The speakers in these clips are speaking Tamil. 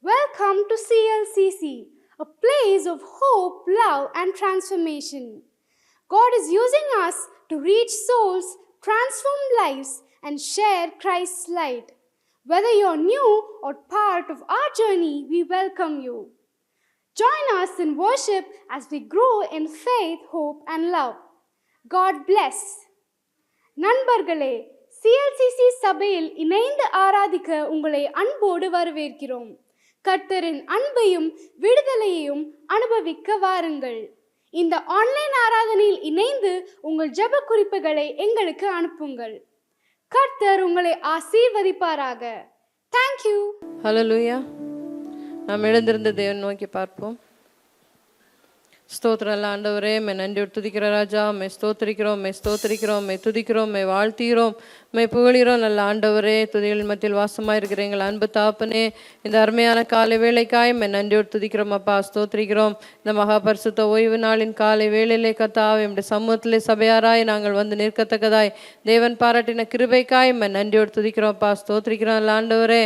Welcome to CLCC, a place of hope, love, and transformation. God is using us to reach souls, transform lives, and share Christ's light. Whether you're new or part of our journey, we welcome you. Join us in worship as we grow in faith, hope, and love. God bless. நண்பர்களே, CLCC சபையில் இணைந்து ஆராதிக்க உங்களை அன்போடு வரவேற்கிறோம். கர்த்தரின் அன்பையும் விடுதலையையும் அனுபவிக்க வாருங்கள். இந்த ஆன்லைன் ஆராதனையில் இணைந்து உங்கள் ஜெப குறிப்புகளை எங்களுக்கு அனுப்புங்கள். கர்த்தர் உங்களை ஆசீர்வதிப்பாராக. தேங்க்யூ. ஹல்லேலூயா. நாம் எழுந்திருந்த தேவன் நோக்கி பார்ப்போம். ஸ்தோத்திரம் ஆண்டவரே, மே நன்றியோடு துதிக்கிற ராஜா, மே ஸ்தோத்திரிக்கிறோம், மே ஸ்தோத்திரிக்கிறோம், மே துதிக்கிறோம், மே வாழ்த்துகிறோம், மே புகழ்கிறோம். நல்ல ஆண்டவரே, துதிகளின் மத்தியில் வாசமாக இருக்கிற எங்கள் அன்பு தாப்பனே, இந்த அருமையான காலை வேளைக்காய் மே நன்றியோடு துதிக்கிறோம் அப்பா, ஸ்தோத்திரிக்கிறோம். இந்த மகாபரிசுத்த ஓய்வு நாளின் காலை வேளையிலே கத்தாவே நம்முடைய சமூகத்திலே சபையாராய் நாங்கள் வந்து நிற்கத்தக்கதாய் தேவன் பாராட்டின கிருபைக்காய் மே நன்றியோடு துதிக்கிறோம் அப்பா, ஸ்தோத்திரிக்கிறோம். நல்ல ஆண்டவரே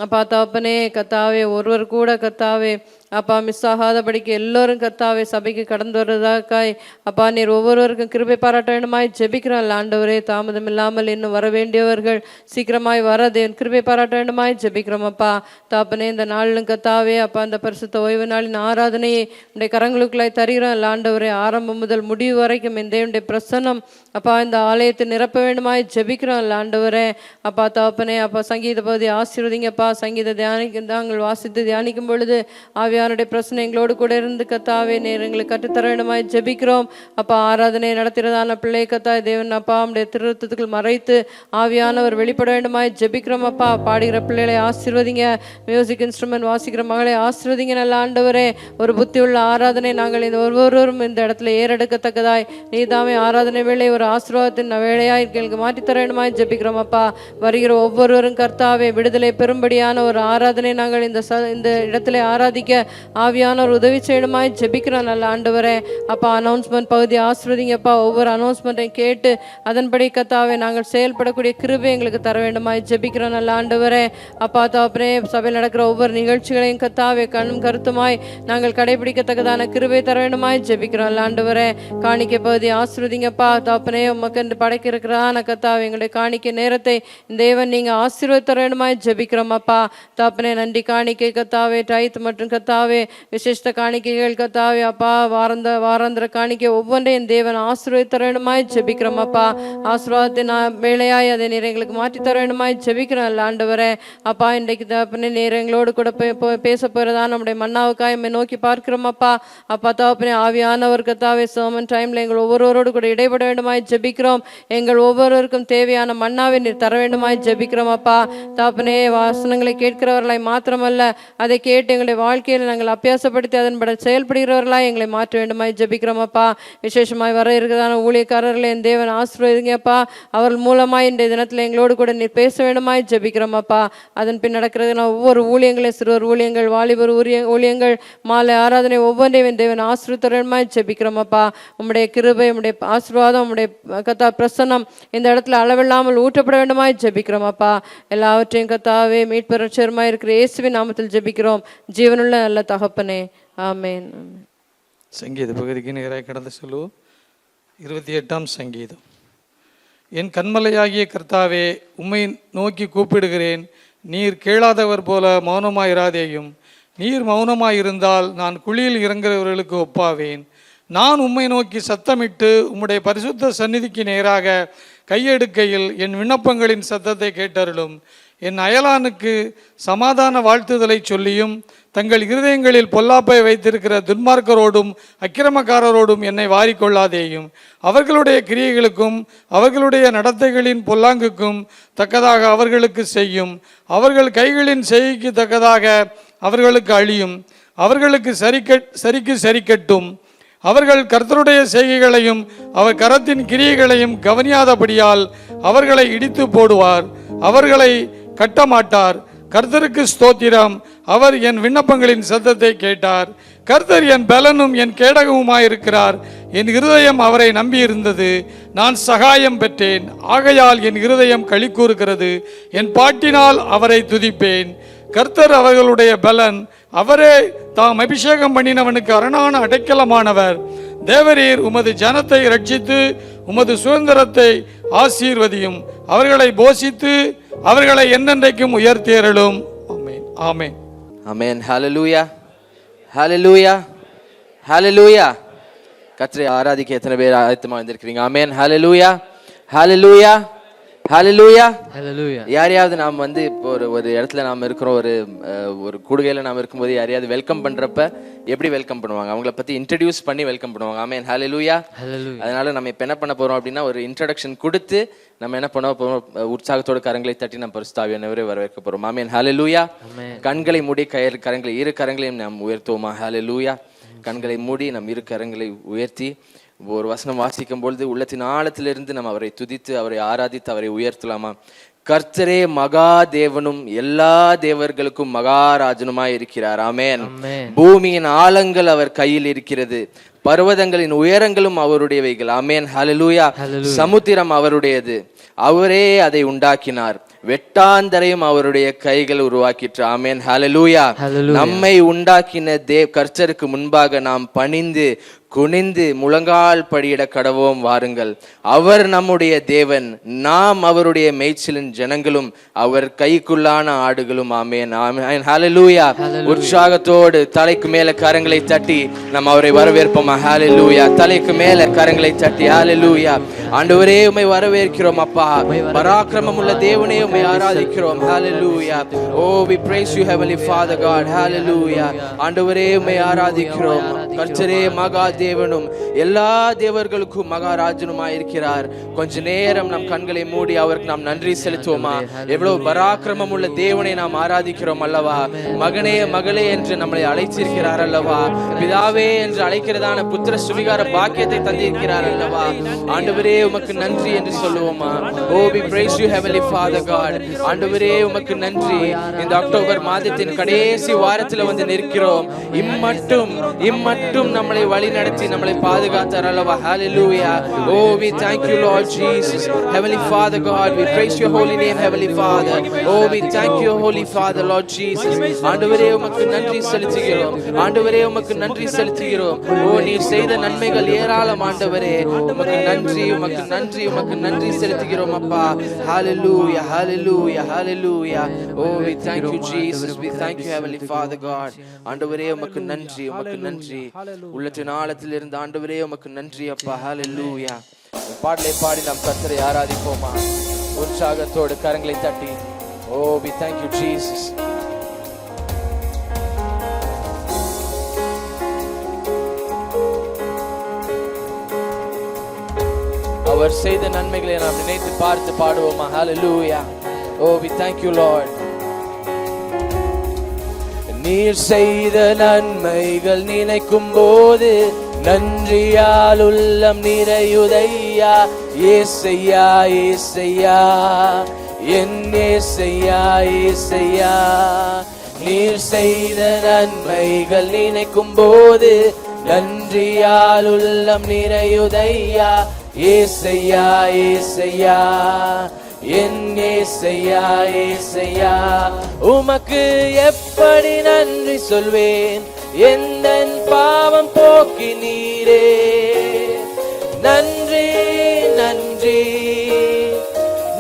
அப்பா தாப்பனே, கத்தாவே ஒருவர் கூட கத்தாவே அப்பா மிஸ் ஆகாதபடிக்கு எல்லோரும் கத்தாவே சபைக்கு கடந்து வருவதாக்காய் அப்பா நீர் ஒவ்வொருவருக்கும் கிருபை பாராட்ட வேண்டுமாய் ஜெபிக்கிறோம். ஆண்டவரே, தாமதம் இல்லாமல் இன்னும் வர வேண்டியவர்கள் சீக்கிரமாய் வர தேவன் கிருபை பாராட்ட வேண்டுமாய் ஜெபிக்கிறோம் அப்பா தாப்பனே. இந்த நாளிலும் கத்தாவே அப்பா இந்த பரிசுத்த ஓய்வு நாளின் ஆராதனையை உடைய கரங்களுக்குள்ளாய் தருகிறோம். ஆண்டவரே, ஆரம்பம் முதல் முடிவு வரைக்கும் இந்த தேவனுடைய பிரசன்னம் அப்பா இந்த ஆலயத்தை நிரப்ப வேண்டுமாய் ஜெபிக்கிறோம். ஆண்டவரே அப்பா தாப்பனே அப்பா சங்கீத பகுதி ஆசீர்வதிங்கப்பா. சங்கீத நாங்கள் வாசித்து தியானிக்கும் பொழுது ஆவியானுடைய பிரச்சனை எங்களோடு கூட இருந்து கத்தாவே நேர் எங்களுக்கு கற்றுத்தர வேண்டுமாய் ஜெபிக்கிறோம் அப்பா. ஆராதனை நடத்துகிறதான பிள்ளை கத்தாய் தேவன் அப்பா நம்முடைய திருத்துக்கள் மறைத்து ஆவியானவர் வெளிப்பட வேண்டுமாய் ஜெபிக்கிறோம் அப்பா. பாடுகிற பிள்ளைகளை ஆசீர்வதிங்க, மியூசிக் இன்ஸ்ட்ருமெண்ட் வாசிக்கிற மகளை ஆசீர்வதிங்க. நல்ல ஆண்டவரே, ஒரு புத்தி உள்ள ஆராதனை நாங்கள் இந்த ஒவ்வொருவரும் இந்த இடத்துல ஏறெடுக்கத்தக்கதாய் நீதாமே ஆராதனை வேலை ஒரு ஆசீர்வாதத்தின் வேலையாய் எங்களுக்கு மாற்றித்தர வேண்டுமாய் ஜெபிக்கிறோம் அப்பா. வருகிற ஒவ்வொருவரும் கர்த்தாவே விடுதலை பெறும்படியான ஒரு ஆராதனை நாங்கள் இந்த இடத்துல ஆராதிக்க ஆவியானவர் உதவி செய்யணுமாய் ஜெபிக்கிறோம். நல்ல ஆண்டவரே அப்பா, அனௌன்ஸ்மெண்ட் பகுதி ஆசீர்வதிங்கப்பா. ஒவ்வொரு அனௌன்ஸ்மெண்ட்டையும் கேட்டு அதன்படி கத்தாவே நாங்கள் செயல்படக்கூடிய கிருபை எங்களுக்கு தர வேண்டுமாய் ஜெபிக்கிறோம். நல்ல ஆண்டவரே அப்பா தாப்பனே, சபையில் நடக்கிற ஒவ்வொரு நிகழ்ச்சிகளையும் கத்தாவே கண்ணும் கருத்துமாய் நாங்கள் கடைபிடிக்கத்தக்கதான கிருபை தர வேண்டுமாய் ஜெபிக்கிறோம். நல்ல ஆண்டவரே, காணிக்கை பகுதி ஆசீர்வதிங்கப்பா தாப்பனே. உமக்கு என்று படைக்க இருக்கிறான கத்தாவே எங்களுடைய காணிக்கை நேரத்தை தேவன் நீங்க ஆசீர்வதி தர வேண்டுமாய் ஜெபிக்கிறோம் அப்பா தாப்பனே. நன்றி காணிக்கை கத்தாவே, டைத் மற்றும் கத்தாவே விசேஷ காணிக்கைகள் கத்தாவே அப்பா வாராந்திர காணிக்கை ஒவ்வொன்றையும் தேவன் ஆசீர்வதி தர வேண்டுமாய் ஜெபிக்கிறோம் அப்பா. ஆசீர்வாதத்தின் வேலையாய் அதை நீர் எங்களுக்கு மாற்றி தர வேண்டுமாய் ஜெபிக்கிறோம். நல்ல ஆண்டவரே அப்பா, இன்றைக்கு தாப்பனே நீர் எங்களோடு கூட பேச போகிறதா நம்முடைய மன்னாவுக்காய் நோக்கி பார்க்கிறோம் அப்பா. அப்பா தாப்பனே, ஆவியானவர் கத்தாவே சர்மன் டைம்ல எங்கள் ஒவ்வொருவரோடு கூட இடைபட வேண்டுமாய் ஜெபிக்கிறோம். எங்கள் ஒவ்வொருவருக்கும் தேவையான மன்னாவை நீர் தர வேண்டுமாய் ஜெபிக்கிறோம் அப்பா தாப்பனே. வாசனங்களை கேட்கிறவர்களாய் மாத்திரமல்ல, அதை கேட்டு எங்களுடைய வாழ்க்கையில் நாங்கள் அபியாசப்படுத்தி அதன்பட செயல்படுகிறவர்களாய் எங்களை மாற்ற வேண்டுமாய் ஜெபிக்கிறோம் அப்பா. விசேஷமாய் வர இருக்கிறதான ஊழியக்காரர்களை என் தேவன் ஆசீர்வதிங்கப்பா. அவர்கள் மூலமாய் இன்றைய தினத்தில் எங்களோடு கூட நீர் பேச வேண்டுமாய் ஜெபிக்கிறோம் அப்பா. அதன் பின் நடக்கிறதுனா ஒவ்வொரு ஊழியங்களையும் சிறுவர் ஊழியங்கள், வாலிபர் ஊழியங்கள், மாலை ஆராதனை ஒவ்வொன்றையும் என் தேவன் ஆசீர்வதித்த வேண்டுமாய் ஜெபிக்கிறோம் அப்பா. உம்முடைய கிருபை, உம்முடைய ஆசீர்வாதம், உம்முடைய கத்தா பிரசன்னம் இந்த இடத்துல அளவில்லாமல் ஊற்றப்பட வேண்டுமாய் ஜெபிக்கிறோம் அப்பா. எல்லாவற்றையும் கத்தாவே மீட்பு ரட்சகருமாய் இருக்கிற இயேசுவின் நாமத்தில் ஜெபிக்கிறோம் ஜீவனுள்ள நல்ல தகப்பனே, ஆமென். சங்கீத பகுதிக்கு நேராக கடந்து சொல்லுவோம். 28ஆம் சங்கீதம். என் கண்மலையாகிய கர்த்தாவே, உம்மை நோக்கி கூப்பிடுகிறேன். நீர் கேளாதவர் போல மௌனமாயிராதேயும். நீர் மௌனமாயிருந்தால் நான் குழியில் இறங்குகிறவர்களுக்கு ஒப்பாவேன். நான் உம்மை நோக்கி சத்தமிட்டு உம்முடைய பரிசுத்த சந்நிதிக்கு நேராக கையெடுக்கையில் என் விண்ணப்பங்களின் சத்தத்தை கேட்டருளும். என் அயலானுக்கு சமாதான வாழ்த்துதலை சொல்லியும் தங்கள் இருதயங்களில் பொல்லாப்பை வைத்திருக்கிற துன்மார்க்கரோடும் அக்கிரமக்காரரோடும் என்னை வாரிக்கொள்ளாதேயும். அவர்களுடைய கிரியைகளுக்கும் அவர்களுடைய நடத்தைகளின் பொல்லாங்குக்கும் தக்கதாக அவர்களுக்கு செய்யும். அவர்கள் கைகளின் செய்கைக்கு தக்கதாக அவர்களுக்கு அழியும். அவர்களுக்கு சரிக்கட்டும். அவர்கள் கர்த்தருடைய செய்கைகளையும் அவர் கரத்தின் கிரியைகளையும் கவனியாதபடியால் அவர்களை இடித்து போடுவார். அவர்களை கட்டமாட்டார். கர்த்தருக்கு ஸ்தோத்திரம். அவர் என் விண்ணப்பங்களின் சத்தத்தை கேட்டார். கர்த்தர் என் பலனும் என் கேடகமுமாயிருக்கிறார். என் இருதயம் அவரை நம்பியிருந்தது. நான் சகாயம் பெற்றேன். ஆகையால் என் இருதயம் களி கூறுகிறது. என் பாட்டினால் அவரை துதிப்பேன். கர்த்தர் அவர்களுடைய பலன். அவரே தாம் அபிஷேகம் பண்ணினவனுக்கு அரணான அடைக்கலமானவர். தேவரீர் உமது ஜனத்தை ரட்சித்து உமது சுதந்திரத்தை ஆசீர்வதியும். அவர்களை போஷித்து அவர்களை என்னென்றைக்கும் உயர்த்தியருளும். ஆமென். ஆமென். ஆமென். ஹல்லேலூயா, ஹல்லேலூயா, ஹல்லேலூயா. கர்த்தரை ஆராதிக்க எத்தனை பேர் ஆயத்தமா வந்திருக்கிறீங்க? ஆமென். ஹல்லேலூயா, ஹல்லேலூயா, ஹல்லேலூயா, ஹல்லேலூயா. யாரையாவது நாம் வந்து இப்போ ஒரு இடத்துல நாம் இருக்கிறோம், ஒரு கூடுகையில் நாம் இருக்கும்போது யாரையாவது வெல்கம் பண்றப்ப எப்படி வெல்கம் பண்ணுவாங்க? அவங்கள பத்தி இன்ட்ரடியூஸ் பண்ணி வெல்கம் பண்ணுவாங்க. ஆமென். ஹல்லேலூயா, ஹல்லேலூயா. அதனால நம்ம இப்போ என்ன பண்ண போறோம் அப்படின்னா, ஒரு இன்ட்ரடக்ஷன் கொடுத்து நம்ம என்ன பண்ண போறோம்? உற்சாகத்தோட கரங்களை தட்டி நம்ம பரிசுத்த ஆவியானவரை வரவேற்க போறோம். ஆமென். ஹல்லேலூயா. கண்களை மூடி கரங்களை இரு கரங்களையும் நாம் உயர்த்துவோமா? ஹல்லேலூயா. கண்களை மூடி நம் இரு கரங்களை உயர்த்தி ஒரு வசனம் வாசிக்கும் பொழுது உள்ளத்தின் ஆழத்திலிருந்து நம்ம அவரை துதித்து அவரை ஆராதித்து அவரை உயர்த்தலாமா? கர்த்தரே மகா தேவனும் எல்லா தேவர்களுக்கும் மகாராஜனுமாய் இருக்கிறார். ஆமென். பூமியின் ஆழங்கள் அவர் கையில் இருக்கிறது, பர்வதங்களின் உயரங்களும் அவருடையவைகள். ஆமென். ஹல்லேலூயா. சமுத்திரம் அவருடையது, அவரே அதை உண்டாக்கினார். வெட்டாந்தரையும் அவருடைய கைகள் உருவாக்கிற்று. ஆமென். ஹல்லேலூயா. நம்மை உண்டாக்கின கர்த்தருக்கு முன்பாக நாம் பணிந்து குனிந்து முழங்கால் படியிட கடவோம் வாருங்கள். அவர் நம்முடைய தேவன், நாம் அவருடைய மேய்ச்சலின் ஜனங்களும் அவர் கைக்குள்ளான ஆடுகளும். ஆமென். ஆமென். ஹல்லேலூயா. உற்சாகத்தோடு தலைக்கு மேல கரங்களை தட்டி நாம் அவரை வரவேற்போமா? ஹல்லேலூயா. தலைக்கு மேல கரங்களை தட்டி ஹல்லேலூயா. ஆண்டவரே உம்மை வரவேற்கிறோம் அப்பா. பராக்கிரமம் உள்ள தேவனே உம்மை ஆராதிக்கிறோம். ஹல்லேலூயா. Oh, we praise you heavenly Father God. ஹல்லேலூயா. ஆண்டவரே உம்மை ஆராதிக்கிறோம். கர்த்தரே மகா தேவனும் எல்லா தேவர்களுக்கும் மகாராஜனுமாய் இருக்கிறார். கொஞ்ச நேரம் நம் கண்களை மூடி அவருக்கு நாம் நன்றி செலுத்துவோமா? எவ்வளவு பராக்கிரமம் உள்ள தேவனை நாம் ஆராதிக்கிறோம் அல்லவா? மகனே மகளே என்று நம்மளை அழைச்சிருக்கிறார் அல்லவா? பிதாவே என்று அழைக்கிறதான புத்திர சுவிகார பாக்கியத்தை தந்திருக்கிறார் அல்லவா? ஆண்டவரே உமக்கு நன்றி என்று சொல்லுவோமா? Oh, we praise you heavenly Father God. ஆண்டவரே உமக்கு நன்றி. இந்த அக்டோபர் மாதத்தின் கடைசி வாரத்தில் வந்து நிற்கிறோம். இம்மட்டும் நம்மளை வழி நடத்தி நம்மளை பாதுகாத்தார் அல்லவா? ஹல்லேலூயா. Oh, we thank you Lord Jesus. Heavenly Father God, we praise your holy name Heavenly Father. Oh, we thank you Holy Father Lord Jesus. ஆண்டவரே உமக்கு நன்றி செலுத்துகிறோம். ஆண்டவரே உமக்கு நன்றி செலுத்துகிறோம். ஓ, நீர் செய்த நன்மைகள் ஏராளம் ஆண்டவரே. உமக்கு நன்றி, உமக்கு நன்றி, உமக்கு நன்றி செலுத்துகிறோம் அப்பா. ஹல்லேலூயா, ஹல்லேலூயா, ஹல்லேலூயா. Oh, we thank you Jesus. We thank you Heavenly Father God. ஆண்டவரே உமக்கு நன்றி, உமக்கு நன்றி. உள்ளத்தின் ஆழத்தில் இருந்து ஆண்டவரே உமக்கு நன்றி அப்பா. ஹல்லேலூயா. பாடலை பாடி நாம் கர்த்தரை ஆராதிப்போமா? உற்சாகத்தோடு கரங்களை தட்டி. Oh, we thank you Jesus. அவர் செய்த நன்மைகளை நாம் நினைத்து பார்த்து பாடுவோமா? ஹல்லேலூயா. Oh, we thank you Lord. நீர் செய்த நன்மைகள் நினைக்கும் போது நன்றியால் உள்ளம் நிறையுதையா. ஏசையா, ஏசையா, என் ஏசையா, ஏசையா. நீர் செய்த நன்மைகள் நினைக்கும் போது நன்றியால் உள்ளம் நிறையுதையா. ஏசையா, ஏசையா, என் ஏசையா, ஏசையா. உமக்கு எப்படி நன்றி சொல்வேன்? எந்தன் பாவம் போக்கி நீரே. நன்றி, நன்றி,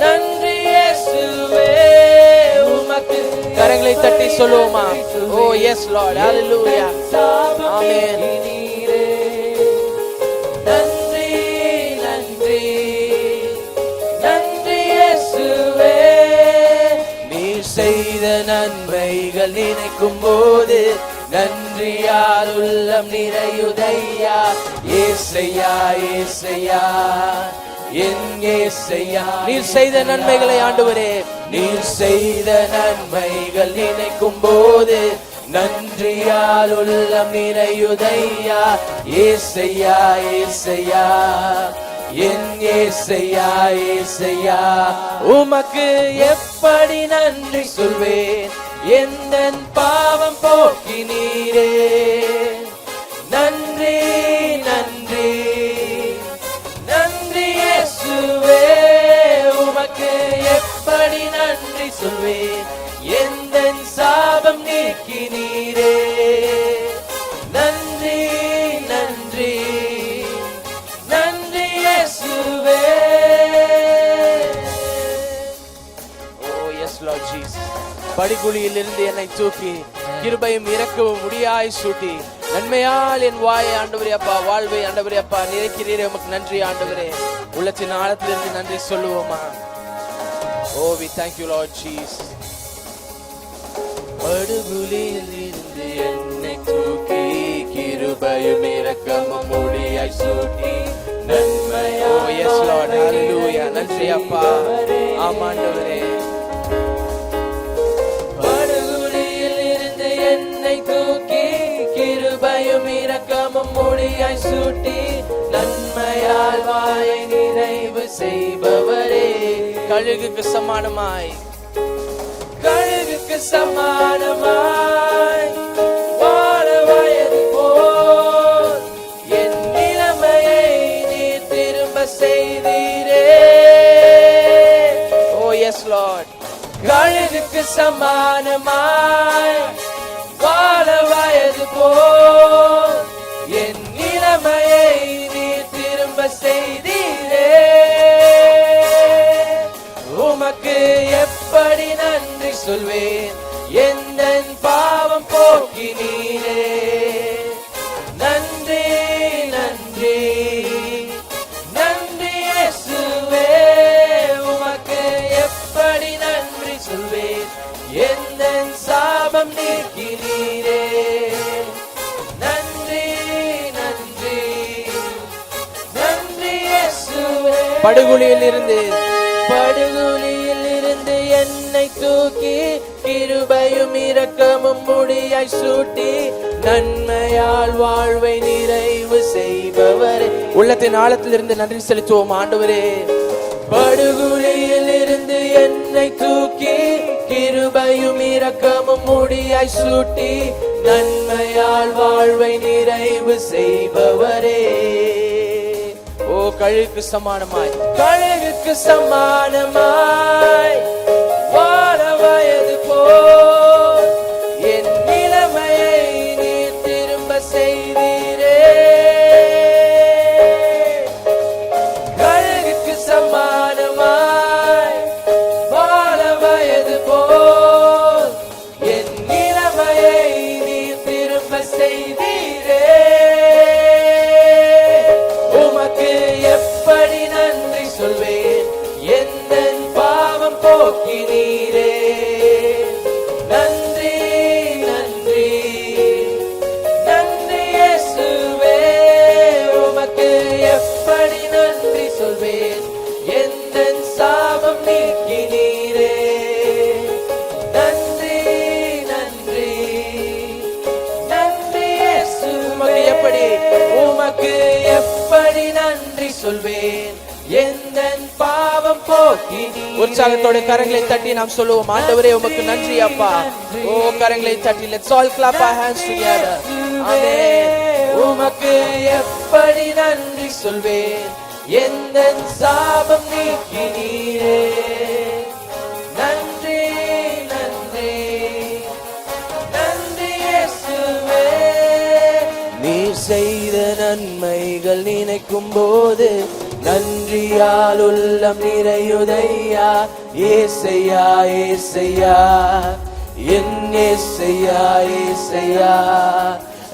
நன்றி இயேசுவே உமக்கு. கரங்களை தட்டி சொல்லுவோமா? Oh yes Lord. Hallelujah. Amen. நன்றி, நன்றி, நன்றி இயேசுவே. நீர் செய்த நன்மைகள் நினைக்கும் போது நன்றியால் உள்ளம் நிறையுதையா. ஏசையா, ஏசையா, என் ஏசையா. நீர் செய்த நன்மைகளை ஆண்டவரே, நீர் செய்த நன்மைகள் நினைக்கும் போது நன்றியால் உள்ளம் நிறையுதையா. ஏசையா, ஏசையா, என் ஏசையா, ஏசையா. உமக்கு எப்படி நன்றி சொல்வேன்? எந்தன் பாவம் போக்கி நீரே. நன்றி, நன்றி, நன்றி இயேசுவே உமக்கு எப்படி நன்றி சொல்வேன்? எந்தன் படிக்குழியில் இருந்து என்னை தூக்கி கிருபையும் இறக்கவும் முடியாய் சூட்டி நன்மையால் என் வாயை ஆண்டவரே அப்பா வாழ்வை ஆண்டவரே அப்பா நிறைக்கிறீரே உமக்கு நன்றி ஆண்டவரே. உள்ளத்தின் ஆழத்திலிருந்து நன்றி சொல்லுவோமா? Oh, we thank you Lord Jesus. படுகுழியில் இருந்து என்னை தூக்கி கிருபையும் இரக்கமும் முடியாய் சூட்டி நன்மையா. Oh yes Lord, hallelujah. நன்றி அப்பா. ஆமாண்டவரே. படுகுழியில் இருந்து என்னை தூக்கி கிருபையும் இரக்கமும் முடியாய் சூட்டி நன்மையால் வாயை நிறைவு செய்பவரே. கழுகுக்கு சமானமாய் கழுகுக்கு சமானமாய் வாழ வயது போல் என் நிலைமையை நீர் திரும்ப செய்தீரே. ஓ எஸ் லார்ட். கழுகுக்கு சமானமாய் வாழ வயது போல் என் நிலைமையை நீர் திரும்ப செய்தீரே. உமக்கு எப்படி நன்றி சொல்வேன், எந்த பாவம் போக்கினீரே. நன்றி நன்றி நன்றி இயேசுவே. உமக்கு எப்படி நன்றி சொல்வேன், எந்த சாபம் நீக்கினீரே. நன்றி நன்றி நன்றி இயேசுவே. படுகுழியில் இருந்து என்னை தூக்கி கிருபையும் இரக்கமும் முடியாய் சூட்டி நன்மையால் வாழ்வை நிறைவு செய்பவரே. உள்ளத்தின் ஆழத்திலிருந்து நன்றி செலுத்துவோம் ஆண்டவரே. படுகுழியில் இருந்து என்னை தூக்கி கிருபையும் இரக்கமும் முடியாய் சூட்டி நன்மையால் வாழ்வை நிறைவு செய்பவரே. ஓ கழுகுக்கு சமானமாய் கழுகுக்கு சமானமாய் வாழ வயது போல் என் நிலைமையை நீர் திரும்ப செய்தீரே. கழுகுக்கு சமானமாய் வாழ வயது போல் என் நிலைமையை நீர் திரும்ப செய்தீரே. உமக்கு எப்படி நன்றி சொல்வேன், எந்த பாவம் போக்கினீரே. நன்றி நன்றி நன்றி இயேசுவே. உமக்கு எப்படி நன்றி சொல்வேன், எந்த சாபம் நீக்கினீரே. நன்றி நன்றி நன்றி இயேசு. உமக்கு எப்படி எப்படி நன்றி சொல்வேன், எந்த பாவம் போக்கினீரே. உற்சாகத்தோட கரங்களை தட்டி நாம் சொல்லுவோம், ஆண்டவரே உமக்கு நன்றி அப்பா. ஓ கரங்களை தட்டி let's all clap our hands together. ஆமென். உமக்கு எப்படி நன்றி சொல்வேன், எந்த சாபம் நீக்கினீரே. நன்றி நன்றி நன்றி இயேசுவே. நீர் செய்த நன்மைகள் நினைக்கும் போது நன்றியால் உள்ளம் நிறையுதையா. ஏசையா ஏசையா என் ஏசையா ஏசையா.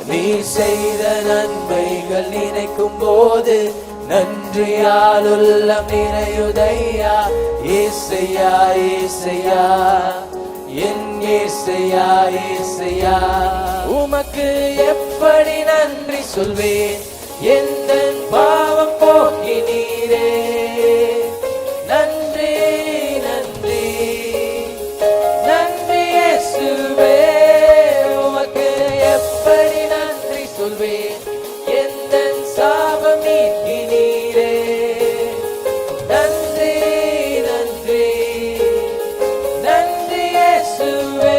நீ செய்த நன்மைகள் நினைக்கும் போது நன்றியால் உள்ளம் நிறையுதையா. ஏசையா ஏசையா என் ஏசையா ஏசையா. உமக்கு எப்படி நன்றி சொல்வேன், எந்த பாவம் போக்கினீரே. நன்றி நன்றி நன்றி இயேசுவே. உமக்கு எப்படி நன்றி சொல்வேன், எந்த சாபம் நீக்கினீரே. நன்றி நன்றி நன்றி இயேசுவே.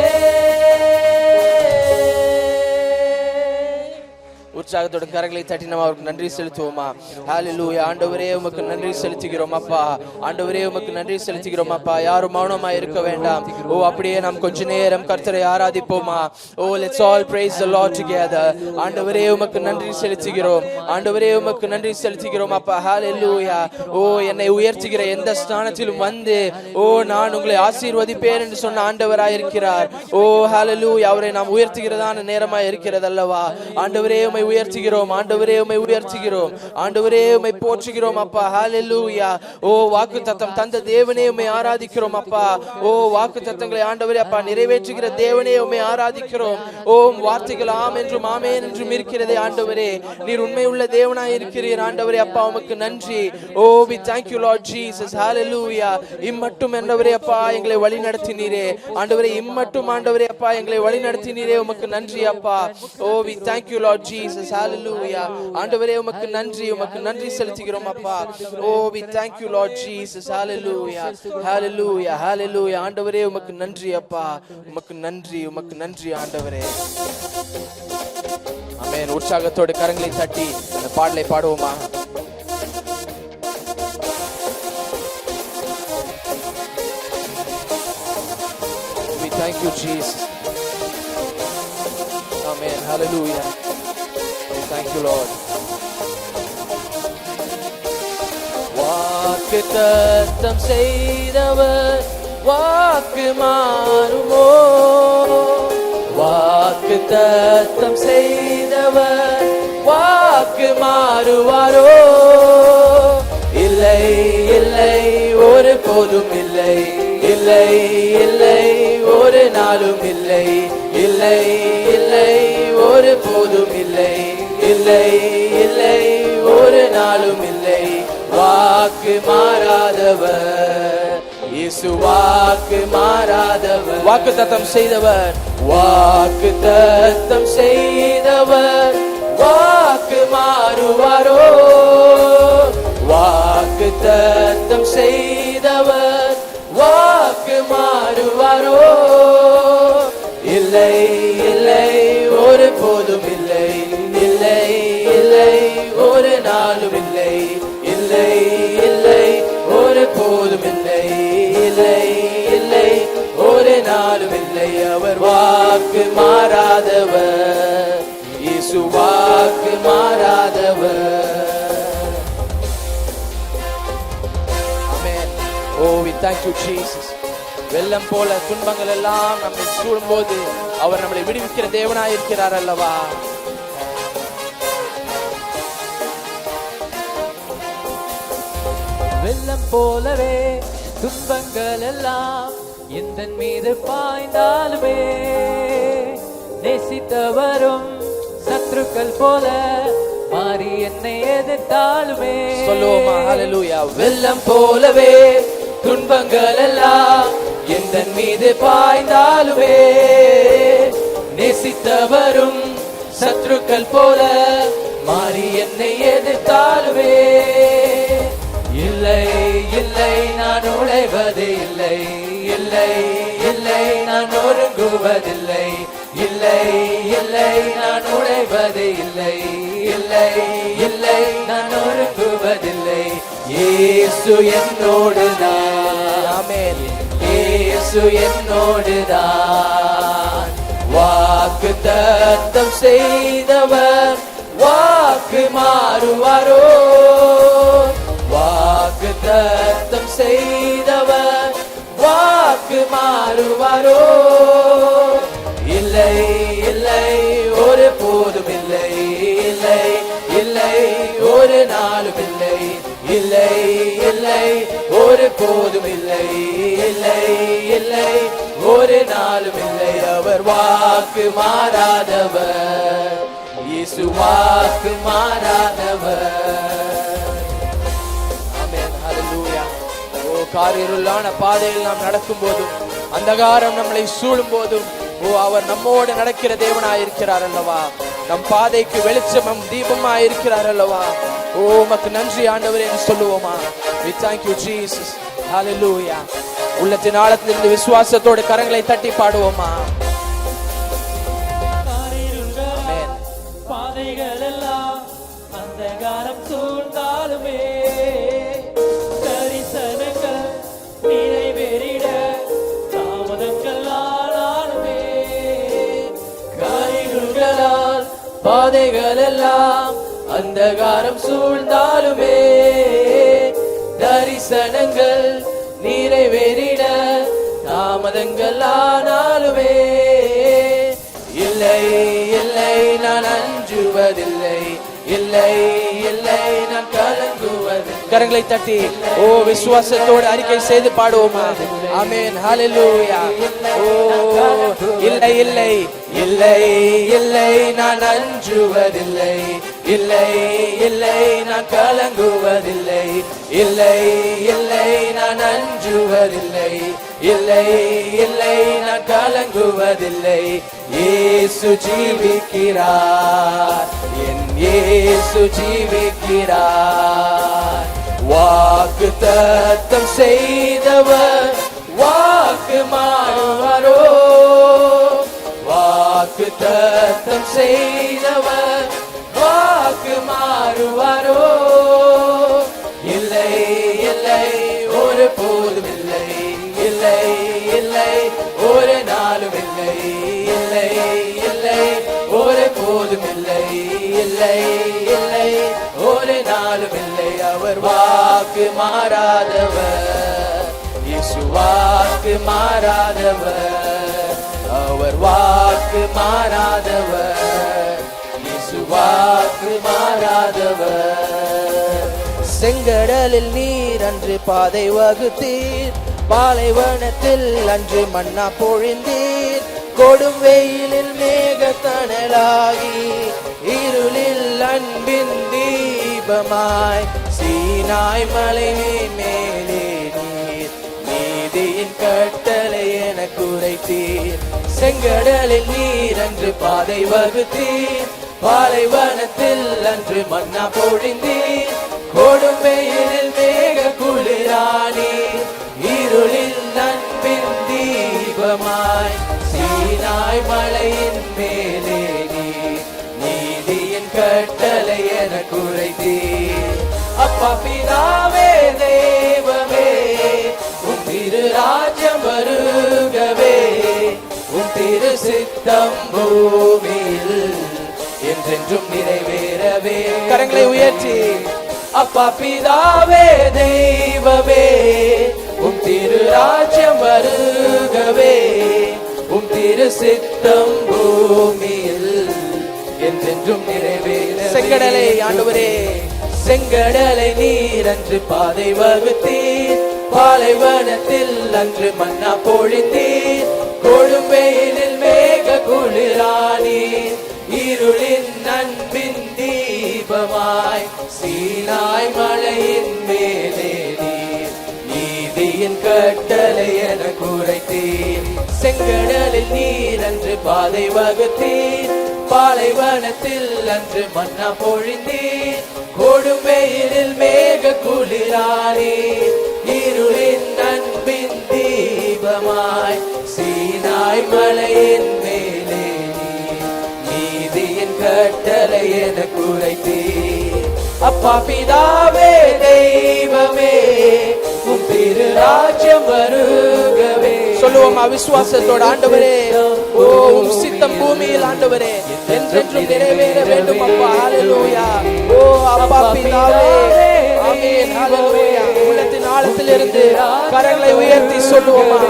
உற்சாகத்தோட கரங்களை தட்டி நம்ம அவருக்கு நன்றி செலுத்துவோமா? ஹalleluya. ஆண்டவரே உமக்கு நன்றி செலுத்துகிறோம் அப்பா. ஆண்டவரே உமக்கு நன்றி செலுத்துகிறோம் அப்பா. யாரும் மௌனமாய் இருக்க வேண்டாம். ஓ அப்படியே நாம் கொஞ்ச நேரம் கர்த்தரை ஆராதிப்போமா? ஓ let's all praise the Lord together. ஆண்டவரே உமக்கு நன்றி செலுத்துகிறோம். ஆண்டவரே உமக்கு நன்றி செலுத்துகிறோம் அப்பா. ஹalleluya. ஓ என்னை உயர்த்துகிற எந்த ஸ்தானத்திலும் வந்து ஓ நான் உங்களை ஆசீர்வதிப்பேன் என்று சொன்ன ஆண்டவராய் இருக்கிறார். ஓ ஹalleluya. அவரை நாம் உயர்த்துகிறதான நேரமாய் இருக்கிறது அல்லவா? ஆண்டவரே உம்மை உயர்த்துகிறோம். ஆண்டவரே உம்மை உயர்த்துகிறோம். ஆண்டவரே உம்மை போற்றுகிறோம் அப்பா. ஹalleluya. ஓ வாக்குத்தத்தம் தந்த தேவனே உம்மை ஆராதிக்கிறோம் அப்பா. ஓ வாக்குத்தத்தங்களை ஆண்டவரே அப்பா நிறைவேற்றுகிற தேவனே உம்மை ஆராதிக்கிறோம். ஓ வார்த்தைகள் ஆம் என்றும் ஆமென் என்றும் இருக்கிறதே ஆண்டவரே. நீர் உண்மை உள்ள தேவனாய் இருக்கிறீர் ஆண்டவரே அப்பா. உமக்கு நன்றி. ஓ we thank you Lord Jesus. hallelujah. இம்மட்டும் ஆண்டவரே அப்பா எங்களை வழி நடத்தினீரே ஆண்டவரே. இம்மட்டும் ஆண்டவரே அப்பா எங்களை வழி நடத்தினீரே. உமக்கு நன்றி அப்பா. ஓ we thank you Lord Jesus. hallelujah. ஆண்டவரே உமக்கு நன்றி. உமக்கு நன்றி செலுத்துகிறோம் அப்பா. ஓ we thank you Lord Jesus. hallelujah. hallelujah. hallelujah. ஆண்டவரே உமக்கு நன்றி அப்பா. உமக்கு நன்றி. உமக்கு நன்றி ஆண்டவரே. ஆமென். உற்சாகத்தோடு கரங்களை தட்டி இந்த பாடலை பாடுவோமா? We thank you Jesus. Amen. Hallelujah. We thank you Lord. வாக்குத்தத்தம் செய்தவர் வாக்கு மாறுமோ? வாக்குத்தத்தம் செய்தவர் வாக்கு மாறுவாரோ? இல்லை இல்லை ஒரு போதும் இல்லை. இல்லை இல்லை ஒரு நாளும் இல்லை. இல்லை இல்லை ஒரு போதும் இல்லை. இல்லை இல்லை ஒரு நாளும் இல்லை. வாக்கு மாறாதவர் இயேசு. வாக்கு மாறாதவர். வாக்குத்தத்தம் செய்தவர். வாக்குத்தத்தம் செய்தவர் வாக்கு மாறுவாரோ? வாக்குத்தத்தம் செய்தவர் வாக்கு மாறுவாரோ? இல்லை இல்லை ஒரு போதும் இல்லை. இல்லை இல்லை ஒரு நாளும் இல்லை. இல்லை இல்லை ஒரு போதும் இல்லை. இல்லை இல்லை ஒரு நாளும் இல்லை. அவர் வாக்கு மாறாதவர் இயேசு. வாக்கு மாறாதவர். ஆமென். Oh we thank you Jesus. வெள்ளம் போல துன்பங்கள் எல்லாம் நம்மை சூழும்போது அவர் நம்மளை விடுவிக்கிற தேவனாய் இருக்கிறார் அல்லவா? வெள்ளம் போலவே துன்பங்கள் எல்லாம் எந்தன் மீது பாய்ந்தாலுமே நேசித்தவரும் சத்துருக்கள் போல மாறி என்னை எதிர்த்தாலுமே. சொல்லுவோமா? ஹalleluya. வெள்ளம் போலவே துன்பங்கள் எல்லாம் எந்தன் மீது பாய்ந்தாலுமே நேசித்தவரும் சத்துருக்கள் போல மாறி என்னை எதிர்த்தாலுமே. இல்லை இல்லை நான் உழைவது இல்லை. இல்லை இல்லை நான் ஒருங்குவதில்லை. இல்லை இல்லை நான் உழைவது இல்லை. இல்லை இல்லை நான் ஒருங்குவதில்லை. இயேசு என்னோடுதான். ஆமென். இயேசு என்னோடுதான். வாக்குத்தத்தம் செய்தவர் வாக்கு மாறுவாரோ? வாக்குத்தத்தம் செய்தவர் வாக்கு மாறுவாரோ? இல்லை இல்லை ஒரு போதும் இல்லை. இல்லை இல்லை ஒரு நாளும் இல்லை. இல்லை இல்லை ஒரு போதும் இல்லை. இல்லை இல்லை ஒரு நாளும் இல்லை. அவர் வாக்கு மாறாதவர் இயேசு. வாக்கு மாறாதவர். ஆமென். ஹalleluya. ஓ காரிருளான பாதையில் நாம் நடக்கும் போதும் அந்தகாரம் நம்மளை சூழும் போதும் ஓ அவர் நம்மோடு நடக்கிற தேவனாய் இருக்கிறார் அல்லவா? நம் பாதைக்கு வெளிச்சமும் தீபமாய் இருக்கிறார் அல்லவா? ஓ உமக்கு நன்றி ஆண்டவரே என்று சொல்லுவோமா? We thank you Jesus. hallelujah. உள்ளத்தின் ஆழத்திலிருந்து விசுவாசத்தோடு கரங்களை தட்டி பாடுவோமா? பாதைகள் எல்லாம் பாதைகள் எல்லாம் அந்தகாரம் சூழ்ந்தாலுமே தரிசனங்கள் நிறைவேறிட தாமதங்கள் ஆனாலுமே இல்லை இல்லை நான் அஞ்சுவதில்லை, இல்லை இல்லை நான் கலங்குவதில்லை. கரங்களை தட்டி ஓ விசுவாசத்தோடு அறிக்கை செய்து பாடுவோமா? ஆமென், ஹalleluya. ஓ இல்லை இல்லை இல்லை இல்லை நான் அஞ்சுவதில்லை, இல்லை இல்லை நான் கலங்குவதில்லை, இல்லை இல்லை நான் அஞ்சுவதில்லை, இல்லை இல்லை நான் கலங்குவதில்லை. இயேசு ஜீவிக்கிறார், என் இயேசு ஜீவிக்கிறார். வாக்கு தத்தம் செய்தவர் வாக்கு மாறுவாரோ, வாக்கு தத்தம் செய்தவர் வாக்கு மாறுவாரோ? இல்லை இல்லை ஒரு போதும் இல்லை, இல்லை இல்லை ஒரு நாளும் இல்லை, இல்லை இல்லை ஒரு போதும் இல்லை, இல்லை இல்லை ஒரு நாளும் இல்லை. அவர் வாக்கு மாறாதவர், இயேசு வாக்கு மாறாதவர், அவர் வாக்கு மாறாதவர், இயேசு வாக்கு மாறாதவர். செங்கடலில் நீர் அன்று பாதை வகுத்தீர், பாலைவனத்தில் அன்று மன்னா பொழிந்தீர், கொடும் வெயிலில் மேகத்தணலாகி இருளில் அன்பின் தீபமாய் சீனாய் மலை மேலே நீர் நீதியின் கட்டளை என குறைத்தீர். செங்கடலில் நீர் அன்று பாதை வகுத்தீர், பாலைவனத்தில் அன்று மன்னா பொழிந்தீர், கொடும் வெயிலில் மேக குளிரானி இருளில் அன்பின் தீபமாய் சீனாய் மலையின் மேலே நீர் நீதியின் கட்டளை என குறைத்தீர். அப்பா பிதாவே தெய்வமே உம் திரு ராஜ்யம் வருகவே, உம் திரு சித்தம் பூமியில் என்றென்றும் நிறைவேறவே. கரங்களை உயர்த்தி அப்பா பிதாவே தெய்வமே உம் திரு ராஜ்யம் வருகவே, உம் திரு சித்தம் பூமியில் என்றென்றும் நிறைவேற. செங்கடலை ஆண்டவரே, செங்கடலை நீர் அன்று பாதை வகுத்தீர், பாலைவனத்தில் அன்று மன்னா பொழிந்தீர், கொடும் வெயிலில் மேக குளிரானீர், இருளின் அன்பின் தீபமாய் சீனாய் மலையின் மேலே நீர் நீதியின் கட்டளை என குறைத்தீர். செங்கடலில் நீர் அன்று பாதை வகுத்தீர், பாலைவனத்தில் அன்று மன்னா பொழிந்தீர், கொடும் வெயிலில் மேக குளிரானீர், இருளின் அன்பின் தீபமாய் சீனாய் மலையின் மேலே நீர் நீதியின் கட்டளை என குறைத்தீர். அப்பா பிதாவே தெய்வமே உம் திரு ராஜ்யம் வருகவே. சொல்லுவோமா விசுவாசத்தோட? ஆண்டவரே ஓ உம் சித்தம் பூமியில் ஆண்டவரே என்றென்றும் நிறைவேற வேண்டும் அப்பா. ஹalleluya. ஓ அப்பா பிதாவே ஆமென். ஹalleluya. உள்ளத்தின் ஆழத்திலிருந்து கரங்களை உயர்த்தி சொல்லுவோமா?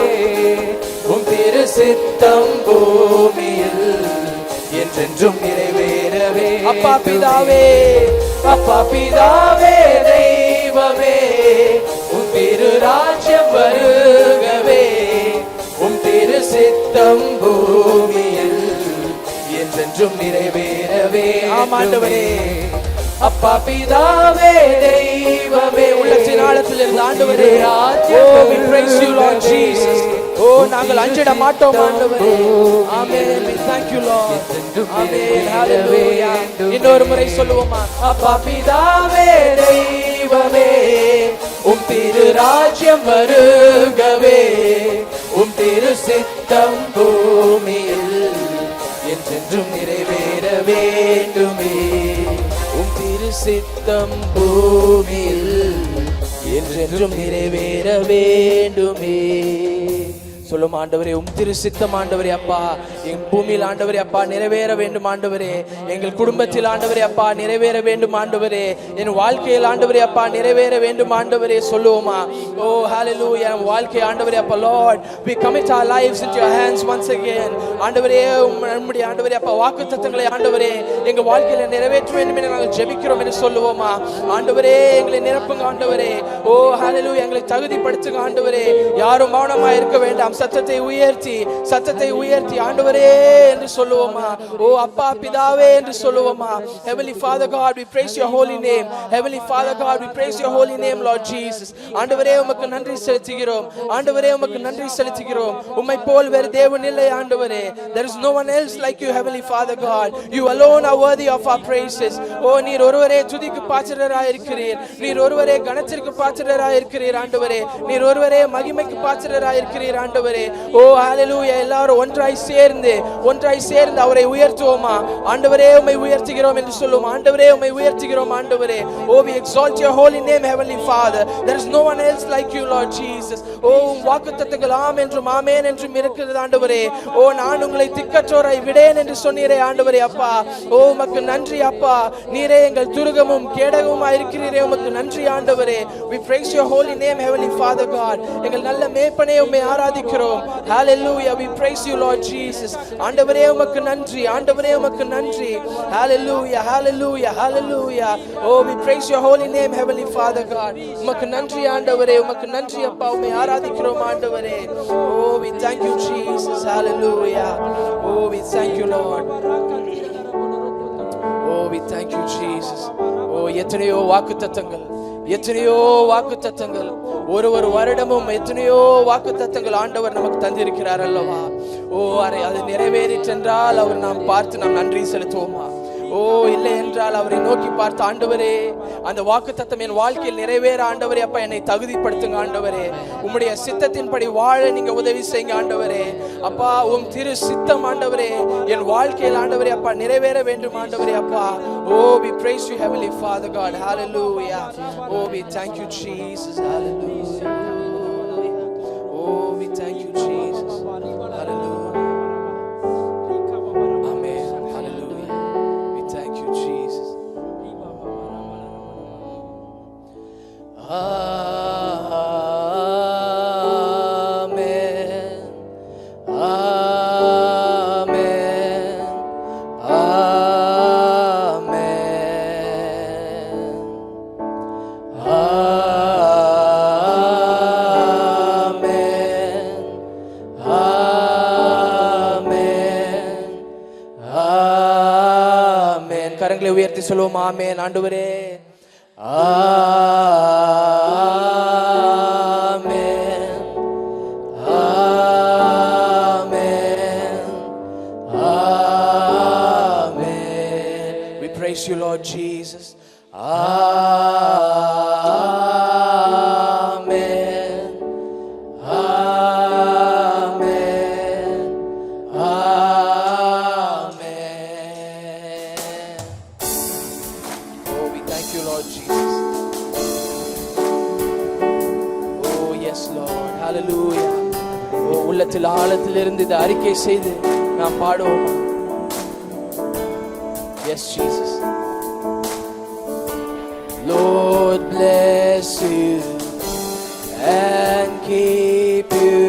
உம் திரு சித்தம் பூமியில் என்றென்றும் நிறைவேறவே. அப்பா பிதாவே, அப்பா பிதாவே தெய்வமே உம் திரு ராஜ்யம் வருகவே, உம் திரு சித்தம் பூமியில் என்றென்றும் நிறைவேறவே. ஆமாண்டவரே அப்பா பிதாவே தெய்வமே. உள்ளத்தின் ஆழத்தில் இருந்து ஆண்டவரே we praise you Lord Jesus. ஓ நாங்கள் அஞ்சிட மாட்டோம் ஆண்டவரே. ஆமென். We thank you Lord. ஆமென். ஹalleluya. இன்னொரு முறை சொல்லுவோமா? அப்பா பிதாவே தெய்வமே உம் திரு ராஜ்யம் வருகவே, உம் திரு சித்தம் பூமியில் என்றென்றும் நிறைவேற வேண்டுமே. உம் திரு சித்தம் பூமியில் என்றென்றும் நிறைவேற வேண்டுமே. சொல்லும் ஆண்டவரே, திரு சித்தம் ஆண்டவரே அப்பா என் பூமியில் ஆண்டவரே அப்பா நிறைவேற வேண்டும் ஆண்டவரே. எங்கள் குடும்பத்தில் ஆண்டவரே அப்பா நிறைவேற வேண்டும் ஆண்டவரே. என் வாழ்க்கையில் ஆண்டவரே அப்பா நிறைவேற வேண்டும் ஆண்டவரே சொல்லுவோமா? ஓ ஹalleluya. நம் வாழ்க்கை ஆண்டவரே அப்பா Lord, we commit our lives into your hands once again. ஆண்டவரே நம்முடைய ஆண்டவரே அப்பா வாக்குத்தத்தங்களை ஆண்டவரே எங்க வாழ்க்கையில நிறைவேற்ற வேண்டும் என்று நாங்கள் ஜெபிக்கிறோம் என்று சொல்லுவோமா? ஆண்டவரே எங்களை நிரப்புங்க ஆண்டவரே. ஓ ஹalleluya. எங்களை தகுதிப்படுத்துங்க ஆண்டவரே. யாரும் மௌனமாக இருக்க வேண்டாம். சத்தத்தை உயர்த்தி ஆண்டவரே என்று சொல்லுவோமா? ஓ அப்பா பிதாவே என்று சொல்லுவோமா? Heavenly Father God, we praise your holy name. Heavenly Father God, we praise your holy name, Lord Jesus. ஆண்டவரே உமக்கு நன்றி செலுத்துகிறோம். ஆண்டவரே உமக்கு நன்றி செலுத்துகிறோம். உம்மை போல் வேறு தேவன் இல்லை ஆண்டவரே. There is no one else like you, Heavenly Father God. You alone are worthy of our praises. ஓ நீர் ஒருவரே துதிக்கு பாத்திரராய் இருக்கிறீர். நீர் ஒருவரே கனத்திற்கு பாத்திரராய் இருக்கிறீர் ஆண்டவரே. நீர் ஒருவரே மகிமைக்கு பாத்திரராய் இருக்கிறீர் ஆண்டவரே. ஓ ஹalleluya. எல்லாரும் ஒன்றாய் சேர்ந்து அவரை உயர்த்துவோமா? ஆண்டவரே உம்மை உயர்த்துகிறோம் என்று சொல்லுவோம். ஆண்டவரே உம்மை உயர்த்துகிறோம் ஆண்டவரே. ஓ we exalt your holy name, Heavenly Father. There is no one else like you, Lord Jesus. ஓ வாக்குத்தத்தங்கள் ஆம் என்றும் ஆமென் என்றும் இருக்கிறது ஆண்டவரே. ஓ நான் உங்களை திக்கற்றோரை விடேன் என்று சொன்னீரே ஆண்டவரே அப்பா. ஓ உமக்கு நன்றி அப்பா. நீரே எங்கள் துருகமும் கேடகமுமாய் இருக்கிறீரே, உமக்கு நன்றி ஆண்டவரே. We praise your holy name, Heavenly Father God. எங்கள் நல்ல மேய்ப்பனே உம்மை ஆராதிக்கிறோம். Hallelujah. We praise you, Lord Jesus. ஆண்டவரே உமக்கு நன்றி. ஆண்டவரே உமக்கு நன்றி. Hallelujah. Hallelujah. Hallelujah. Oh, we praise your holy name, Heavenly Father God. உமக்கு நன்றி ஆண்டவரே. உமக்கு நன்றி அப்பா. உம்மை ஆராதிக்கிறோம் ஆண்டவரே. Oh, we thank you Jesus. Hallelujah. Oh, we thank you Lord. Oh, we thank you Jesus. Oh, எத்தனையோ வாக்குத்தத்தங்கள் ஒரு வருடமும் எத்தனையோ வாக்குத்தத்தங்கள் ஆண்டவர் நமக்கு தந்திருக்கிறார் அல்லவா? ஓ அது நிறைவேறிற்றென்றால் அவர் நாம் பார்த்து நாம் நன்றி செலுத்துவோமா? ஓ இல்லை என்றால் அவரை நோக்கி பார்த்து ஆண்டவரே அந்த வாக்குத்தத்தம் என் வாழ்க்கையில் நிறைவேற ஆண்டவரே அப்பா என்னை தகுதிப்படுத்துங்க ஆண்டவரே. உம்முடைய சித்தத்தின்படி வாழ நீங்க உதவி செய்யுங்க ஆண்டவரே அப்பா. உம் திரு சித்தம் ஆண்டவரே என் வாழ்க்கையில் ஆண்டவரே அப்பா நிறைவேற வேண்டும் ஆண்டவரே அப்பா. ஓ we praise you, Heavenly Father God. Hallelujah. Oh, we thank you Jesus. Hallelujah. Oh, we thank you Jesus. Hallelujah. கரங்களை உயர்த்தி சொல்லுவோம் ஆமென். ஆண்டவரே ஆமென் ஆமென் ஆமென். We praise you Lord Jesus. Amen. Amen. Amen. Oh, we thank you Lord Jesus. Oh yes Lord. Hallelujah. Oh உள்ளத்தில் ஆழத்திலிருந்து இந்த அறிக்கை செய்து நாம் பாடுவோம். Yes Jesus. Lord bless you and keep you,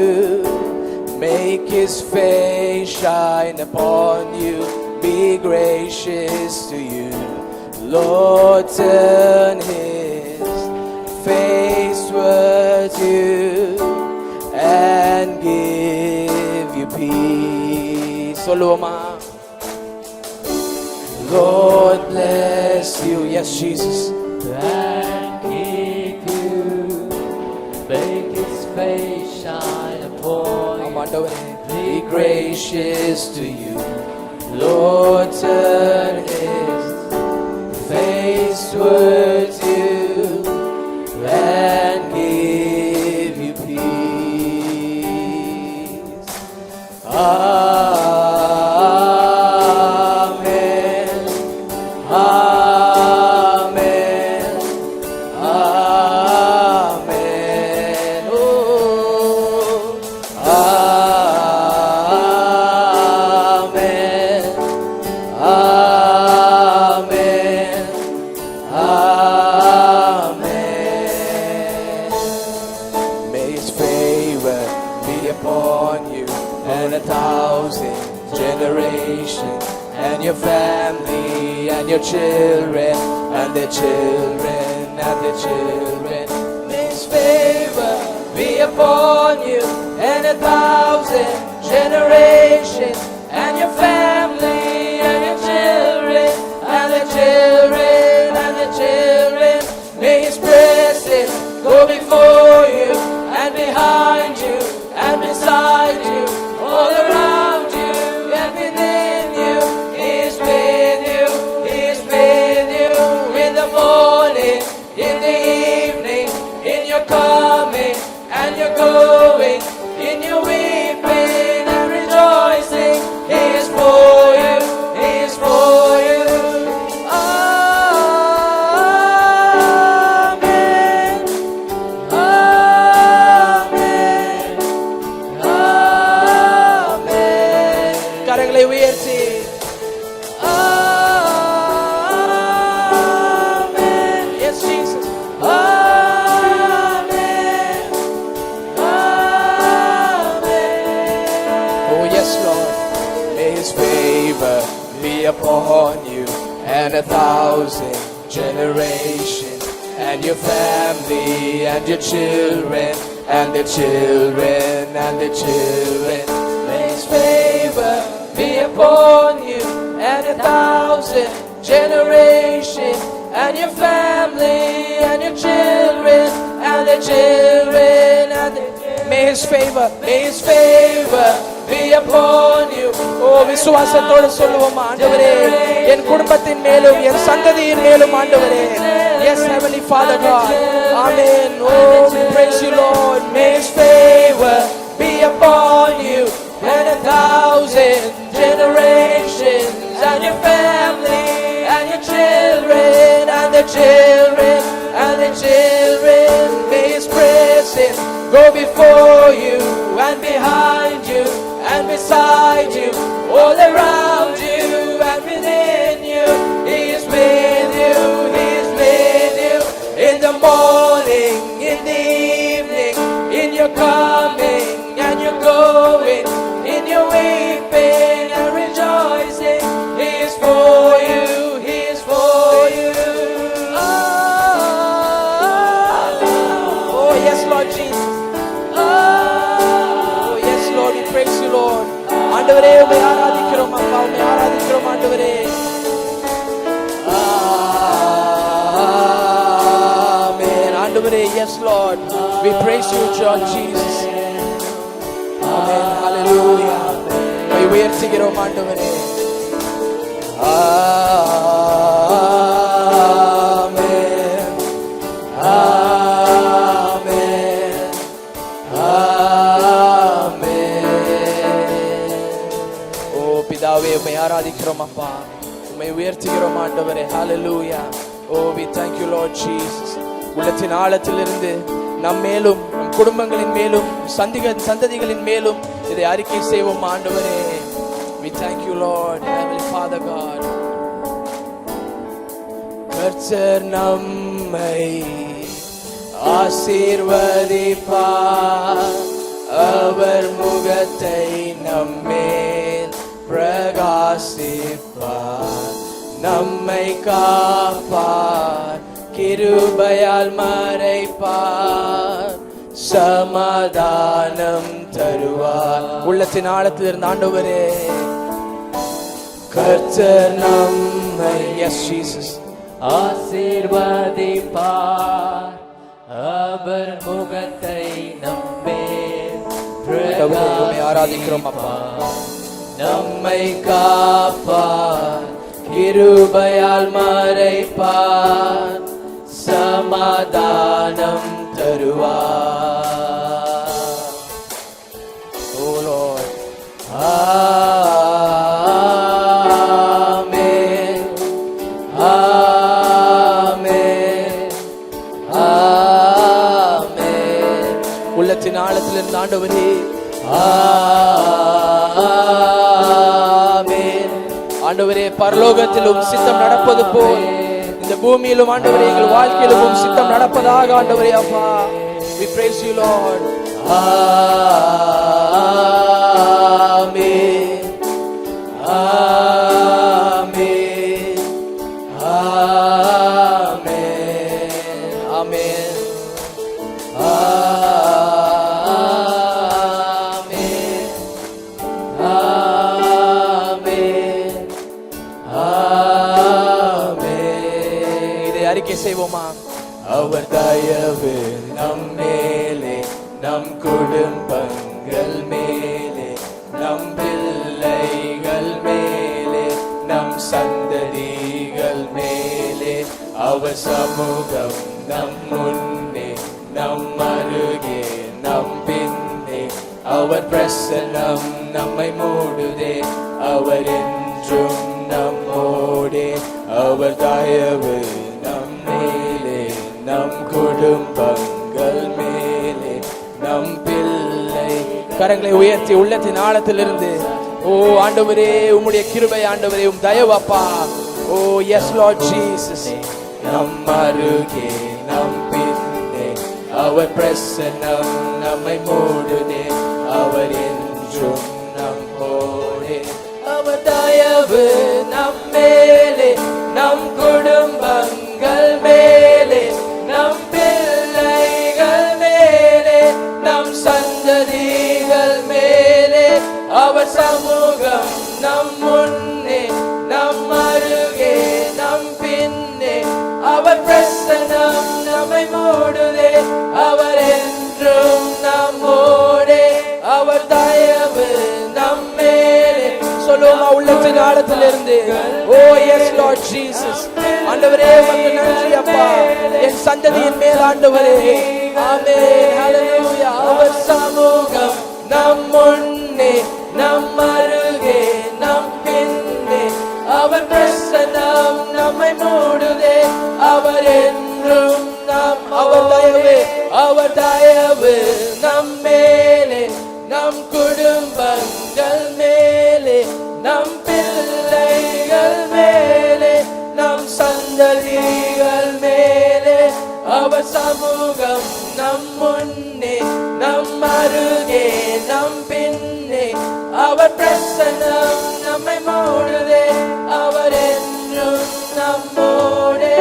make his face shine upon you, be gracious to you. Lord turn his face towards you and give you peace. Soloma. Lord bless you. Yes Jesus. And keep you, make his face shine upon you, be gracious to you. Lord turn his face towards you and give you peace. Amen. Amen. Amen. Oh, favor be upon you and 1,000 generations, and your family and your children and their children and their children. May His favor be upon you and 1,000 generations, and your family and your children and their children and their children. May His blessing go before you and behind you and beside you, all around you and within you. He is with you, He is with you in the morning, in the evening, in your coming and your going, in your weeping and rejoicing. He is for you, He is for you. Amen, amen, amen. கரங்களை உயர்த்தி amen. Yes, Jesus. Amen, amen. Oh yes, Lord. May His favor be upon you and 1,000 generations, and your family and your children and their children and their children. May His favor be upon you and 1,000 generations, and your family and your children and their children and their children. May His favor be upon you. Oh, விசுவாசத்தோடு சொல்லுவோம், ஆண்டவரே என் குடும்பத்தின் மேலும் என் சந்ததியின் மேலும் ஆண்டவரே. Yes, Heavenly Father God. Amen. Oh, we praise you, Lord. May His favor be upon you and 1,000 generations, and your family and your children and their children and their children. May His presence go before you and behind you and beside you, all around you and within you. He is with you, He is with you in the morning, in the evening, in your coming and your going, in your weeping and rejoicing. He is for you, He is for you. Oh yes, Lord Jesus. Oh yes, Lord, we praise you, Lord. ஆண்டவரே உம்மை ஆராதிக்கிறோம் அப்பா, உம்மை ஆராதிக்கிறோம் ஆண்டவரே. Amen. ஆண்டவரே, yes Lord, we praise you, Lord Jesus. Amen. Hallelujah. உம்மை உயர்த்துகிறோம் ஆண்டவரே. Amen. Amen. Amen. Oh பிதாவே, உம்மை ஆராதிக்கிறோம் அப்பா, உம்மை உயர்த்துகிறோம் ஆண்டவரே. Hallelujah. Oh, we thank you, Lord Jesus. உள்ளத்தின் ஆழத்திலிருந்து நம் மேலும் நம் குடும்பங்களின் மேலும் சந்ததிகளின் மேலும் இதை அறிக்கை செய்வோம் ஆண்டவரே. We thank you, Lord, Heavenly Father God. கர்த்தர் நம்மை ஆசீர்வதிப்பார், அவர் முகத்தை நம்மேல் பிரகாசிப்பார், நம்மை காப்பார், கிருபையால் மறைப்பார், சமாதானம் தருவார். உள்ளத்தின் ஆழத்தில் இருந்த ஆண்டவரே, கர்த்தர் நம்மை, yes Jesus, ஆசீர்வதிப்பார், அவர் முகத்தை நம்மேல் ஆராதிக்கிறோம் அப்பா. நம்மை காப்பார், கிருபையால் மறைப்பார், சமாதானம் தருவார். Oh Lord. Amen. Amen. Amen. உள்ளத்தின் ஆழத்தில் இருந்த ஆண்டவரே, ஆமென். ஆண்டவரே, பரலோகத்திலும் சித்தம் நடப்பது போல் இந்த பூமியிலும் ஆண்டவரே எங்கள் வாழ்க்கையிலும் சித்தம் நடப்பதாக ஆண்டவரே அப்பா. We praise you, Lord. ஆமென் ஆமென் ஆமென் இதை அறிக்கை செய்வோமா? அவர் தயவு நம் மேலே, நம் குடும்பங்கள் மேலே, நம் பிள்ளைகள் மேலே, நம் சந்ததிகள் மேலே, அவர் சமூகம் நம் முன்னே, நம் அருகே, நம் பின்னே, அவர் பிரசன்னம் நம்மை மூடுதே, அவர் என்றும் நம்மோடே, அவர் தயவு நம் மேலே, நம் குடும்பங்கள் மேலே, நம் பிள்ளை. கரங்களை உயர்த்தி உள்ளத்தின் ஆழத்திலிருந்து, ஓ ஆண்டவரே உம்முடைய கிருபை, ஆண்டவரே உம் தயவு அப்பா. ஓ எஸ் லார்ட் ஜீசஸ். நம் அருகே, நம் பின்னே, அவர் பிரசன்னம் நம்மை மூடுதே, அவர் என்றும் நம்மோடே, அவர் தயவு நம் மேலே, நம் குடும்பங்கள் மேலே, நம் பிள்ளைகள் மேலே, நம் சந்ததிகள் மேலே, அவர் சமூகம் நம் முன்னே, நம் அருகே, நம் பின்னே, அவர் பிரசன்னம் நம்மை மூடுதே, அவர் என்றும் நம்மோடே, அவர் தயவு நம் மேலே. சொல்லுவோமா உள்ளத்தின் ஆழத்திலிருந்து, ஓ எஸ் லார்ட் ஜீசஸ். ஆண்டவரே உமக்கு நன்றி அப்பா, என் சந்ததியின் மேல் ஆண்டவரே. ஆமென் ஹalleluya. அவர் சமூகம் நம் முன்னே, நம் அருகே, நம் பின்னே, அவர் பிரசன்னம் நம்மை மூடுதே, அவர் என்றும் நம் அவர் தயவு, அவர் தயவு நம் மேலே, நம் குடும்பங்கள் மேலே, நம் பிள்ளைகள் மேலே, நம் சந்ததிகள் மேலே, அவர் சமூகம் நம் முன்னே, நம் அருகே, நம் பின்னே, அவர் பிரசன்னம் நம்மை மூடுதே, அவர் என்றும் நம்மோடே.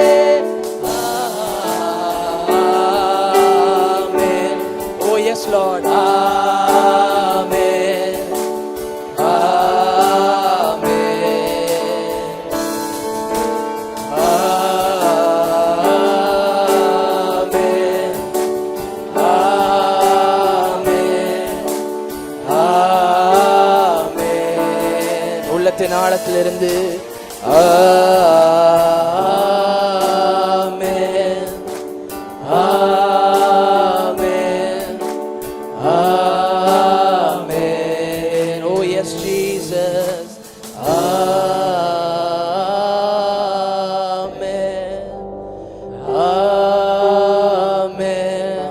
ஆமென். ஓ எஸ் லார்ட். ஆமென். ஆமென். ஆமென். ஆமென். ஆமென். உள்ளத்தின் ஆழத்திலிருந்து, ஆமென். ஆமென். ஆமென். ஓ எஸ் ஜீசஸ். ஆமென். ஆமென்.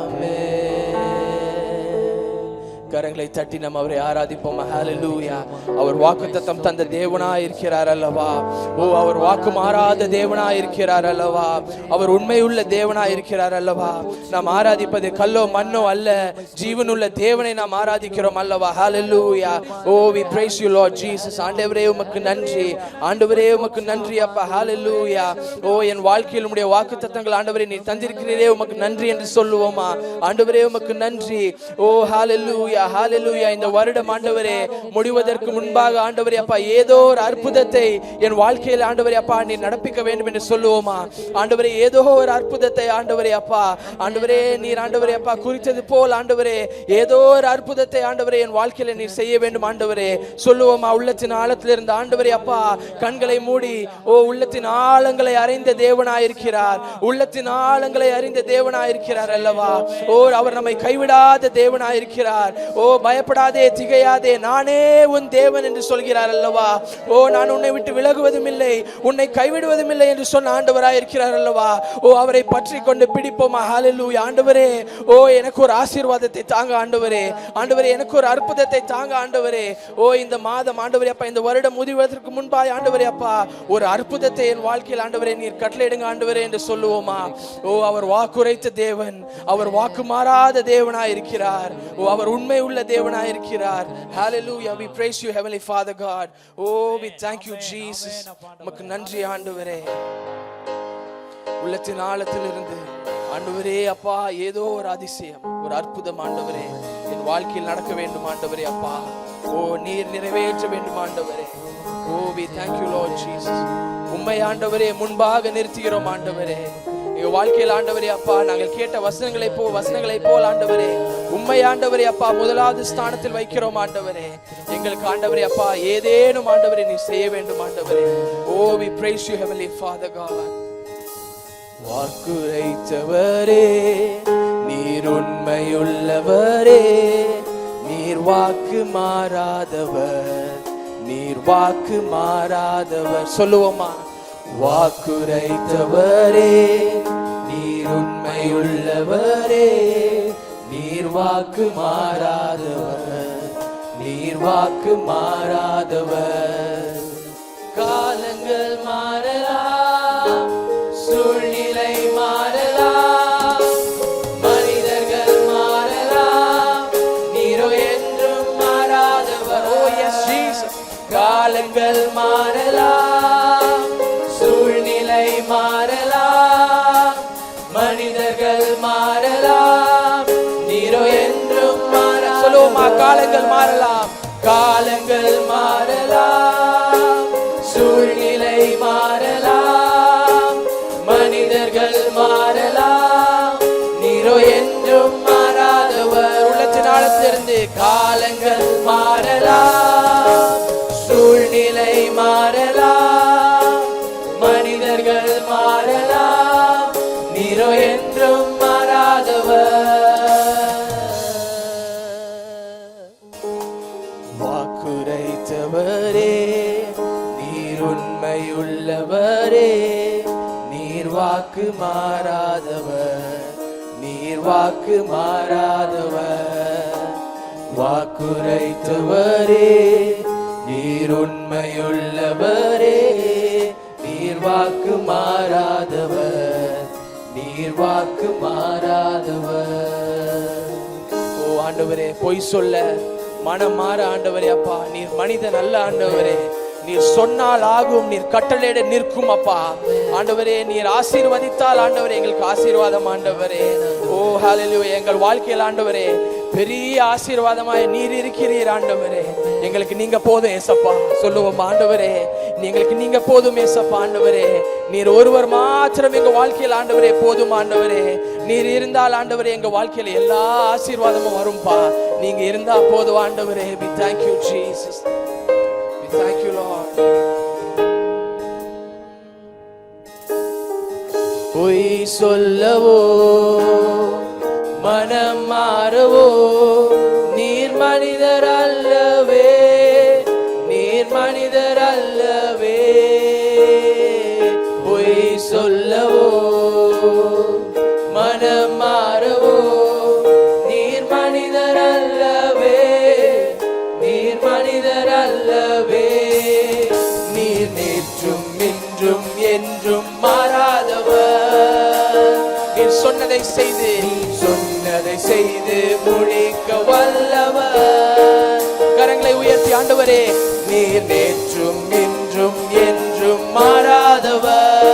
ஆமென். கரங்களை தட்டி நம்ம அவரை ஆராதிப்போம். ஹalleluya. அவர் வாக்குத்தத்தம் தந்த தேவனாய் இருக்கிறார் அல்லவா? ஓ அவர் வாக்கு மாறாத தேவனாய் இருக்கிறார் அல்லவா? அவர் உண்மையுள்ள தேவனாய் இருக்கிறார் அல்லவா? நாம் ஆராதிப்பது கல்லோ மண்ணோ அல்ல, ஜீவனுள்ள தேவனை நாம் ஆராதிக்கிறோம் அல்லவா? ஹalleluya. ஓ we praise you Lord Jesus. ஆண்டவரே உமக்கு நன்றி, ஆண்டவரே உமக்கு நன்றி அப்பா. ஹalleluya. ஓ என் வாழ்க்கையில் உம்முடைய வாக்குத்தத்தங்கள் ஆண்டவரே நீர் தந்திருக்கிறீரே, உமக்கு நன்றி என்று சொல்லுவோமா? ஆண்டவரே உமக்கு நன்றி. ஓ ஹalleluya, ஹalleluya. இந்த வருடம் ஆண்டவரே முடிவதற்கு முன்பாக ஆண்டவரே அப்பா ஏதோ ஒரு அற்புதத்தை என் வாழ்க்கையில் ஆண்டவரே அப்பா நீர் நடப்பிக்க வேண்டும் என்று சொல்லுவோமா? ஆண்டவரே ஏதோ ஒரு அற்புதத்தை ஆண்டவரே அப்பா, ஆண்டவரே நீர் ஆண்டவரே அப்பா குறித்தது போல் ஆண்டவரே ஏதோ ஒரு அற்புதத்தை ஆண்டவரே என் வாழ்க்கையில நீர் செய்ய வேண்டும் ஆண்டவரே. சொல்லுவோமா? உள்ளத்தின் ஆழத்திலிருந்து ஆண்டவரே அப்பா கண்களை மூடி, ஓ உள்ளத்தின் ஆழங்களை அறிந்த தேவனாயிருக்கிறார், உள்ளத்தின் ஆழங்களை அறிந்த தேவனாயிருக்கிறார் அல்லவா? ஓ அவர் நம்மை கைவிடாத தேவனாயிருக்கிறார். ஓ பயப்படாதே, திகையாதே, நானே உன் தேவன் என்று சொல்கிறார் அல்லவா. நான் உன்னை விட்டு விலகுவதும் இல்லை, உன்னை கைவிடுவதும் இல்லை என்று சொன்ன ஆண்டவராய் இருக்கிறார் அல்லவா. அவரை பற்றி கொண்டு பிடிப்போமா. ஹல்லேலூயா. ஆண்டவரே, எனக்கு ஒரு ஆசீர்வாதத்தை தாங்க ஆண்டவரே. ஆண்டவரே, எனக்கு ஒரு அற்புதத்தை தாங்க ஆண்டவரே. இந்த மாதம் ஆண்டவரே அப்பா, இந்த வருடம் முடிவதற்கு முன்பாய் ஆண்டவரே அப்பா, ஒரு அற்புதத்தை என் வாழ்க்கையில் ஆண்டவரே நீர் கட்டளையிடுங்க ஆண்டவரே என்று சொல்லுவோமா. அவர் வாக்குரைத்த தேவன், அவர் வாக்கு மாறாத தேவனாய் இருக்கிறார். அவர் உண்மை உள்ள தேவனாய் இருக்கிறார். Hallelujah. We praise you, Heavenly Father God. We thank you, Jesus. உமக்கு நன்றி ஆண்டவரே. உள்ளத்தின் ஆழத்தில் இருந்து ஆண்டவரே அப்பா, ஏதோ ஒரு அதிசயம், ஒரு அற்புதம் ஆண்டவரே என் வாழ்க்கையில் நடக்க வேண்டும் ஆண்டவரே அப்பா. நீர் நிறைவேற்ற வேண்டும் ஆண்டவரே. we thank you Lord Jesus. உம்மை ஆண்டவரே முன்பாக நிறுத்துகிறோம் ஆண்டவரே. எங்க வாழ்க்கையில் ஆண்டவரே அப்பா, நாங்கள் கேட்ட வசனங்களை போல் ஆண்டவரே உம்மை ஆண்டவரே அப்பா முதலாவது ஸ்தானத்தில் வைக்கிறோம் ஆண்டவரே. எங்களுக்கு ஆண்டவரே அப்பா ஏதேனும் ஆண்டவரே நீ செய்ய வேண்டும் ஆண்டவரே. we praise you, Heavenly Father God. வாக்குரைத்தவரே, நீர் உண்மையுள்ளவரே, நீர் வாக்கு மாறாதவர், நீர் வாக்கு மாறாதவர். சொல்லுவோமா. வாக்குரைத்தவரே, நீர் உண்மையுள்ளவரே, நீர் வாக்கு மாறாதவர், நீர் வாக்கு மாறாதவர். காலங்கள் மாறலாம், சூழ்நிலை மாறலாம், மனிதர்கள் மாறலாம், நீரோ என்றும் மாறாதவர். yes Jesus. காலங்கள் மாறலாம், சூழ்நிலை மாறலாம், மனிதர்கள் மாறலாம், நீரோ என்றும் மாறா. சொல்லுவோமா. காலங்கள் மாறலாம், காலங்கள் மாறலாம், சூழ்நிலை மாறலாம், மனிதர்கள் மாறலாம், நீரோ என்றும் மாறாதவர். உள்ளத்தின் ஆழத்திலிருந்து காலங்கள் மாறலாம், சூழ்நிலை மாறலாம், மனிதர்கள் மாறலாம், நீரோ என்றும் மாறாதவர். வாக்குரைத்தவரே, நீர் உண்மையுள்ளவரே, நீர் வாக்கு மாறாதவர், நீர் வாக்கு மாறாதவர். வாக்குரைத்தவரே, நீர் உண்மையுள்ளவரே, நீர் வாக்கு மாறாதவர், நீர் வாக்கு மாறாதவர். ஆண்டவரே, பொய் சொல்ல மனம் மாற ஆண்டவரே அப்பா, நீர் மனிதன் அல்ல ஆண்டவரே. நீர் சொன்னால் ஆகும், நீர் கட்டளையிட நிற்கும் அப்பா. ஆண்டவரே, நீர் ஆசீர்வதித்தால் ஆண்டவரே எங்களுக்கு ஆசீர்வாதம் ஆண்டவரே. ஹல்லேலூயா. எங்கள் வாழ்க்கையில் ஆண்டவரே பெரிய ஆசீர்வாதமாய் நீர் இருக்கிறீர் ஆண்டவரே. எங்களுக்கு நீங்க போதும் ஏசப்பா. சொல்லுவோம் ஆண்டவரே, எங்களுக்கு நீங்க போதும் ஏசப்பா. ஆண்டவரே, நீர் ஒருவர் மாத்திரம் எங்க வாழ்க்கையில் ஆண்டவரே போதும் ஆண்டவரே. நீர் இருந்தால் ஆண்டவரே எங்க வாழ்க்கையில எல்லா ஆசீர்வாதமும் வரும்பா. நீங்க இருந்தா போதும் ஆண்டவரே. we thank you Jesus. we thank you Lord. பொய் சொல்லவோ மனம் மாறவோ நீர் மனிதர் அல்லவே, நீர் மனிதர் அல்லவே. பொய் சொல்லவோ மனம் மாறவோ நீர் மனிதர் அல்லவே, நீர் மனிதர் அல்லவே. நீர் நேற்றும் இன்றும் என்றும் மாறாதவர். நீர் சொன்னதை செய்து, சொன்னதை செய்து முடிக்க வல்லவர். கரங்களை உயர்த்தி ஆண்டவரே, நீர் நேற்றும் இன்றும் என்றும் மாறாதவர்.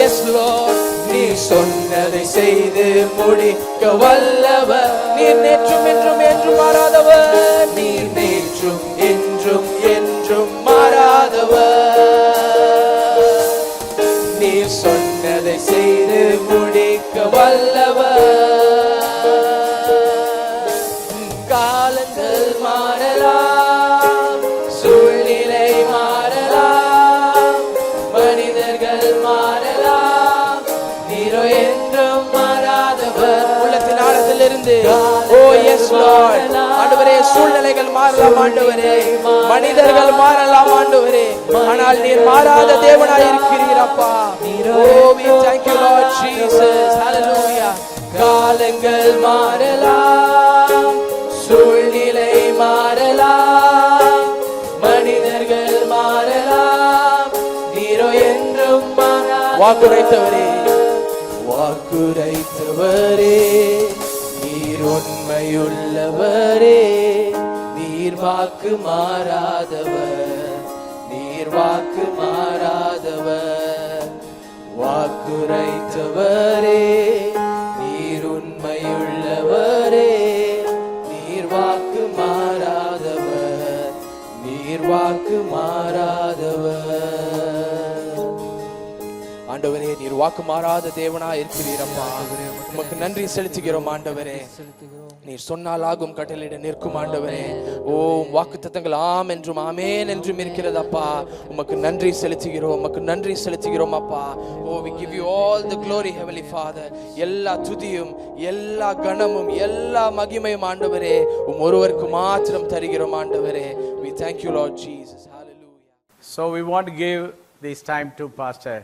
yes Lord. நீர் சொன்னதை செய்து முடிக்க வல்லவர். நீர் நேற்றும் என்றும் என்றும் மாறாதவர். நீர் நேற்றும் என்றும் என்றும் மாறாதவர். நீர் சொன்னதை செய்து முடிக்க வல்லவர். காலங்கள் மாறலாம், சூழ்நிலை மாறலாம், மனிதர்கள் மாறலாம், நீரோ என்றும் மாறாதவர். உள்ளத்தின் ஆழத்திலிருந்து yes Lord. ஆண்டவரே, சூழ்நிலைகள் மாறலாம் ஆண்டவரே, மனிதர்கள் மாறலாம் ஆண்டவரே, ஆனால் நீர் மாறாத தேவனாய் இருக்கிறீர் அப்பா. Oh, we thank you Lord Jesus. Hallelujah. காலங்கள் மாறலாம், சூழ்நிலை மாறலாம், மனிதர்கள் மாறலாம், நீரோ என்றும் வாக்குரைத்தவரே, வாக்குரைத்தவரே, நீர் உண்மையுள்ளவரே, நீர் வாக்கு மாறாதவர், நீர் வாக்கு மாறாதவர், வாக்குரைத்தவரே, நீர் உண்மையுள்ளவரே, நீர் வாக்கு மாறாதவர், நீர் வாக்கு மாறாதவர். ஆண்டவரே, நீர் வாக்கு மாறாத தேவனா இருக்கிறீரப்பா. உமக்கு நன்றி செலுத்துகிறோம் ஆண்டவரே. நீர் சொன்னால் ஆகும், கட்டளையிட நிற்கும் ஆண்டவரே. ஓ, வாக்கு தத்தங்கள் ஆம் என்றும் ஆமேன் என்றும் இருக்கிறதப்பா. உமக்கு நன்றி செலுத்துகிறோம், உமக்கு நன்றி செலுத்துகிறோம் அப்பா. ஓ, we give you all the glory heavenly father. எல்லா துதியும் எல்லா கணமும் எல்லா மகிமையும் ஆண்டவரே ஒருவருக்கு மாத்திரம் தருகிறோம் ஆண்டவரே. We thank you Lord Jesus. Hallelujah. So we want to give this time to Pastor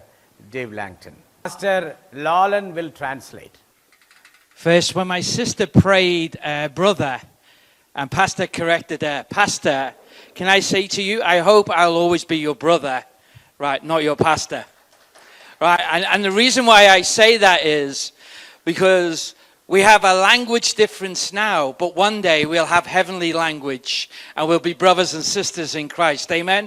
Dave Langton. Pastor Lawlen will translate. First, when my sister prayed, brother, and Pastor corrected her, Pastor, can I say to you, I hope I'll always be your brother, right, not your pastor. Right, and the reason why I say that is because we have a language difference now, but one day we'll have heavenly language, and we'll be brothers and sisters in Christ. Amen?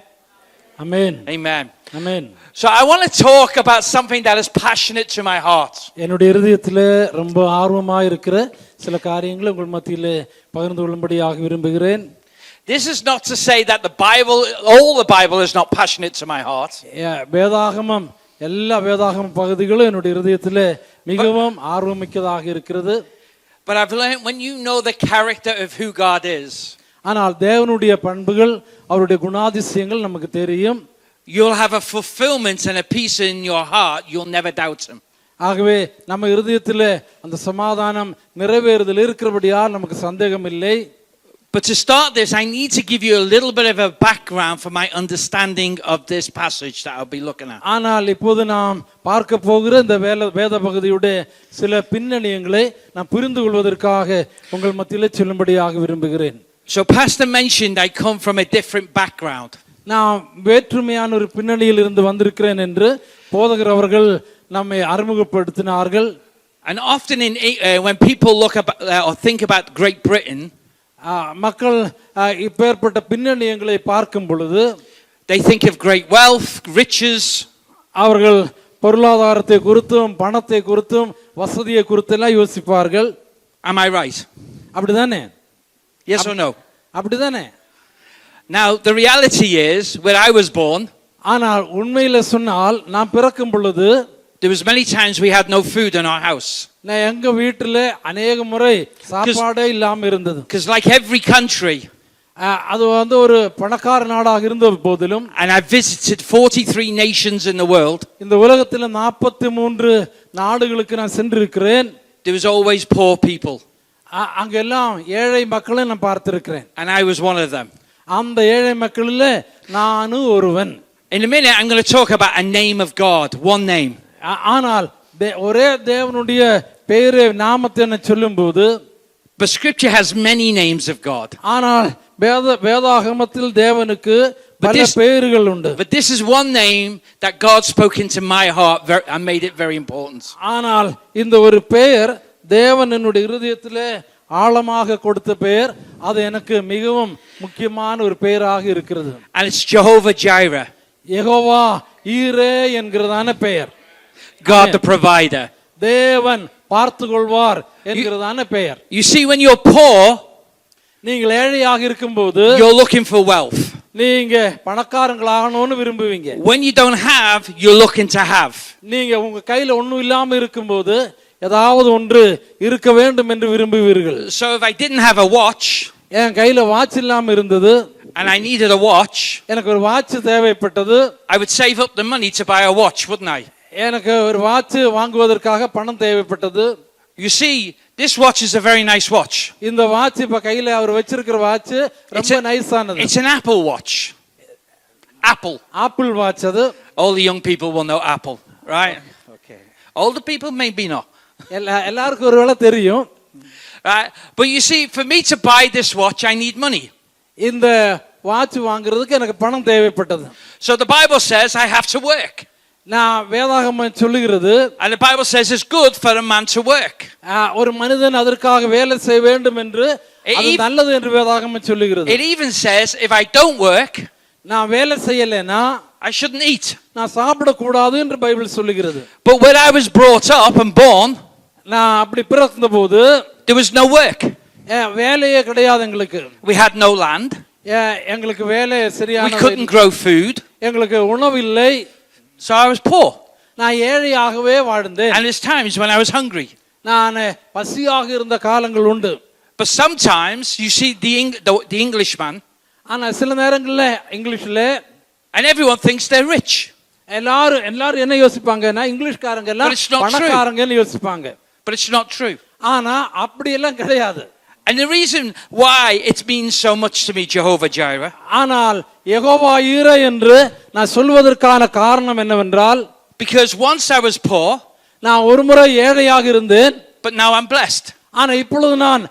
Amen. Amen. Amen. So I want to talk about something that is passionate to my heart. என்னுடைய இதயத்திலே ரொம்ப ஆர்வமாக இருக்கிற சில காரியங்களை உங்கள் மத்தியிலே பகிர்ந்து கொள்ளும்படியாக விரும்புகிறேன். This is not to say that the Bible, all the Bible is not passionate to my heart. வேதாகமம், எல்லா வேதாகம பகுதிகளும் என்னுடைய இதயத்திலே மிகவும் ஆர்வமிக்கதாக இருக்கிறது. But I've learned when you know the character of who God is, ஆனால் தேவனுடைய பண்புகள், அவருடைய குணாதிசயங்கள் நமக்கு தெரியும். you'll have a fulfillment and a peace in your heart. You'll never doubt him. ஆகவே நம்ம இதயத்திலே அந்த சமாதானம் நிறைவேறுதல் இருக்கிறபடியால் நமக்கு சந்தேகம் இல்லை. But to start this, I need to give you a little bit of a background for my understanding of this passage that I'll be looking at. ஆனால் இப்போது நாம் பார்க்க போகிற இந்த வேத பகுதியுடைய சில பின்னணியங்களை நாம் புரிந்து கொள்வதற்காக உங்கள் மத்தியிலே சொல்லும்படியாக விரும்புகிறேன். So Pastor mentioned I come from a different background. நான் வேற்றுமையான ஒரு பின்னணியில் இருந்து வந்திருக்கிறேன் என்று போதகர் அவர்கள் நம்மை அறிமுகப்படுத்தினார்கள். And often when people look about or think about Great Britain, மக்கள் இப்பேற்பட்ட பின்னணியங்களை பார்க்கும் பொழுது they think of great wealth, riches. அவர்கள் பொருளாதாரத்தை குறித்தும் பணத்தை குறித்தும் வசதியை குறித்தெல்லாம் யோசிப்பார்கள். Am I right? அப்படிதானே? Yes or no? அப்படிதானே? Now the reality is, when I was born, ஆனால் உண்மையில சொன்னால் நான் பிறக்கும் பொழுது there was many times we had no food in our house. நான் எங்க வீட்டில अनेक முறை சாப்பாடே இல்லாம இருந்தது. Because like every country, அது வந்து ஒரு பணக்கார நாடாக இருந்த போதிலும், and I visited 43 nations in the world, இந்த உலகத்துல 43 நாடுகளுக்கு நான் சென்றிருக்கிறேன். there was always poor people. அங்கெல்லாம் ஏழை மக்களை நான் பார்த்திருக்கிறேன். And I was one of them. அந்த ஏழை மக்களில் நானும் ஒருவன். In a minute I'm going to talk about a name of God, one name. ஆனால் ஒரே தேவனுடைய பெயரை நாமத்தை நான் சொல்லும்போது, but scripture has many names of God. ஆனால் வேதாகமத்தில் தேவனுக்கு பல பெயர்கள் உண்டு. But this is one name that God spoke into my heart and made it very important. ஆனால் இந்த ஒரு பெயர் தேவன் என்னுடைய இதயத்திலே ஆழமாக கொடுத்த பெயர், அது எனக்கு மிகவும் முக்கியமான ஒரு பெயராக இருக்கிறது. And it's Jehovah Jireh. Jehovah ஈரே என்கிறதான பெயர். God the provider. தேவன் பார்த்துக்கொள்வார் என்கிறதான பெயர். You see, when you're poor, நீங்கள் ஏழையாக இருக்கும்போது you're looking for wealth. நீங்க பணக்காரங்களாகணும்னு விரும்புவீங்க. When you don't have, you're looking to have. நீங்க உங்க கையில ஒண்ணும் இல்லாம இருக்கும்போது ஏதாவது ஒன்று இருக்க வேண்டும் என்று விரும்புவீர்கள். So if I didn't have a watch, என் கையில வாட்ச் இல்லாம இருந்தது, and I needed a watch, எனக்கு ஒரு வாட்ச் தேவைப்பட்டது, I would save up the money to buy a watch, wouldn't I? எனக்கு ஒரு வாட்ச் வாங்குவதற்காக பணம் தேவைப்பட்டது. You see, this watch is a very nice watch. இந்த வாட்ச் இப்ப கையில அவர் வச்சிருக்கிற வாட்ச் ரொம்ப நைஸானது. It's an Apple watch. Apple. Apple watch அது. All the young people will know Apple, right? Okay. Older people maybe not. எல்லாருக்கும் ஒருவேளை தெரியும். Right? But you see, for me to buy this watch, I need money. இந்த வாட்ச் வாங்குறதுக்கு எனக்கு பணம் தேவைப்பட்டது. So the Bible says I have to work. நான் வேதாகமம் சொல்லுகிறது, and the Bible says it's good for a man to work. ஒரு மனிதன் அதற்காக வேலை செய்ய வேண்டும் என்று, அது நல்லது என்று வேதாகமம் சொல்லுகிறது. It even says if I don't work, நான் வேலை செய்யலைனா I shouldn't eat. நான் சாப்பிட கூடாது என்று பைபிள் சொல்லுகிறது. But when I was brought up and born, நான் அப்படி பிறந்தபோது there was no work. வேலையே கிடையாது எங்களுக்கு. We had no land. எங்களுக்கு வேலை சரியான, we couldn't grow food. எங்களுக்கு உணவு இல்லை. So I was poor. நான் ஏழையாகவே வாழ்ந்தேன். And there's times when I was hungry. நான் பசியாக இருந்த காலங்கள் உண்டு. But sometimes you see the Englishman, ஆனா சில நேரங்கள்ல இங்கிலீஷ்ல, and everyone thinks they're rich. எல்லாரும் என்ன யோசிப்பாங்கன்னா இங்கிலீஷ்காரங்க எல்லாம் பணக்காரங்கன்னு யோசிப்பாங்க. But it's not true. ஆனா அப்படி எல்லாம் கிடையாது. And the reason why it means so much to me, Jehovah Jireh, ஆனால் யெகோவா ஈரே என்று நான் சொல்வதற்கான காரணம் என்னவென்றால், because once I was poor, நான் ஒருமுறை ஏழையாக இருந்தேன், but now I'm blessed. ஆனா இப்பொழுது நான்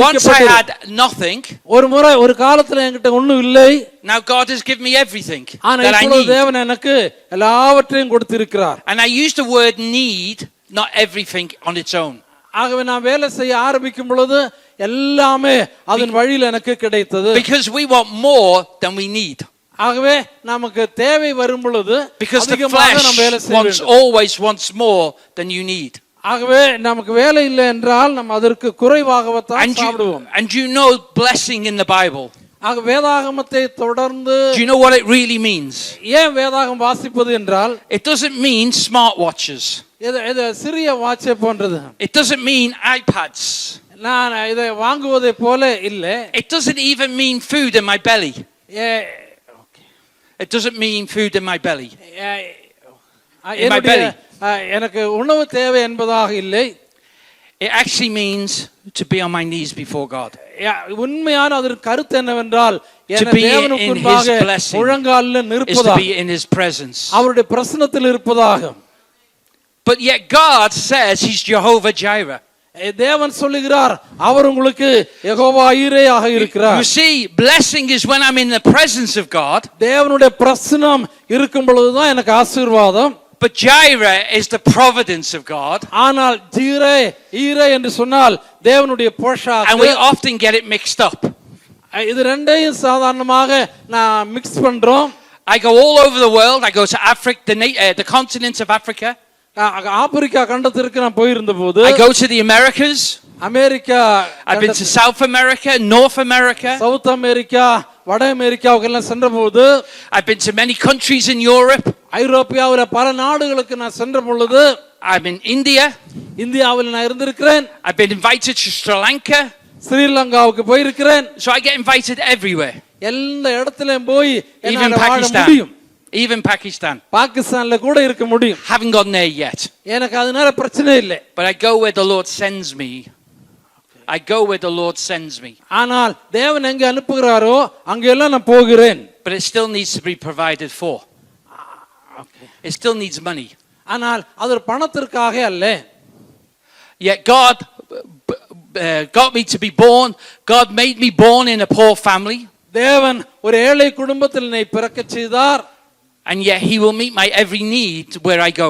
Once I had nothing, ஒரு காலத்துல என்கிட்ட ஒண்ணும் இல்லை. now God has given me everything ஆனா that I இப்பொழுது need. தேவன் எனக்கு எல்லாவற்றையும் கொடுத்திருக்கிறார். And I use the word need, not everything on its own. ஆகவே நான் வேலை செய்ய ஆரம்பிக்கும் பொழுது எல்லாமே அதன் வழியில் எனக்கு கிடைத்தது. Because we want more than we need. ஆகவே நமக்கு தேவை வரும் பொழுது Because the அதிகமாக நாம் வேலை செய்ய வேண்டும். always wants more than you need. ஆகவே நமக்கு வேலை இல்லை என்றால் நம்ம அதற்கு குறைவாகத்தான் சாப்பிடுவோம். And you know blessing in the Bible. ஆக வேதாகமத்தை தொடர்ந்து, do you know what it really means? ஏன் வேதாகம் வாசிப்பது என்றால், it doesn't mean smart watches. இது சிறிய வாட்சை போன்றது. It doesn't mean iPads. நான் இதை வாங்குவதை போல இல்லை. It doesn't even mean food in my belly. It doesn't mean food in my belly. In my belly. எனக்கு உணவு தேவை என்பதாக இல்லை. It actually means to be on my knees before God. உண்மையான அதன் கருத்து என்னவென்றால், to be in his blessing, முழங்காலில் is நிற்பதாக, to be in his presence. அவருடைய பிரசன்னத்தில் இருப்பதாக. But yet God says he's Jehovah Jireh. தேவன் சொல்லுகிறார் அவர் உங்களுக்கு யெகோவா ஈரேயாக இருக்கிறார். You see, blessing is when I'm in the presence of God. தேவனுடைய பிரசன்னம் இருக்கும் பொழுது தான் எனக்கு ஆசீர்வாதம். But Jireh is the providence of God. ஆனால் ஈரே என்று சொன்னால் தேவனுடைய போஷாக்கு. And we often get it mixed up. இது ரெண்டையும் சாதாரணமாக நான் மிக்ஸ் பண்றோம். I go all over the world. I go to Africa, the continent of Africa. ஆப்பிரிக்கா கண்டத்திற்கு நான் போயிருந்த போது, I go to the Americas. America, I've been to South America, North America. South America, வட அமெரிக்காவுக்கு எல்லாம் சென்ற போது, I've been to many countries in Europe. ஐரோப்பியாவில் பல நாடுகளுக்கு நான் சென்ற பொழுது, I'm in India. இந்தியாவில் நான் இருந்திருக்கிறேன். I've been invited to Sri Lanka. ஸ்ரீலங்காவுக்கு போயிருக்கிறேன். So I get invited everywhere. எல்லா இடத்திலும் போய் even Pakistan. Even Pakistan. பாகிஸ்தான்ல கூட இருக்க முடியும். Haven't gone there yet. எனக்கு அதனால பிரச்சனை இல்லை. But I go where the Lord sends me. I go where the Lord sends me. ஆனால் தேவன் எங்க அனுப்புகிறாரோ அங்கெல்லாம் நான் போகிறேன். But it still needs to be provided for. It still needs money. ஆனால் அது பணத்திற்காக அல்ல. Yet God got me to be born. God made me born in a poor family. தேவன் ஒரு ஏழை குடும்பத்தில் என்னை பிறக்கச் செய்தார். And yet he will meet my every need where I go.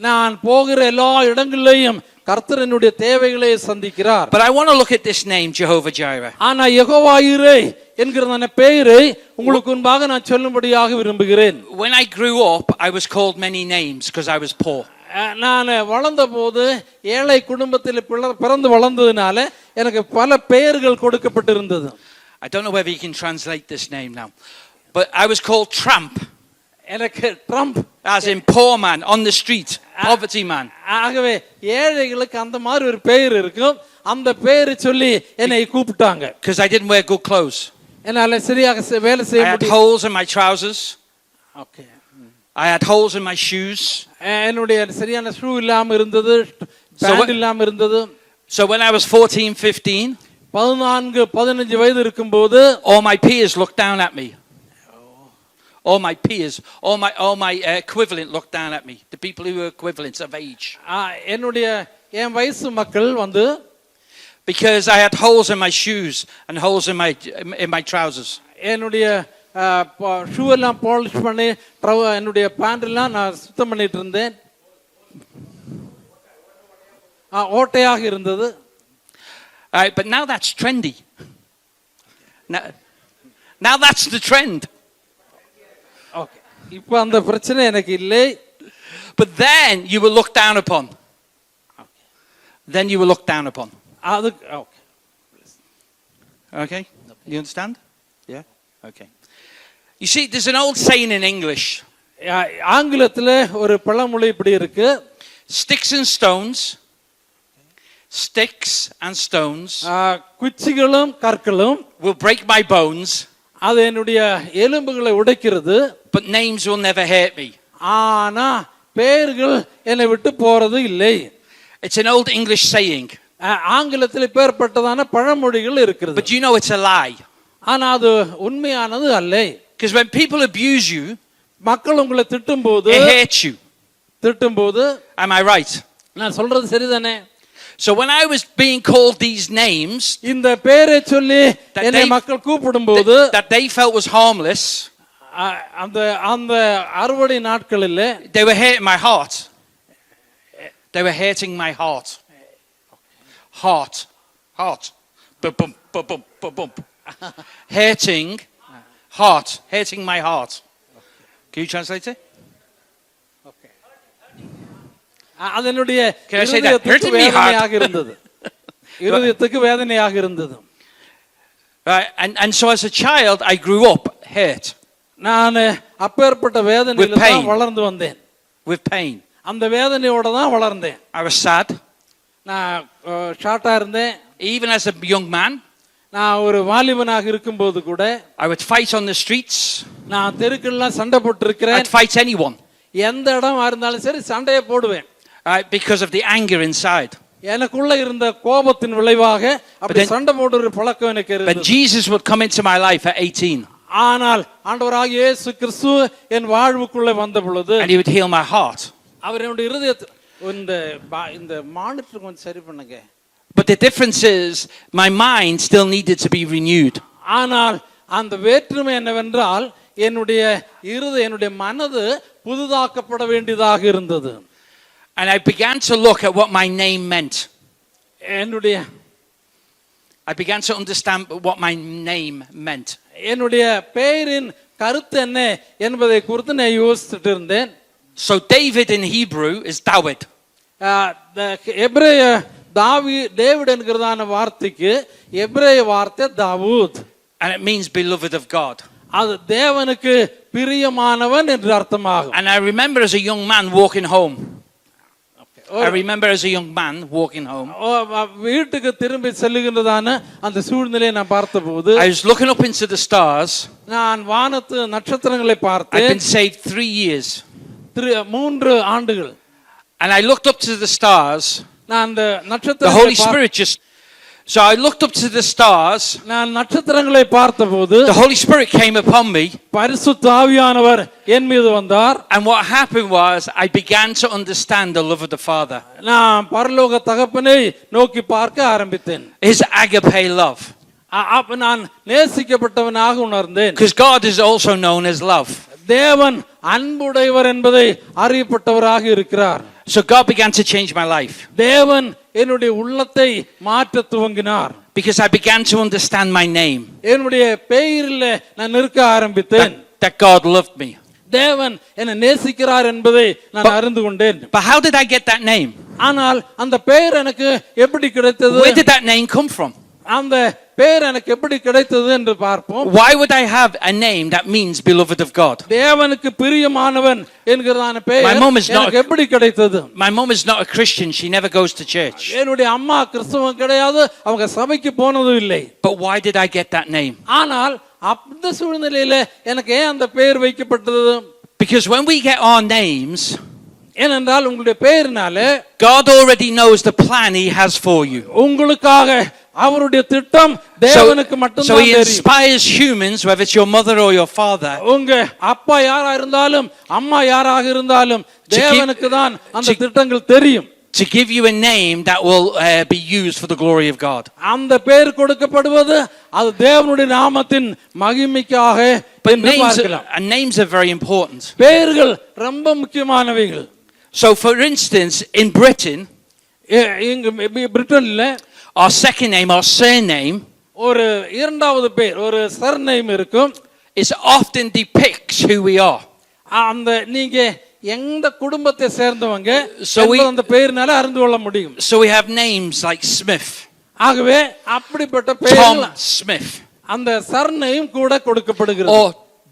நான் போகிற எல்லா இடங்களிலேயும் கர்த்தர் என்னுடைய தேவைகளை சந்திக்கிறார். But I want to look at this name, Jehovah Jireh. ஆனா யெகோவா ஈரே என்கிற அந்த பெயரை உங்களுக்கு முன்பாக நான் சொல்லும்படியாக விரும்புகிறேன். When I grew up, I was called many names because I was poor. நான் வளர்ந்த போது ஏழை குடும்பத்தில் பிறந்து வளர்ந்ததுனால எனக்கு பல பெயர்கள் கொடுக்கப்பட்டிருந்தது. I don't know whether you can translate this name now, but I was called Tramp. எனக்கு Trump, as in poor man on the street, poverty man. ஆகவே ஏழைகளுக்கு அந்த மாதிரி ஒரு பெயர் இருக்கும். அந்த பெயரை சொல்லி என்னை கூப்பிட்டாங்க. Because I didn't wear good clothes. என்னால சரியாக வேலை செய்ய முடியல. I had holes in my trousers. Okay. I had holes in my shoes. என்னுடைய சரியான ஷூ இல்லாம இருந்தது, பேண்ட் இல்லாம இருந்தது. So when I was 14, 15, 14-15 வயது இருக்கும்போது all my peers looked down at me. All my peers, all my equivalent looked down at me. The people who were equivalents of age. என் வயசு மக்கள் வந்து Because I had holes in my shoes and holes in my trousers. என்னுடைய ஷூ எல்லாம் பாலிஷ் பண்ணி என்னுடைய பேண்ட் எல்லாம் நான் சுத்தம் பண்ணிட்டு இருந்தேன். ஓட்டையாக இருந்தது. But now that's trendy. Now that's the trend. Okay, இப்போ அந்த பிரச்சனை எனக்கு இல்லை. But then you were looked down upon. Then you were looked down upon. அது okay. Okay? You understand? Yeah? Okay. You see, there's an old saying in English. ஆங்கிலத்தில் ஒரு பழமொழி இப்படி இருக்கு. Sticks and stones. Sticks and stones. குச்சிகளும் கற்களும் will break my bones. அது என்னுடைய எலும்புகளை உடைக்கிறது. But names will never hurt me. ஆனா பெயர்கள் என்னை விட்டு போறது இல்லை. It's an old English saying. ஆங்கிலத்தில் பேர்பட்டதான பழமொழிகள் இருக்கிறது. But you know it's a lie. ஆனா அது உண்மையானது அல்ல. Because when people abuse you, மக்கள் உங்களை திட்டும்போது, it hurts you. திட்டும்போது, am I right? நான் சொல்றது சரிதானே? So when I was being called these names, இந்த பேரை சொல்லி என்னை மக்கள் கூப்பிடும்போது, that they felt was harmless, அந்த அந்த அறுவடை நாட்களில் they were hurting my heart. They were hurting my heart. Heart. Bum, bum, bum, bum, bum, bum. Hurting heart. Hurting my heart. Can you translate it? Okay. அதனுடைய Can I say that? Hurting me வேதனையாக இருந்தது. இருதயத்துக்கு வேதனையாக இருந்தது. Right, and so as a child I grew up hurt. நான் அப்பேற்பட்ட வேதனையில தான் வளர்ந்து வந்தேன். With pain. அந்த வேதனையோட தான் வளர்ந்தேன். I was sad. நான் ஷார்ட்டா இருந்தேன். Even as a young man, நான் ஒரு வாலிபனாக இருக்கும்போது கூட I would fight on the streets. நான் தெருக்கெல்லாம் சண்டை போட்டுருக்கிறேன். I'd fight anyone. எந்த இடமா இருந்தாலும் சரி சண்டையை போடுவேன். Because of the anger inside. எனக்குள்ள இருந்த கோபத்தின் விளைவாக அப்படி சண்டை போடுற பழக்கம் எனக்கு இருந்தது. But Jesus would come into my life at 18. ஆனால் ஆண்டவராகிய இயேசு கிறிஸ்து என் வாழ்வுக்குள்ளே வந்த பொழுது and he would heal my heart. அவர் என்னுடைய இருதயத்தை இந்த மானிட்டர் கொஞ்சம் சரி பண்ணுங்க. But the difference is my mind still needed to be renewed. ஆனால் அந்த வேற்றுமை என்னவென்றால் என்னுடைய மனது புதுதாக்கப்பட வேண்டியதாக இருந்தது. And I began to look at what my name meant. I began to understand what my name meant. என்னுடைய பெயரின் கருத்து என்ன என்பதை குறித்து நான் யோசிச்சுட்டு இருந்தேன். So David in Hebrew is Dawid. எபிரேய டேவிட் என்கிறதான வார்த்தைக்கு எபிரேய வார்த்தை Dawood. And it means beloved of God. அது தேவனுக்கு பிரியமானவன் என்று அர்த்தமாகும். And I remember as a young man walking home. வீட்டுக்கு திரும்பி செல்லுகின்றதான அந்த சூழ்நிலையை நான் பார்த்தபோது I was looking up into the stars. நான் வானத்து நட்சத்திரங்களை பார்த்தேன். I've been saved 3 years. 3 ஆண்டுகள். And I looked up to the stars. நான் அந்த நட்சத்திரங்களை The Holy Spirit just So I looked up to the stars. நான் நட்சத்திரங்களை பார்த்தபோது the Holy Spirit came upon me. பரிசுத்த ஆவியானவர் என் மீது வந்தார். And what happened was I began to understand the love of the Father. நான் பரலோக தகப்பனை நோக்கி பார்க்க ஆரம்பித்தேன். His agape love. நான் நேசிக்கப்பட்டவனாக உணர்ந்தேன். Because God is also known as love. தேவன் அன்புடையவர் என்பதை அறியப்பட்டவராக இருக்கிறார். So God began to change my life. தேவன் என்னுடைய உள்ளத்தை மாற்ற துவங்கினார். Because I began to understand my name. என்னுடைய பெயரில் நான் நிற்க ஆரம்பித்தேன். That God loved me. தேவன் என்னை நேசிக்கிறார் என்பதை நான் அறிந்து கொண்டேன். But how did I get that name? ஆனால் அந்த பெயர் எனக்கு எப்படி கிடைத்தது? Where did that name come from? அந்த பெயர் எனக்கு எப்படி கிடைத்தது என்று பார்ப்போம். Why would I have a name that means beloved of God? தேவனுக்கு பிரியமானவன் என்கிறதான பெயர் எனக்கு எப்படி கிடைத்தது? My mom is not a Christian. She never goes to church. என்னுடைய அம்மா கிறிஸ்தவம் கிடையாது. அவங்க சபைக்கு போனதும் இல்லை. But why did I get that name? ஆனால் அந்த சூழ்நிலையில எனக்கு ஏன் அந்த பெயர் வைக்கப்பட்டது? Because when we get our names, ஏனென்றால் உங்களுடைய பெயரினாலே God already knows the plan he has for you. உங்களுக்காக அவருடைய திட்டம் தேவனுக்கு So மட்டும்தான் he தெரியும். inspires humans, whether it's your mother or your father, உங்க அப்பா யாரா இருந்தாலும் அம்மா யாராக இருந்தாலும் தேவனுக்கு தான் அந்த திட்டங்கள் தெரியும். to give you a name that will be used for the glory of God. அந்த பெயர் கொடுக்கப்படுவது அது தேவனுடைய நாமத்தின் மகிமைக்காக But என்று பார்க்கலாம். names are very important. பெயர்கள் ரொம்ப முக்கியமானவைகள். So for instance, in Britain, இங்க பிரிட்டன்ல our second name, our surname, ஒரு இரண்டாவது பெயர் ஒரு சர்நேம் இருக்கும். is often depicts who we are. அந்த நீங்க எந்த குடும்பத்தை சேர்ந்தவங்க So அந்த பெயரினால அறிந்து கொள்ள முடியும். So we have names like Smith, ஆகவே அப்படிப்பட்ட Tom பெயர்கள் Smith, அந்த சர்நேம் கூட கொடுக்கப்படுகிறது. or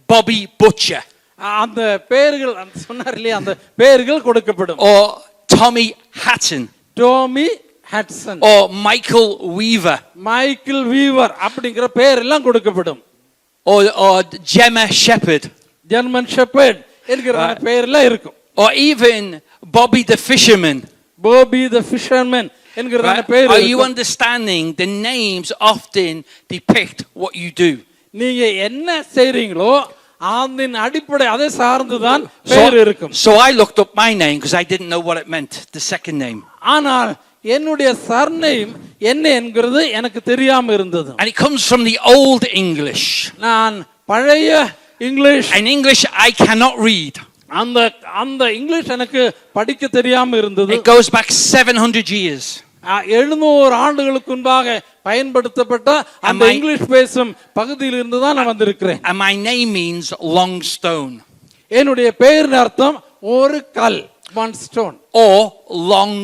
Bobby Butcher, அந்த பெயர்கள் சொன்னார் இல்லையா அந்த பெயர்கள் கொடுக்கப்படும். or Tommy Hatton, Tommy Hutson, or Michael Weaver, Michael Weaver அப்படிங்கிற பெயர் எல்லாம் கொடுக்கப்படும். or Gemma Shepherd, German Shepherd என்கிற பெயர்லாம் இருக்கும். or even Bobby the Fisherman. Bobby the Fisherman என்கிற பெயர் Are you இருக்கும். understanding? The names often depict what you do. நீங்க என்ன செய்றீங்களோ அதன் அடிப்படை அதை சார்ந்துதான் பெயர் இருக்கும். So I looked up my name because I didn't know what it meant, the second name. ஆனால் என்னுடைய சர்நேம் என்ன என்கிறது எனக்கு தெரியாம இருந்தது. And it comes from the old English. நான் பழைய English, In English I cannot read. அந்த இங்கிலீஷ் எனக்கு படிக்க தெரியாம இருந்தது. It goes back 700 years. 700 ஆண்டுகளுக்கு முன்பாக பயன்படுத்தப்பட்ட அந்த இங்கிலீஷ் பேசும் பகுதியில் இருந்து தான் நான் வந்திருக்கிறேன். And my name means long stone. என்னுடைய பெயரின் அர்த்தம் ஒரு கல், one stone, or long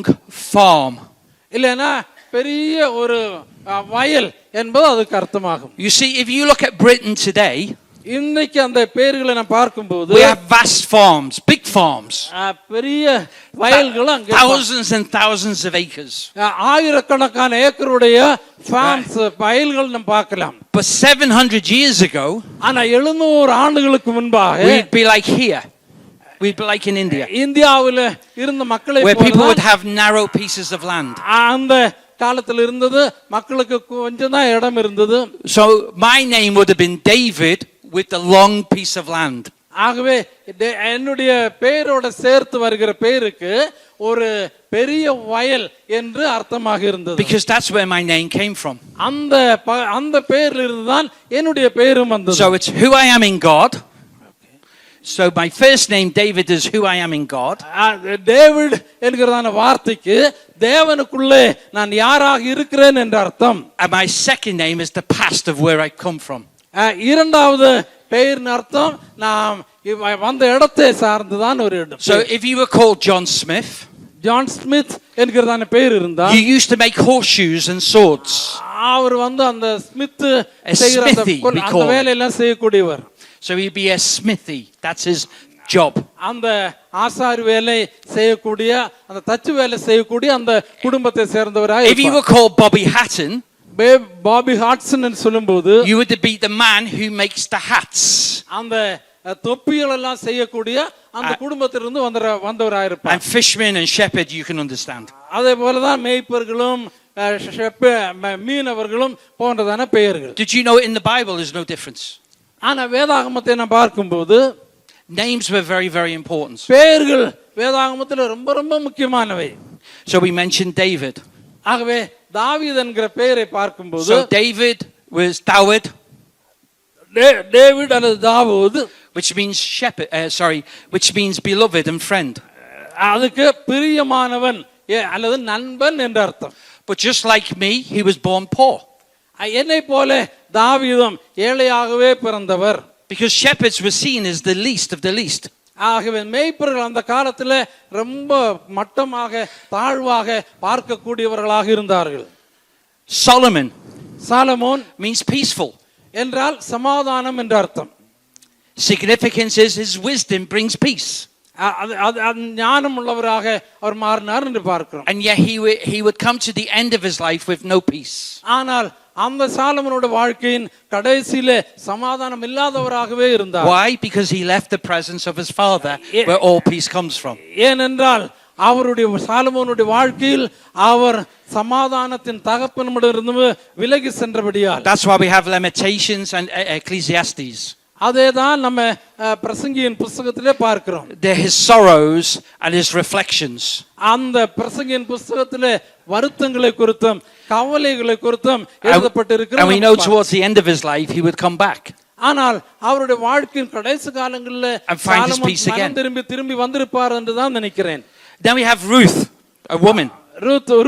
farm. இல்லனா பெரிய ஒரு வயல் என்பது அதுக்கு அர்த்தமாகும். You see, if you look at Britain today, இன்னைக்கு அந்த பெயர்களை நான் பார்க்கும்போது we have vast farms, big farms, பெரிய வயல்கள் அங்க thousands and thousands of acres. ஆயிரக்கணக்கான ஏக்கருடைய ஃபார்ம்ஸ் வயல்கள் நாம் பார்க்கலாம். But 700 years ago, ஆனா 700 ஆண்டுகளுக்கு முன்பாக we'd be like here. We'd be like in India, இந்தியாவில் இருந்த மக்களை where people would have narrow pieces of land. அந்த காலத்தில் இருந்தது மக்களுக்கு கொஞ்சம் தான் இடம் இருந்தது. So my name would have been David with the long piece of land. ஆகவே என்னுடைய பெயரோட சேர்த்து வருகிற பெயருக்கு ஒரு பெரிய வயல் என்று அர்த்தமாக இருந்தது. Because that's where my name came from. அந்த பெயரில் இருந்து தான் என்னுடைய பெயரும் வந்தது. So it's who I am in God. So my first name David is who I am in God. David என்கிறதான வார்த்தைக்கு தேவனுக்குள்ளே நான் யாராக இருக்கிறேன் என்ற அர்த்தம். And my second name is the past of where I come from. இரண்டாவது பெயரின் அர்த்தம் நாம் வந்த இடத்தை சார்ந்துதான் ஒரு இடம். So if you were called John Smith, John Smith என்கிறதான பெயர் இருந்தா, you used to make horseshoes and swords. அவர் அந்த ஸ்மித் smithy, அந்த வேலையெல்லாம் செய்யக்கூடியவர். So he'd be a smithy. That's his job. அந்த ஆசாரி வேலை செய்யக்கூடிய அந்த தச்சு வேலை செய்யக்கூடிய அந்த குடும்பத்தை சேர்ந்தவராய். If you were called Bobby Hatton, Bobby Hodson என்று சொல்லும்போது, you would be the man who makes the hats. அந்த தொப்பிகள் எல்லாம் செய்யக்கூடிய அந்த குடும்பத்திலிருந்து வந்தவராயிருப்பார். And fishermen and shepherd, you can understand. அதே போலதான் மேய்ப்பர்களும் மீனவர்களும் போன்றதான பெயர்கள். Did you know in the Bible there's no difference? ஆனா வேதாகமத்தை நான் பார்க்கும்போது names were very, very important. பெயர்கள் வேதாகமத்தில் ரொம்ப ரொம்ப முக்கியமானவை. So we mentioned David. ஆகவே தாவீது என்கிற பெயரை பார்க்கும்போது, So David was Dawid, David அல்லது தாவீது, which means shepherd. Which means beloved and friend. அதுக்கு பிரியமானவன் அல்லது நண்பன் என்ற அர்த்தம். But just like me, he was born poor. என்னை போல தாவீதும் ஏழையாகவே பிறந்தவர். Because shepherds were seen as the least of the least. ஆகவே மேய்ப்பர்கள் அந்த காலத்தில் ரொம்ப மட்டமாக தாழ்வாக பார்க்கக்கூடியவர்களாக இருந்தார்கள். Solomon means peaceful. என்றால் சமாதானம் என்ற அர்த்தம். Significance is his wisdom brings peace. ஞானம் உள்ளவராக அவர் மாறினார் என்று பார்க்கிறோம். And yet he would come to the end of his life with no peace. ஆனால் அந்த சாலமோனோட வாழ்க்கையின் கடைசியிலே சமாதானம் இல்லாதவராகவே இருந்தார். Why? Because he left the presence of his father, where all peace comes from. ஏனென்றால் அவருடைய சாலமோனுடைய வாழ்க்கையில் அவர் சமாதானத்தின் தகப்பனிடமிருந்து விலகி சென்றபடியால். That's why we have Lamentations and Ecclesiastes. அதேதான் நம்ம பிரசங்கியின் புத்தகத்திலே பார்க்கிறோம். They're his sorrows and his reflections. அந்த பிரசங்கியின் புத்தகத்திலே வருத்தங்களை குறித்தும் கவலைகளை குறித்தும் எழுதப்பட்டிருக்கிறது. And we know towards the end of his life he would come back. ஆனால் அவருடைய வாழ்க்கையின் கடைசி காலங்களில் And find his peace again. திரும்பி வந்திருப்பார் என்று தான் நினைக்கிறேன். Then we have Ruth, a woman.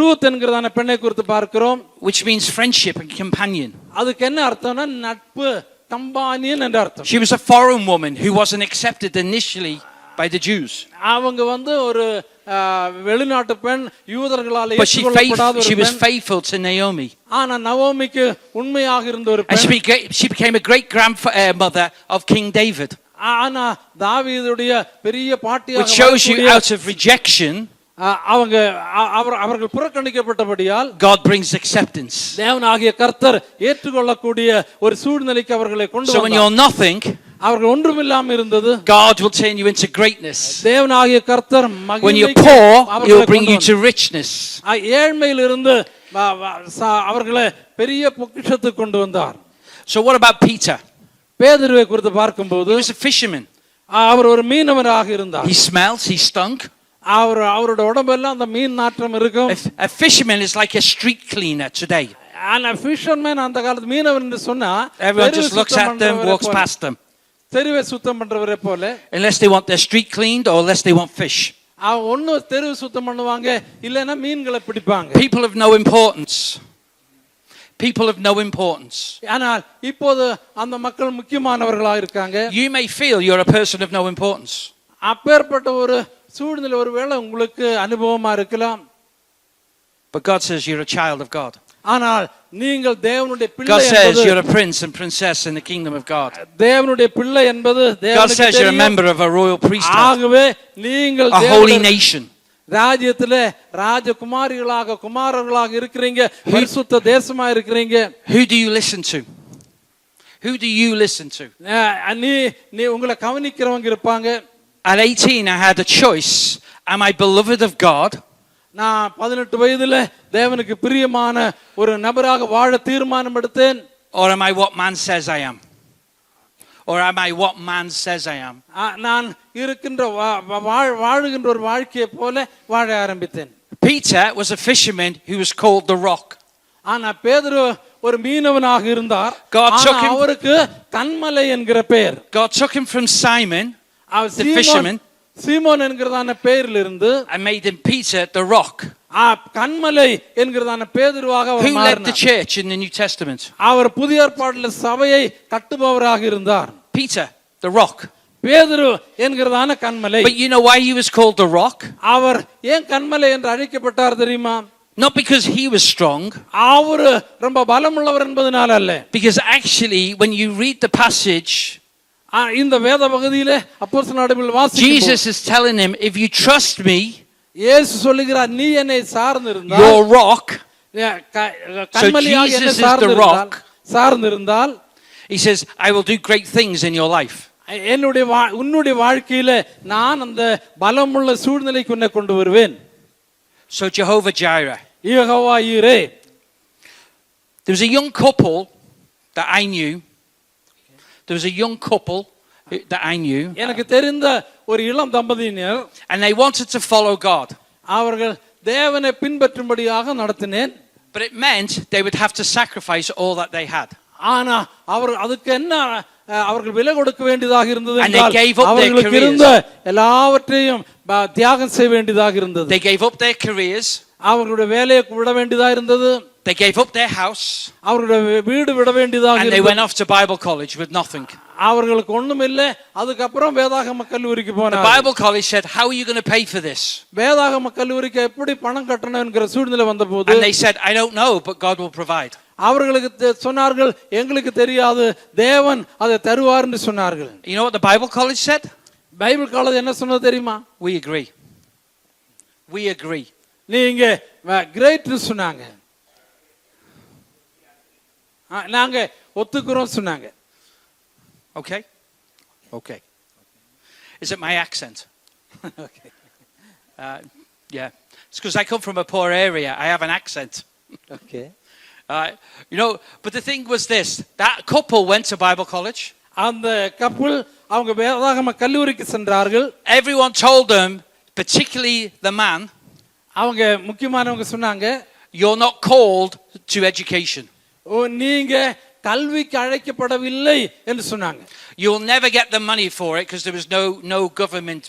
Ruth என்கிறதான பெண்ணை குறித்து பார்க்கிறோம். Which means friendship and companion. அதுக்கு என்ன அர்த்தம்னா நட்பு, கம்பானியன் என்ற அர்த்தம். She was a foreign woman who wasn't accepted initially by the Jews. அவங்க ஒரு வெளிநாட்டு பெண், யூதர்களால் But ஏற்றுக்கொள்ளப்படாத ஒரு பெண். she was faithful to Naomi. ஆனா நவோமிக்கு உண்மையாக இருந்த ஒரு And பெண். she became a great grandmother of King David. ஆனா தாவீதுடைய பெரிய பாட்டியாக Which shows you out of rejection அவர்கள் புறக்கணிக்கப்பட்டபடியால் God brings acceptance. தேவனாகிய கர்த்தர் ஏற்றுக்கொள்ளக்கூடிய ஒரு சூழ்நிலைக்கு அவர்களை கொண்டு So when வந்தார். you're nothing, அவர்கள் ஒன்றுமில்லாம இருந்தது. God will turn you into greatness. தேவனாகிய கர்த்தர் When you're poor, he will bring you to richness. ஏழ்மையில் இருந்து அவர்களை பெரிய பொக்கிஷத்துக்கு கொண்டு வந்தார். So what about Peter? பேதுருவை குறித்து பார்க்கும்போது He was a fisherman. அவர் ஒரு மீனவராக இருந்தார். He smells, he stunk. அவரோட உடம்பெல்லாம் அந்த மீன் நாற்றம் இருக்கும். A fisherman is like a street cleaner today. And a fisherman அந்த காலத்து மீனவர் என்று சொன்னா Everyone just looks at them, walks past them. தெருவை சுத்தம் பண்றவரே போல. Unless they want their street cleaned or unless they want fish. ஒன்னு தெருவை சுத்தம் பண்ணுவாங்க, இல்லைன்னா மீன்களை பிடிப்பாங்க. People of no importance. People of no importance. ஆனால் இப்போது அந்த மக்கள் முக்கியமானவர்களாக இருக்காங்க. You may feel you're a person of no importance. அப்பேற்பட்ட ஒரு சூழ்நிலை ஒருவேளை உங்களுக்கு அனுபவமா இருக்கலாம். But God says you're a child of God. ஆனால் நீங்கள் தேவனுடைய பிள்ளை God says என்பது you're a prince and princess in the kingdom of God. தேவனுடைய பிள்ளை என்பது God தேவனுக்கு says you're a தெரியும். member of a royal priesthood, ஆகவே நீங்கள் a holy nation. ராஜ்யத்திலே ராஜகுமாரிகளாக குமாரர்களாக இருக்கிறீங்க, பரிசுத்த தேசமா இருக்கிறீங்க. Who do you listen to? Who do you listen to? நீ உங்களை கவனிக்கிறவங்க இருப்பாங்க. At 18 I had a choice. Am I beloved of God? நான் 18 வயதுல தேவனுக்கு பிரியமான ஒரு நபராக வாழ தீர்மானம் எடுத்தேன். Or am I what man says I am? Or am I what man says I am? நான் இருக்கின்ற வாழுகின்ற ஒரு வாழ்க்கையை போல வாழ ஆரம்பித்தேன். Peter was a fisherman who was called the Rock. ஆனா பேதுரு ஒரு மீனவனாக இருந்தார். அவருக்கு கன்மலை என்கிற பெயர். God took him from Simon, the fisherman, சீமோன் என்கிறதான பெயரில் இருந்து and made him Peter the Rock. கன்மலை என்கிறதான பேதுருவாக அவர் மாறினார். Who led the church in the New Testament? அவர் புதிய ஏற்பாட்டில் சபையை கட்டுபவராக இருந்தார். Peter the Rock. பேதுரு என்கிறதான கன்மலை. But you know why he was called the Rock? அவர் ஏன் கன்மலை என்று அழைக்கப்பட்டார் தெரியுமா? Not because he was strong. அவர் ரொம்ப பலமுள்ளவர் என்பதனால அல்ல. Because actually when you read the passage, இந்த வேத பகுதியிலே அப்போஸ்தலர் நடபடிகள் வாசிக்கும்போது Jesus is telling him, if you trust me, இயேசு சொல்லுகிறார், நீ என்னை சார்ந்திருந்தால், your rock, கன்மலையாக என்னை சார்ந்திருந்தால், he says, I will do great things in your life. உன்னுடைய வாழ்க்கையில நான் அந்த பலமுள்ள சூழ்நிலைக்கு உன்னை கொண்டு வருவேன். So Jehovah Jireh. யெகோவா ஈரே. There was a young couple that I knew. There was a young couple that I knew. எனக்கு தெரிந்த ஒரு இளம் தம்பதியினர். And they wanted to follow God. அவர்கள் தேவனை பின்பற்றும்படியாக நடத்தினேன். But it meant they would have to sacrifice all that they had. ஆனா அதுக்கு என்ன அவர்கள் விலை கொடுக்க வேண்டியதாக இருந்தது என்றால் அவர்களுக்கு இருந்த எல்லாவற்றையும் தியாகம் செய்ய வேண்டியதாக இருந்தது. They gave up their careers. அவர்களுடைய வேலையை விட வேண்டியதாக இருந்தது. They gave up their house. அவர்களுடைய வீடு விட வேண்டியதாக இருந்தது. And they went off to Bible college with nothing. அவர்களுக்கு ஒண்ணும் இல்ல. அதுக்கு அப்புறம் வேதாகம கல்லூரிக்கு போனாங்க. The Bible college said, how are you going to pay for this? வேதாகம கல்லூரிக்கு எப்படி பணம் கட்டணும் என்கிற சூழ்நிலை வந்தபோது And they said, I don't know, but God will provide. அவர்களுக்கு சொன்னார்கள், எங்களுக்கு தெரியாது, தேவன் அதை தருவார் என்று சொன்னார்கள். You know what the Bible college said? Bible college என்ன சொன்னது தெரியுமா? We agree. We agree. நீங்க கிரேட் சொன்னாங்க. நாங்க ஒத்துக்கிறோம் சொன்னாங்க. Okay? Okay. Is it my accent? Okay. Yeah. It's because I come from a poor area. I have an accent. Okay. You know, but the thing was this. That couple went to Bible college. அந்த கப்பல் அவங்க வேதாகம கல்லூரிக்கு சென்றார்கள். Everyone told them, particularly the man, அவங்க முக்கியமானவங்க சொன்னாங்க, you're not called to education. நீங்க கல்விக்கு அழைக்கப்படவில்லை என்று சொன்னாங்க. You'll never get the money for it because there was no government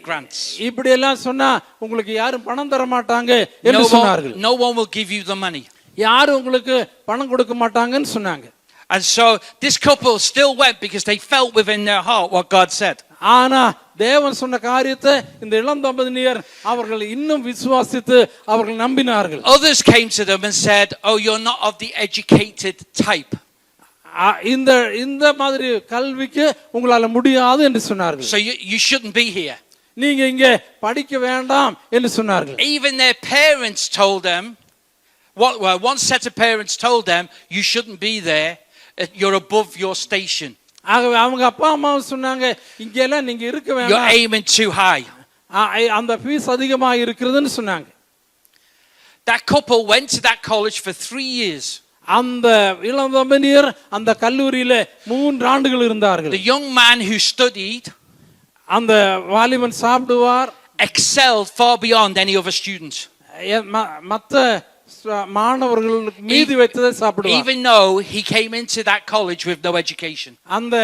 grants. இப்படி எல்லாம் சொன்னா உங்களுக்கு யாரும் பணம் தர மாட்டாங்க என்று சொன்னார்கள். No one will give you the money. யாரும் உங்களுக்கு பணம் கொடுக்க மாட்டாங்கன்னு சொன்னாங்க. And so this couple still went because they felt within their heart what God said. ஆனா தேவன் சொன்ன காரியத்தை இந்த இளம் தம்பதியினர் அவர்கள் இன்னும் விசுவாசித்து அவர்கள் நம்பினார்கள். Others came to them and said, "Oh, you're not of the educated type." இந்த மாதிரி கல்விக்கு உங்களால முடியாது என்று சொன்னார்கள். So you shouldn't be here. நீங்க இங்க படிக்க வேண்டாம் என்று சொன்னார்கள். Even their parents told them, one set of parents told them, "You shouldn't be there. You're above your station." ஆகவே அவங்க அப்பா அம்மா சொன்னாங்க, இங்க எல்லாம் நீங்க இருக்க வேண்டாம். You're aiming too high. அந்த ஃபீஸ் அதிகமா இருக்குதுன்னு சொன்னாங்க. That couple went to that college for 3 years. அந்த இளம் தம்பதியர் அந்த கல்லூரியில 3 ஆண்டுகள் இருந்தார்கள். The young man who studied, அந்த வாலிபன் சாப்பிடுவார், excelled far beyond any other student. மத்த மாணவர்களுக்கு மீதி வைத்ததை சாப்பிடுவார். Even though he came into that college with no education. அந்த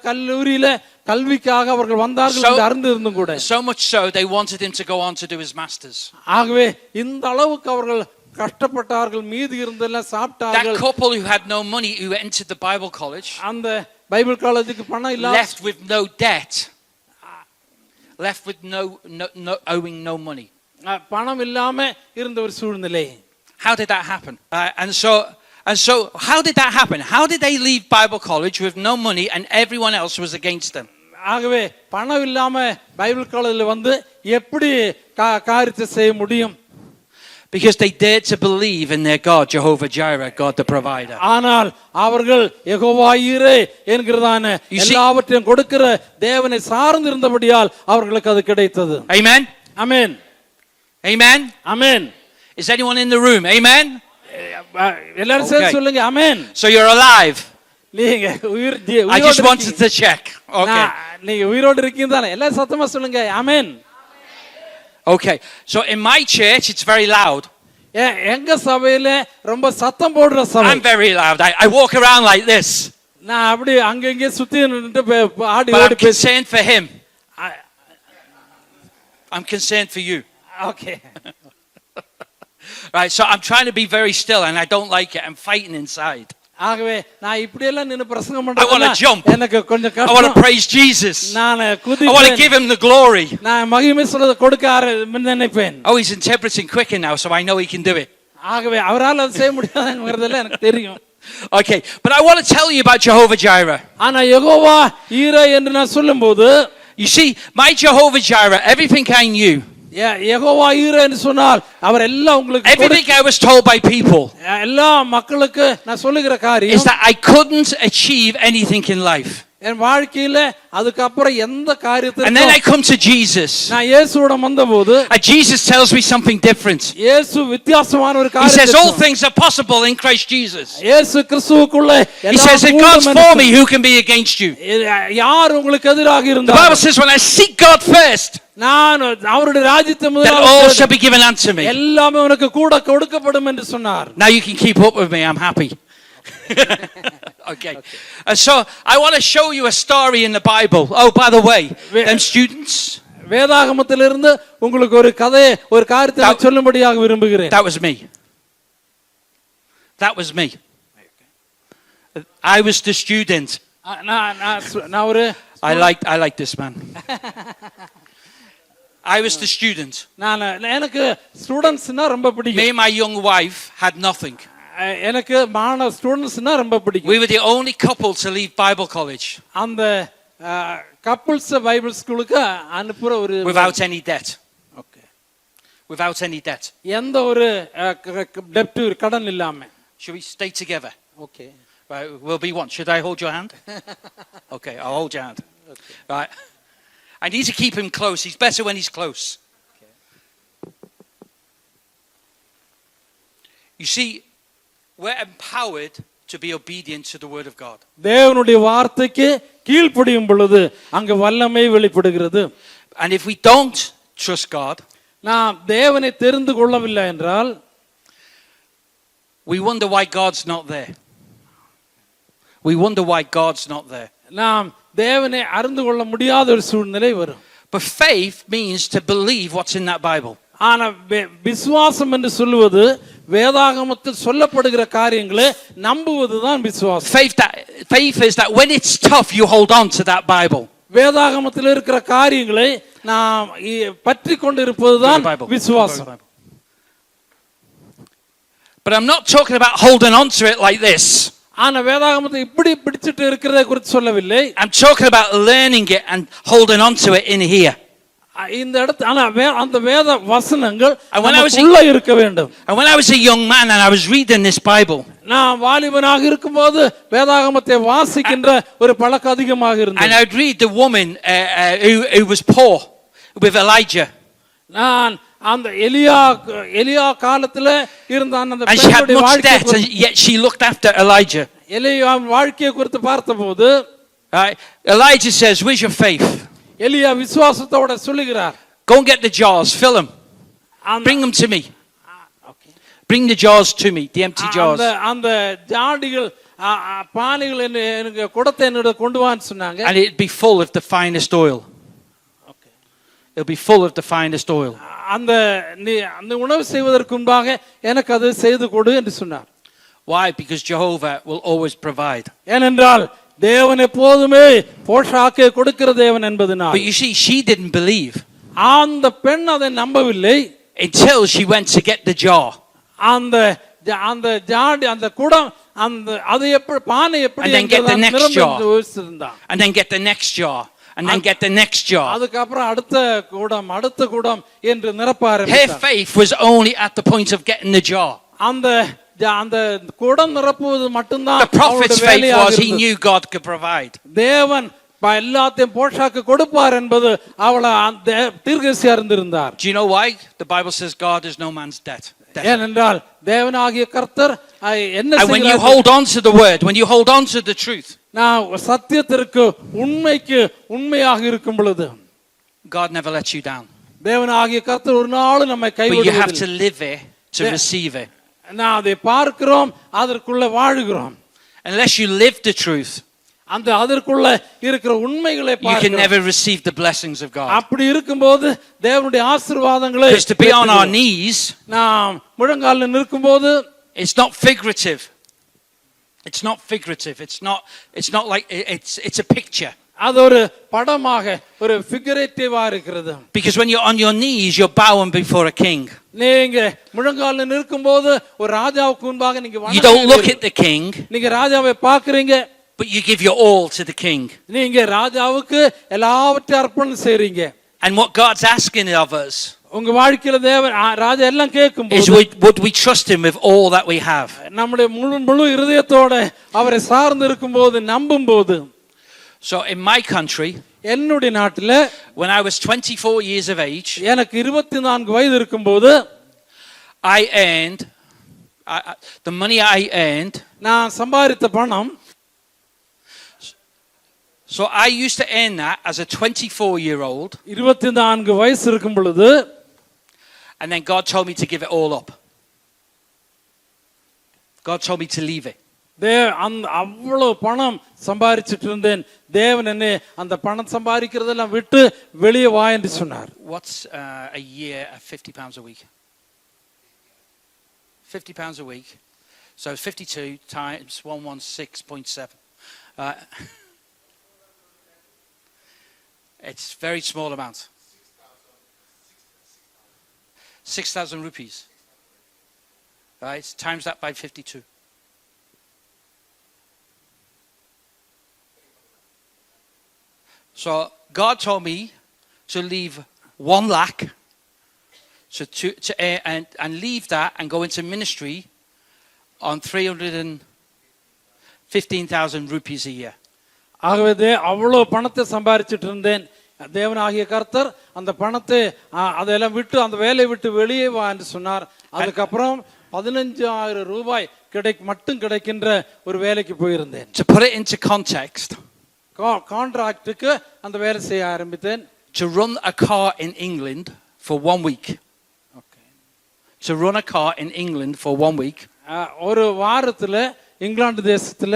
கல்லூரியில கல்விக்காக அவர்கள் வந்தார்கள் என்று அறிந்திருந்தும் கூட. So much so they wanted him to go on to do his masters. ஆகவே இந்த அளவுக்கு அவர்கள் கஷ்டப்பட்டார்கள், மீதி இருந்தெல்லாம் சாப்பிட்டார்கள். That couple who had no money who entered the Bible college, அந்த பைபிள் காலேஜுக்கு பணம் இல்ல, left with no debt, left with no owing no money. பணம் இல்லாம இருந்த ஒரு சூழ்நிலை. How did that happen? And so how did that happen? How did they leave Bible college with no money and everyone else was against them? ஆகவே பணம் இல்லாம பைபிள் காலேஜ்ல வந்து எப்படி காரியத்தை செய்ய முடியும்? Because they dared to believe in their God, Jehovah Jireh, God the provider. ஆனால் அவர்கள் யெகோவா ஈரே என்கிறதான எல்லாவற்றையும் கொடுக்கிற தேவனை சார்ந்து இருந்தபடியால் அவர்களுக்கு அது கிடைத்தது. Amen. Amen. Amen. Amen. Is anyone in the room? Amen. எல்லாரும் சேர்ந்து சொல்லுங்க amen. So you're alive. நீங்க I just wanted to check. Okay. நீங்க உயிரோடு இருக்கீங்க தானே? எல்லாரும் சத்தமா சொல்லுங்க amen. Okay. So in my church it's very loud. எங்க சபையில ரொம்ப சத்தம் போடுற சபை. I'm very loud. I walk around like this. நான் அப்படி அங்க இங்க சுத்தி நின்னு ஆடி But ஓடி I'm concerned for him. I'm concerned for you. Okay. Right, so I'm trying to be very still and I don't like it. I'm fighting inside. ஆகவே நான் இப்படி எல்லாம் நின்னு பிரசங்கம் I want to jump. பண்றது எனக்கு கொஞ்சம் I want to கஷ்டம். praise Jesus. நான் I want to குதிப்பேன். give him the glory. நான் மகிமை சொல்றத கொடுக்க நினைப்பேன். Oh, he's interpreting quicker now, so I know he can do it. ஆகவே அவரால் அது செய்ய முடியாதுங்கிறதுல எனக்கு தெரியும். Okay, but I want to tell you about Jehovah Jireh. ஆனா யெகோவா ஈரே என்று நான் சொல்லும்போது, You see, my Jehovah Jireh, everything I knew, Jehovah ஈரே என்று சொன்னால் அவர் எல்லாம் உங்களுக்கு everything I was told by people, எல்லா மக்களுக்கு நான் சொல்லுகிற is காரியம் that I couldn't achieve anything in life. என் வாழ்க்கையில அதுக்கு அப்புறம் எந்த And then I காரியத்தையும் come to Jesus. நான் இயேசுவிடம் வந்தபோது And Jesus tells me something different. இயேசு வித்தியாசமான ஒரு He says all காரியத்தை things are possible in Christ Jesus. இயேசு கிறிஸ்துவுக்குள்ள He says if God's for me, who can be against you? யார் உங்களுக்கு எதிராக The இருந்தாலும் Bible says when I seek God first, நான் அவருடைய ராஜ்யத்தை that all முதலாவது shall be given unto me. எல்லாமே உனக்கு கூட கொடுக்கப்படும் என்று சொன்னார். Now you can keep up with me. I'm happy. Okay. So I want to show you a story in the Bible. Oh, by the way, them students. வேதாகமத்திலிருந்து உங்களுக்கு ஒரு கதை, ஒரு காரியத்தை நான் சொல்லும்படியாக விரும்புகிறேன். That was me. That was me. I was the student. நான் ஒரு I like this man. I was the student. எனக்கு ஸ்டூடண்ட்ஸ்னா ரொம்ப பிடிக்கும். Me and my young wife had nothing. எனக்கு மாணவ ஸ்டூடண்ட்ஸ்னா ரொம்ப பிடிக்கும். We were the only couple to leave Bible college. அந்த கப்பிள்ஸ் பைபிள் ஸ்கூலுக்கு அனுப்புற ஒரு without any debt. Okay. Without any debt. எந்த ஒரு டெப்ட் கடன் இல்லாம. Should we stay together? Okay Right, we'll be one. Should I hold your hand? Okay, I'll hold your hand. Okay. Right. I need to keep him close. He's better when he's close. You see, we're empowered to be obedient to the word of God. தேவனுடைய வார்த்தைக்கு கீழ்ப்படியும் பொழுது அங்க வல்லமை வெளிப்படுகிறது. And if we don't trust God, நாம் தேவனை தெரிந்து கொள்ளவில்லை என்றால் we wonder why God's not there. We wonder why God's not there. நாம் தேவனை அறிந்து கொள்ள முடியாத ஒரு சூழ்நிலை வரும். But faith means to believe what's in that Bible. ஆனா விசுவாசம் என்று சொல்லுவது வேதாகமத்தில் சொல்லப்படுகிற காரியங்களை நம்புவதுதான் விசுவாசம். Faith is that when it's tough, you hold on to that Bible. வேதாகமத்தில் இருக்கிற காரியங்களை நாம் பற்றி கொண்டிருப்பதுதான் விசுவாசம். But I'm not talking about holding on to it like this. ஆனா வேதாகமத்தை இப்படி பிடிச்சிட்டு இருக்கிறதை குறித்து சொல்லவில்லை. I'm talking about learning it and holding on to it in here. இந்த இடத்து ஆனா அந்த வேத வசனங்கள் நமக்குள்ள இருக்க வேண்டும். And when I was a young man and I was reading this Bible, நான் வாலிபனாக இருக்கும்போது வேதாகமத்தை வாசிக்கின்ற ஒரு பழக்கம் அதிகமாக இருந்தது. And I'd read the woman who was poor with Elijah. நான் அந்த எலியா காலத்துல இருந்த அந்த and she had much debt and yet she looked after Elijah. எலியா வாழ்க்கையை குறித்து பார்த்தபோது Elijah says, where's your faith? எலியா விசுவாசத்தோட சொல்லுகிறார், go and get the jars, fill them, bring them to me. Bring the jars to me, the empty jars. அந்த ஜாடிகள் பானைகள் எனக்கு குடத்தை என்னோட கொண்டு வான்னு சொன்னாங்க. And it'd be full of the finest oil. It'll be full of the finest oil. அந்த உணவு செய்வதற்கு முன்பாக எனக்கு அது செய்து கொடு என்று சொன்னார். Why? Because Jehovah will always provide. ஏனென்றால் தேவன் எப்போதுமே போஷாக்கை கொடுக்கிற தேவன் என்பதனால். But you see, she didn't believe. அந்த பெண் அதை நம்பவில்லை until she went to get the jar. அந்த ஜாடி அந்த குடம் அந்த அது எப்படி பானை எப்படி and then get the next jar. யோசிச்சிருந்தா. And then get the next jar. And then get the next jar. அதுக்கு அப்புறம் அடுத்த குடம் என்று நிரப்ப ஆரம்பித்தார். Her faith was only at the point of getting the jar. அந்த குடம் நிரப்புவது மட்டும்தான். The prophet's faith was he knew God could provide. தேவன் எல்லாத்தையும் போஷாக்கு கொடுப்பார் என்பது அவள தீர்க்கதரிசியா இருந்திருந்தார். Do you know why? The Bible says God is no man's debt. ஏனென்றால் தேவனாகிய கர்த்தர் என்ன செய்கிறார்? And when you hold on to the word, when you hold on to the truth, நான் சத்தியத்திற்கு உண்மைக்கு உண்மையாக இருக்கும் பொழுது God never lets you down. தேவனாகிய கர்த்தர் ஒரு நாள் நம்மை கைவிடுவதில்லை. But you have to live it to receive it. நான் அதை பார்க்கிறோம், அதற்குள்ள வாழுகிறோம். Unless you live the truth, அந்த அதற்குள்ள இருக்கிற உண்மைகளை you can never receive the blessings of God. அப்படி இருக்கும்போது தேவனுடைய ஆசீர்வாதங்களை Because to be on our knees, நாம் முழங்காலில் நிற்கும்போது it's not figurative. It's not figurative. It's not like it's a picture. அது ஒரு படமாக ஒரு ஃபிகரேட்டிவா இருக்கிறது. Because when you're on your knees, you're bowing before a king. நீங்க முழங்காலில் நிற்கும்போது ஒரு ராஜாவுக்கு முன்பாக நீங்க வணங்குறீங்க. You don't look at the king. நீங்க ராஜாவை பார்க்கறீங்க. But you give your all to the king. நீங்க ராஜாவுக்கு எல்லாவற்றையும் அர்ப்பணம் செய்றீங்க. And what God's asking of us, உங்க வாழ்க்கையில தேவன் ராஜா எல்லாம் கேட்கும்போது, is would we trust him with all that we have? நம்முடைய முழு இதயத்தோட அவரை சார்ந்து இருக்கும்போது நம்பும்போது. So in my country, என்னுடைய நாட்டில when I was 24 years of age, எனக்கு 24 வயது இருக்கும்போது I earned the money I earned, நான் சம்பாதித்த பணம். So I used to earn that as a 24-year-old. 24 வயசு இருக்கும் பொழுது, and then God told me to give it all up. God told me to leave it. அவ்வளவு பணம் சம்பாதிச்சிட்டு இருந்தேன். தேவன் என்ன அந்த பணம் சம்பாதிக்கிறதெல்லாம் விட்டு வெளியே வா என்று சொன்னார். What's a year at £50 a week? £50 a week. So 52 times 116.7. It's a very small amount. 6,000 rupees. Right? Times that by 52. So God told me to leave 1 lakh and leave that and go into ministry on 315,000 rupees a year. ஆகவே அவ்வளோ பணத்தை சம்பாரிச்சிட்டு இருந்தேன். தேவனாகிய கர்த்தர் அந்த பணத்தை அதெல்லாம் விட்டு அந்த வேலையை விட்டு வெளியே வா என்று சொன்னார். அதுக்கப்புறம் 15,000 ரூபாய் கிடைக்கின்ற ஒரு வேலைக்கு போயிருந்தேன். To put it into context, கான்ட்ராக்டுக்கு அந்த வேலை செய்ய ஆரம்பித்தேன். to run a car in England for 1 week. To run a car in England for 1 week ஒரு வாரத்துல இங்கிலாந்து தேசத்துல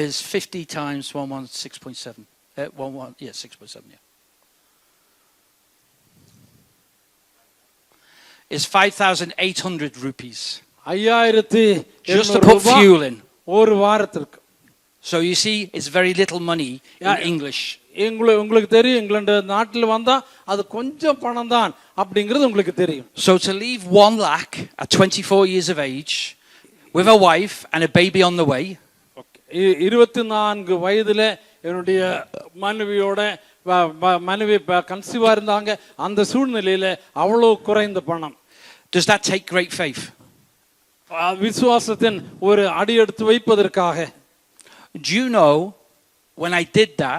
is 50 times 6.7. 6.7, yeah. Is 5,800 rupees. 5,800 Just to put fuel in. ஒரு வாரத்திற்கு. So you see, it's very little money in English. உங்களுக்கு தெரியும், இங்கிலாந்து நாட்டில் வந்தா அது கொஞ்சம் பணம் தான் அப்படிங்கிறது உங்களுக்கு தெரியும். So to leave 1 lakh at 24 years of age with a wife and a baby on the way. 24 வயதுல என்னுடைய மனைவி கன்சீவா இருந்தாங்க. அந்த சூழ்நிலையில அவ்வளவு குறைந்த பணம். Does that take great faith? விசுவாசத்தின் ஒரு அடி எடுத்து வைப்பதற்காக. Do you know when I did that,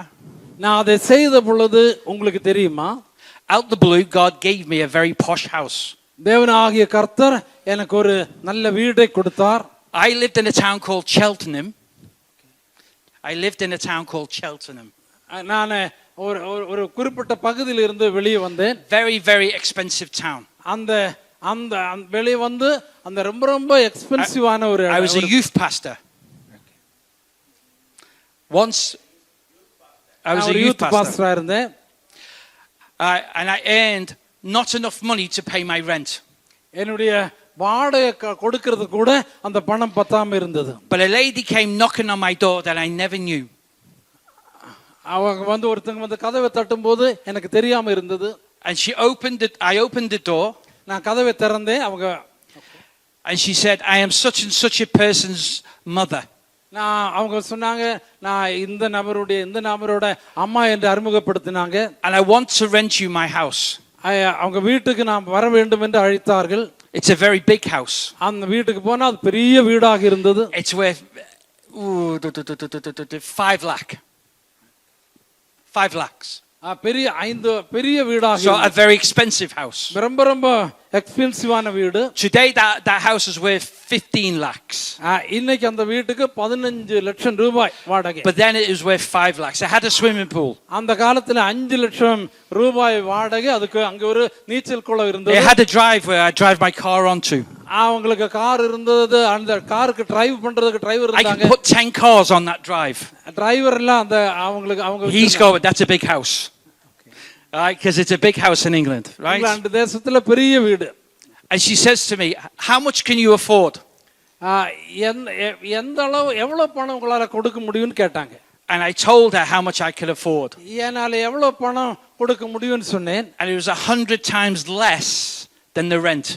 நான் அதை செய்த பொழுது உங்களுக்கு தெரியுமா, out the blue God gave me a very posh house. தேவனாகிய கர்த்தர் எனக்கு ஒரு நல்ல வீடை கொடுத்தார். I lived in a town called Cheltenham. நான் ஒரு குறிப்பிட்ட பகுதியில் இருந்து வெளியே வந்தேன். Very, very expensive town. அந்த வெளியே வந்து அந்த ரொம்ப எக்ஸ்பென்சிவான ஒரு I was a youth pastor. Once I was a youth pastor இருந்தேன். And I earned not enough money to pay my rent. என்னுடைய வாடகை கொடுக்கிறது கூட அந்த பணம் பத்தாம இருந்தது. But a lady came knocking on my door that I never knew. அவங்க வந்து ஒருத்தங்க வந்து கதவை தட்டும்போது எனக்கு தெரியாம இருந்தது. And I opened the door. நான் கதவை திறந்தேன். And she said, I am such and such a person's mother. அவங்க சொன்னாங்க, நான் இந்த நபரோட அம்மா என்று அறிமுகப்படுத்தினாங்க. And I want to rent you my house. அவங்க வீட்டுக்கு நாம் வர வேண்டும் என்று அழைத்தார்கள். It's a very big house. அந்த வீட்டுக்கு போனா அது பெரிய வீடாக இருந்தது. It's worth 5 lakhs. பெரிய வீடாக. So a very expensive house. ரொம்ப எக்ஸ்பென்சிவான வீடு. Today that house is worth 15 lakhs. இன்னைக்கு அந்த வீட்டுக்கு 15 லட்சம் ரூபாய் வாடகை. But then it was worth 5 lakhs. It had a swimming pool. அந்த காலத்துல 5 லட்சம் ரூபாய் வாடகை. அதுக்கு அங்க ஒரு நீச்சல் குளம் இருந்தது. It had a drive where I drive my car onto. அவங்களுக்கு கார் இருந்தது. அந்த காருக்கு டிரைவ் பண்றதுக்கு டிரைவர் இருந்தாங்க. I can put 10 cars on that drive. Driver எல்லாம் அந்த அவங்க He's got that's a big house. Right, because it's a big house in England, right? England தேசத்துல பெரிய வீடு. And she says to me, how much can you afford? எவ்வளவு பணம் உங்களால கொடுக்க முடியும்னு கேட்டாங்க. And I told her how much I could afford. என்னால எவ்வளவு பணம் கொடுக்க முடியும்னு சொன்னேன். And it was 100 times less than the rent.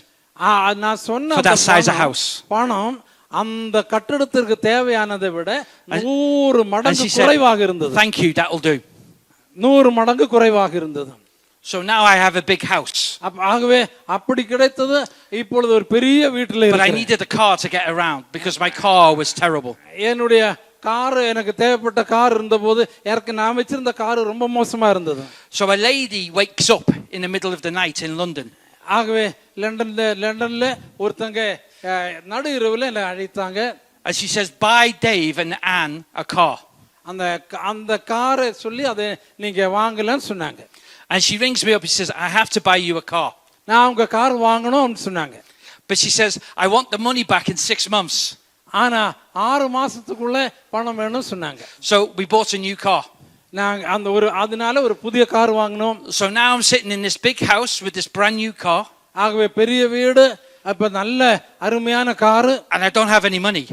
நான் சொன்ன for that size of house. பணம் அந்த கட்டடத்திற்கு தேவையானதை விட 100 மடங்கு குறைவாக இருந்தது. Thank you, that will do. 100 மடங்கு குறைவாக இருந்தது. So now I have a big house. ஆகவே அப்படி கிடைத்தது. இப்பொழுது ஒரு பெரிய வீட்டில் இருக்கேன். But I needed a car to get around because my car was terrible. என்னுடைய கார் எனக்கு தேவைப்பட்ட கார் இருந்தபோது எனக்கு நான் வச்சிருந்த கார் ரொம்ப மோசமா இருந்தது. So a lady wakes up in the middle of the night in London. ஆகவே லண்டன்ல ஒருத்தங்க நடு இரவுல என்னை அழைத்தாங்க. And she says, buy Dave and Anne a car. அந்த காரை சொல்லி அதை நீங்க வாங்கலன்னு சொன்னாங்க. And she rings me up and says, I have to buy you a car. நான் உங்க கார் வாங்கணும்னு சொன்னாங்க. But she says, I want the money back in 6 months. ஆனா 6 மாசத்துக்குள்ள பணம் வேணும்னு சொன்னாங்க. So we bought a new car. நாங்க அதனால ஒரு புதிய கார் வாங்கினோம். So now I'm sitting in this big house with this brand new car. ஆகவே பெரிய வீடு, அப்ப நல்ல அருமையான car. And I don't have any money.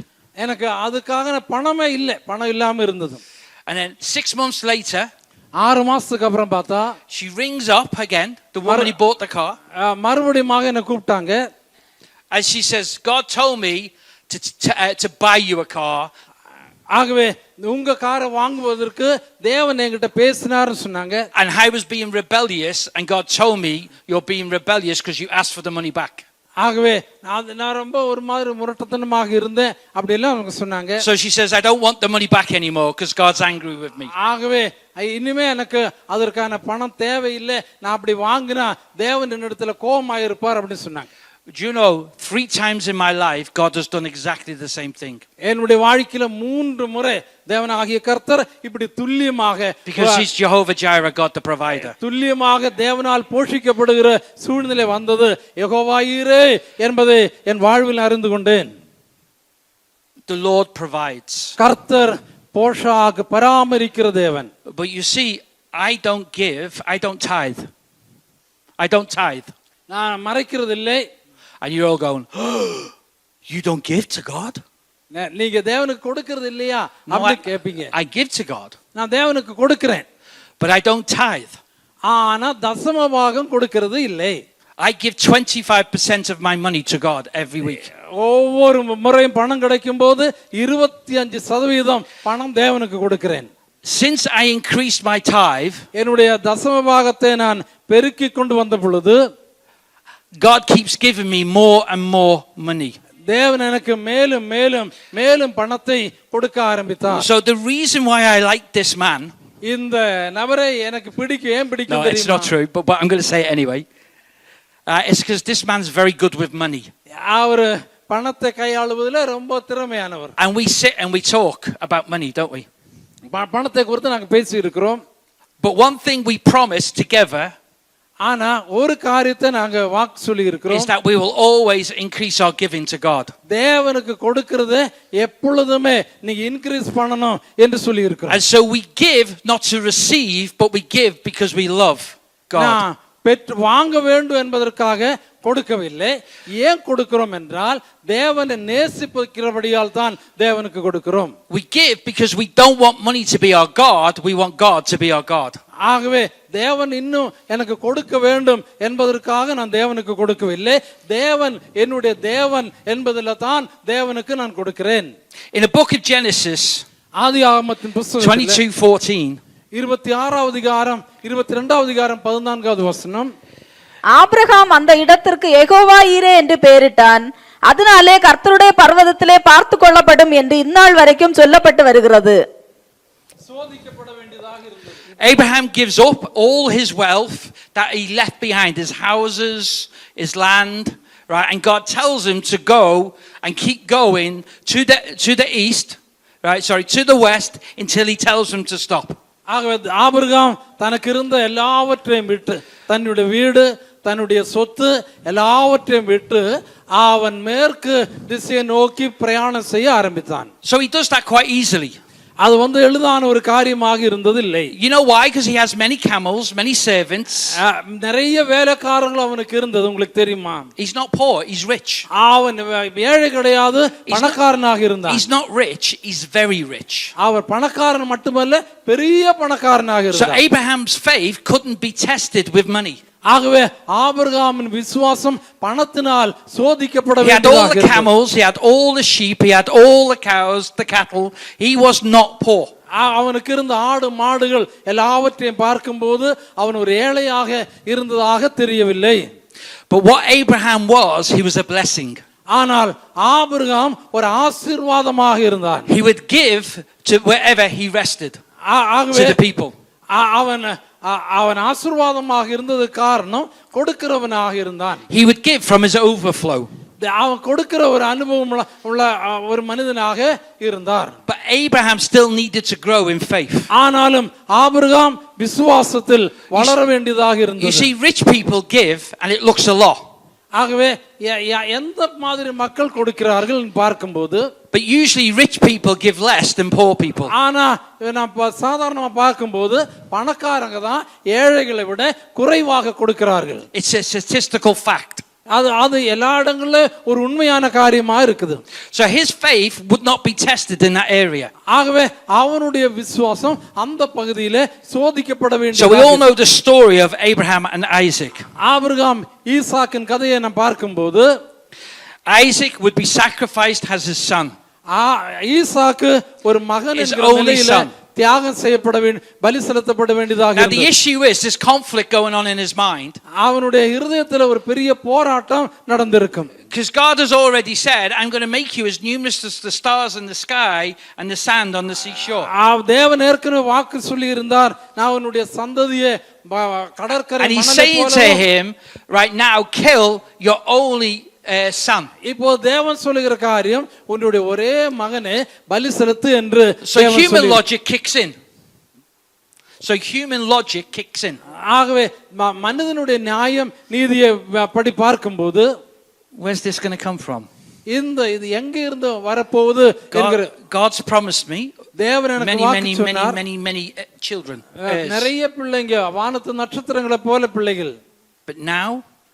எனக்கு அதுக்காக பணமே இல்ல. பணம் இல்லாம இருந்தது. And then 6 months later, 6 மாசத்துக்கு அப்புறம் பார்த்தா she rings up again, the woman who bought the car. மறுபடியும் என்ன கூப்பிட்டாங்க. And she says, God told me to buy you a car. ஆகவே உங்க காரை வாங்குவதற்கு தேவன் என்கிட்ட பேசினார்னு சொன்னாங்க. And I was being rebellious and God told me you're being rebellious because you asked for the money back. ஆகவே நான் ரொம்ப ஒரு மாதிரி முரட்டத்தனமாக இருந்தேன் அப்படி எல்லாம் அவங்க சொன்னாங்க. So she says, I don't want the money back anymore because God's angry with me. ஆகவே இனிமே எனக்கு அதற்கான பணம் தேவையில்லை, நான் அப்படி வாங்கினா தேவன் என்னிடத்துல கோபமாக இருப்பார் அப்படின்னு சொன்னாங்க. Do you know, 3 times in my life, God has done exactly the same thing. என்னுடைய வாழ்க்கையில 3 முறை தேவனாகிய கர்த்தர் இப்படி துல்லியமாக, Because He's Jehovah Jireh, God the provider. துல்லியமாக தேவனால் போஷிக்கப்படுகிற சூழ்நிலை வந்தது. யெகோவா ஈரே என்பதை என் வாழ்வில் அறிந்து கொண்டேன். The Lord provides. கர்த்தர் போஷாக பராமரிக்கிற தேவன். But you see, I don't tithe. I don't tithe. நான் மறைக்கிறது இல்லை. And you're all going, oh, you don't give to God? நீங்க தேவனுக்கு கொடுக்கிறது இல்லையா அப்படி கேட்பீங்க. I give to God. நான் தேவனுக்கு கொடுக்கிறேன். But I don't tithe. ஆனா தசம பாகம் கொடுக்கிறது இல்லை. I give 25% of my money to God every week. ஒவ்வொரு முறையும் பணம் கிடைக்கும் போது 25% பணம் தேவனுக்கு கொடுக்கிறேன். Since I increased my tithe, என்னுடைய தசம பாகத்தை நான் பெருக்கி கொண்டு வந்த பொழுது God keeps giving me more and more money. தேவன் எனக்கு மேலும் மேலும் மேலும் பணத்தை கொடுக்க ஆரம்பித்தார். So the reason why I like this man, இந்த நபரை எனக்கு ஏன் பிடிக்கும் no, it's not true, but I'm going to say it anyway. It's because this man's very good with money. அவர் பணத்தை கையாளுவதில் ரொம்ப திறமையானவர். And we sit and we talk about money, don't we? பணத்தை குறித்து நாங்க பேசி இருக்கிறோம். But one thing we promise together, ஆனா ஒரு காரியத்தை நாங்க வாக்கு சொல்லி இருக்கிறோம், is that we will always increase our giving to God. தேவனுக்கு கொடுக்கிறது எப்பொழுதுமே நீங்க இன்கிரீஸ் பண்ணணும் என்று சொல்லி இருக்கிறோம். And so we give not to receive, but we give because we love God. வாங்க வேண்டும் என்பதற்காக கொடுக்கவில்லை. ஏன் கொடுக்கிறோம் என்றால் தேவனை நேசிக்கிறபடியால் தான் தேவனுக்கு கொடுக்கிறோம். We give because we don't want money to be our God, we want God to be our God. ஆகவே தேவன் இன்னும் எனக்கு கொடுக்க வேண்டும் என்பதற்காக நான் தேவனுக்கு கொடுக்கவில்லை. தேவன் என்னுடைய தேவன் என்பதில் தான் தேவனுக்கு நான் கொடுக்கிறேன். In the book of Genesis, ஆதியாகமத்தின் புத்தகம் 22:14, 26வது அதிகாரம் 22வது அதிகாரம் 14வது வசனம், ஆபிரகாம் அந்த இடத்திற்கு யெகோவா ஈரே என்று பெயரிட்டான். அதனாலே கர்த்தருடைய பர்வதத்திலே பார்த்து கொள்ளப்படும் என்று இந்நாள் வரைக்கும் சொல்லப்பட்டு வருகிறது. Abraham gives up all his wealth that he left behind, his houses, his land, right? And God tells him to go and keep going to the east, right? Sorry, to the west until he tells him to stop. ஆகவே ஆபிரகாம் தனக்கு இருந்த எல்லாவற்றையும் விட்டு, தன்னுடைய வீடு, தன்னுடைய சொத்து எல்லாவற்றையும் விட்டு அவன் மேற்கு திசையை நோக்கி பிரயாணம் செய்ய ஆரம்பித்தான். So he does that quite easily. அது எளிதான ஒரு காரியமாக இருந்தது இல்லை. You know why? Because he has many camels, many servants. நிறைய வேலைக்காரர்கள் அவனுக்கு இருந்தது. உங்களுக்கு தெரியுமா? He's not poor, he's rich. அவன் ஏழை கிடையாது, பணக்காரனாக இருந்தான். He's not rich, he's very rich. அவர் பணக்காரன் மட்டுமல்ல, பெரிய பணக்காரனாக இருந்தார். So Abraham's faith couldn't be tested with money. ஆகவே ஆபிரகாமின் விசுவாசம் பணத்தினால் சோதிக்கப்பட வேண்டியதாக இருந்தது. He had all the camels, he had all the sheep, he had all the cows, the cattle. He was not poor. அவனுக்கு இருந்த ஆடு மாடுகள் எல்லாவற்றையும் பார்க்கும்போது அவன் ஒரு ஏழையாக இருந்ததாக தெரியவில்லை. But what Abraham was, he was a blessing. ஆனால் ஆபிரகாம் ஒரு ஆசீர்வாதமாக இருந்தான். He would give to wherever he rested, to the people. அவன் ஆசீர்வாதமாக இருந்தது காரணம் கொடுக்கிறவனாக இருந்தான். He would give from his overflow. அவன் கொடுக்கிற ஒரு அனுபவம் உள்ள ஒரு மனிதனாக இருந்தார். But Abraham still needed to grow in faith. ஆனாலும் ஆபிரகாம் விசுவாசத்தில் வளர வேண்டியதாக இருந்தது. You see, rich people give and it looks a lot. ஆகவே எந்த மாதிரி மக்கள் கொடுக்கிறார்கள் பார்க்கும்போது, but usually rich people give less than poor people. ஆனா நான் சாதாரணமா பார்க்கும்போது பணக்காரங்க தான் ஏழைகளை விட குறைவாக கொடுக்கிறார்கள். It's a statistical fact. அது எல்லா இடங்களிலும் ஒரு உண்மையான காரியமா இருக்குது. So his faith would not be tested in that area. ஆகவே அவனுடைய விசுவாசம் அந்த பகுதியிலே சோதிக்கப்பட வேண்டியது. So we all know the story of Abraham and Isaac. Abraham ஈசாக்கின் கதையை நாம் பார்க்கும்போது, Isaac would be sacrificed as his son. ஈசாக்கு ஒரு மகன் என்கிற நிலையில தியாகம் செய்யப்பட வேண்டும், பலி செலுத்தப்பட வேண்டியதாக Now the இருந்தது. issue is there's conflict going on in his mind, அவனுடைய இருதயத்துல ஒரு பெரிய போராட்டம் நடந்திருக்கும். because God has already said, I'm going to make you as numerous as the stars in the sky and the sand on the seashore. தேவன் ஏற்கனவே வாக்கு சொல்லி இருந்தார், நான் உன்னுடைய சந்ததியை கடற்கரை And he's மணலைப் saying to போலவும். him right now, kill your only son. இப்போ தேவன் சொல்லுகிற காரியம், உன்னுடைய ஒரே மகனை பலி செலுத்து என்று So தேவன் human சொல்லி- logic kicks in. So human logic kicks in. ஆகவே மனிதனுடைய நியாயம் நீதியை படி பார்க்கும்போது, Where's this going to come from? இது எங்க இருந்து வரப்போகுது என்கிற God's promised me தேவன் எனக்கு many, வாக்கு many, many, சொன்னார். many, many children. நிறைய பிள்ளைங்க, வானத்து நட்சத்திரங்களை போல பிள்ளைகள். But now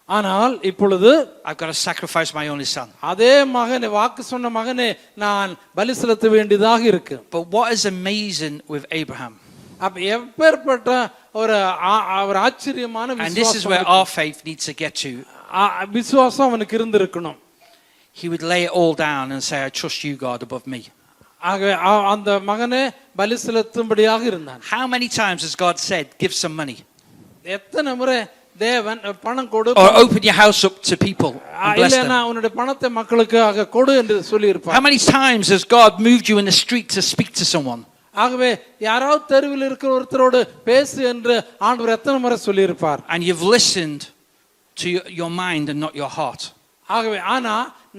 ஆனால் இப்பொழுது I've got to sacrifice my only son. அதே மகனை, வாக்கு சொன்ன மகனை நான் பலி செலுத்த வேண்டியதாக இருக்கு. But what is amazing with Abraham, அப்ப எப்பேற்பட்ட ஒரு ஆச்சரியமான and this is where விசுவாசம், our faith needs to get to, விசுவாசம் அவனுக்கு இருந்திருக்கணும். he would lay it all down and say, I trust you, God, above me. ஆகவே அந்த மகனை பலி செலுத்தும்படியாக இருந்தான். How many times has God said, give some money, எத்தனை முறை தேவன் பணம் கொடு, or open your house up to people and bless இல்லைன்னா them? உன்னுடைய பணத்தை மக்களுக்கு கொடு என்று சொல்லி How இருப்பார். many times has God moved you in the street to speak to someone? ஆகவே யாராவது தெருவில் இருக்கிற ஒருத்தரோடு பேசு என்று ஆண்டவர் எத்தனை முறை சொல்லி இருப்பார். And you've listened to your mind and not your heart. ஆகவே ஆனா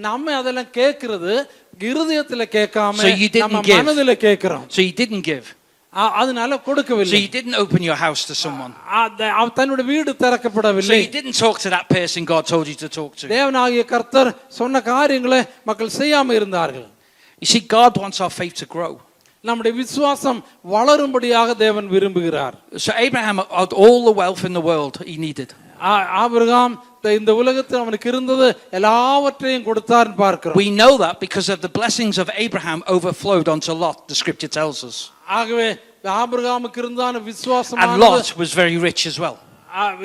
நம்ம அதெல்லாம் கேட்கிறது இருதயத்துல கேட்காம So you didn't நம்ம give. மனதில கேட்கிறோம். So you didn't give. அதனால So கொடுக்கவில்லை. you didn't open your house to someone. தன்னுடைய வீடு So திறக்கப்படவில்லை. you didn't talk to that person God told you to talk to. தேவனாகிய கர்த்தர் சொன்ன காரியங்களை மக்கள் செய்யாம இருந்தார்கள். You see, God wants our faith to grow. நம்முடைய விசுவாசம் வளரும்படியாக தேவன் விரும்புகிறார். So Abraham had all the wealth in the world he needed. Abraham இந்த உலகத்தில் அவனுக்கு இருந்தது எல்லாவற்றையும் கொடுத்தார் பார்க்கிறோம். We know that because of the blessings of Abraham overflowed onto Lot, the scripture tells us. ஆகவே ஆபிரகாமுக்கு இருந்ததான And விசுவாசமானது Lot was very rich as well.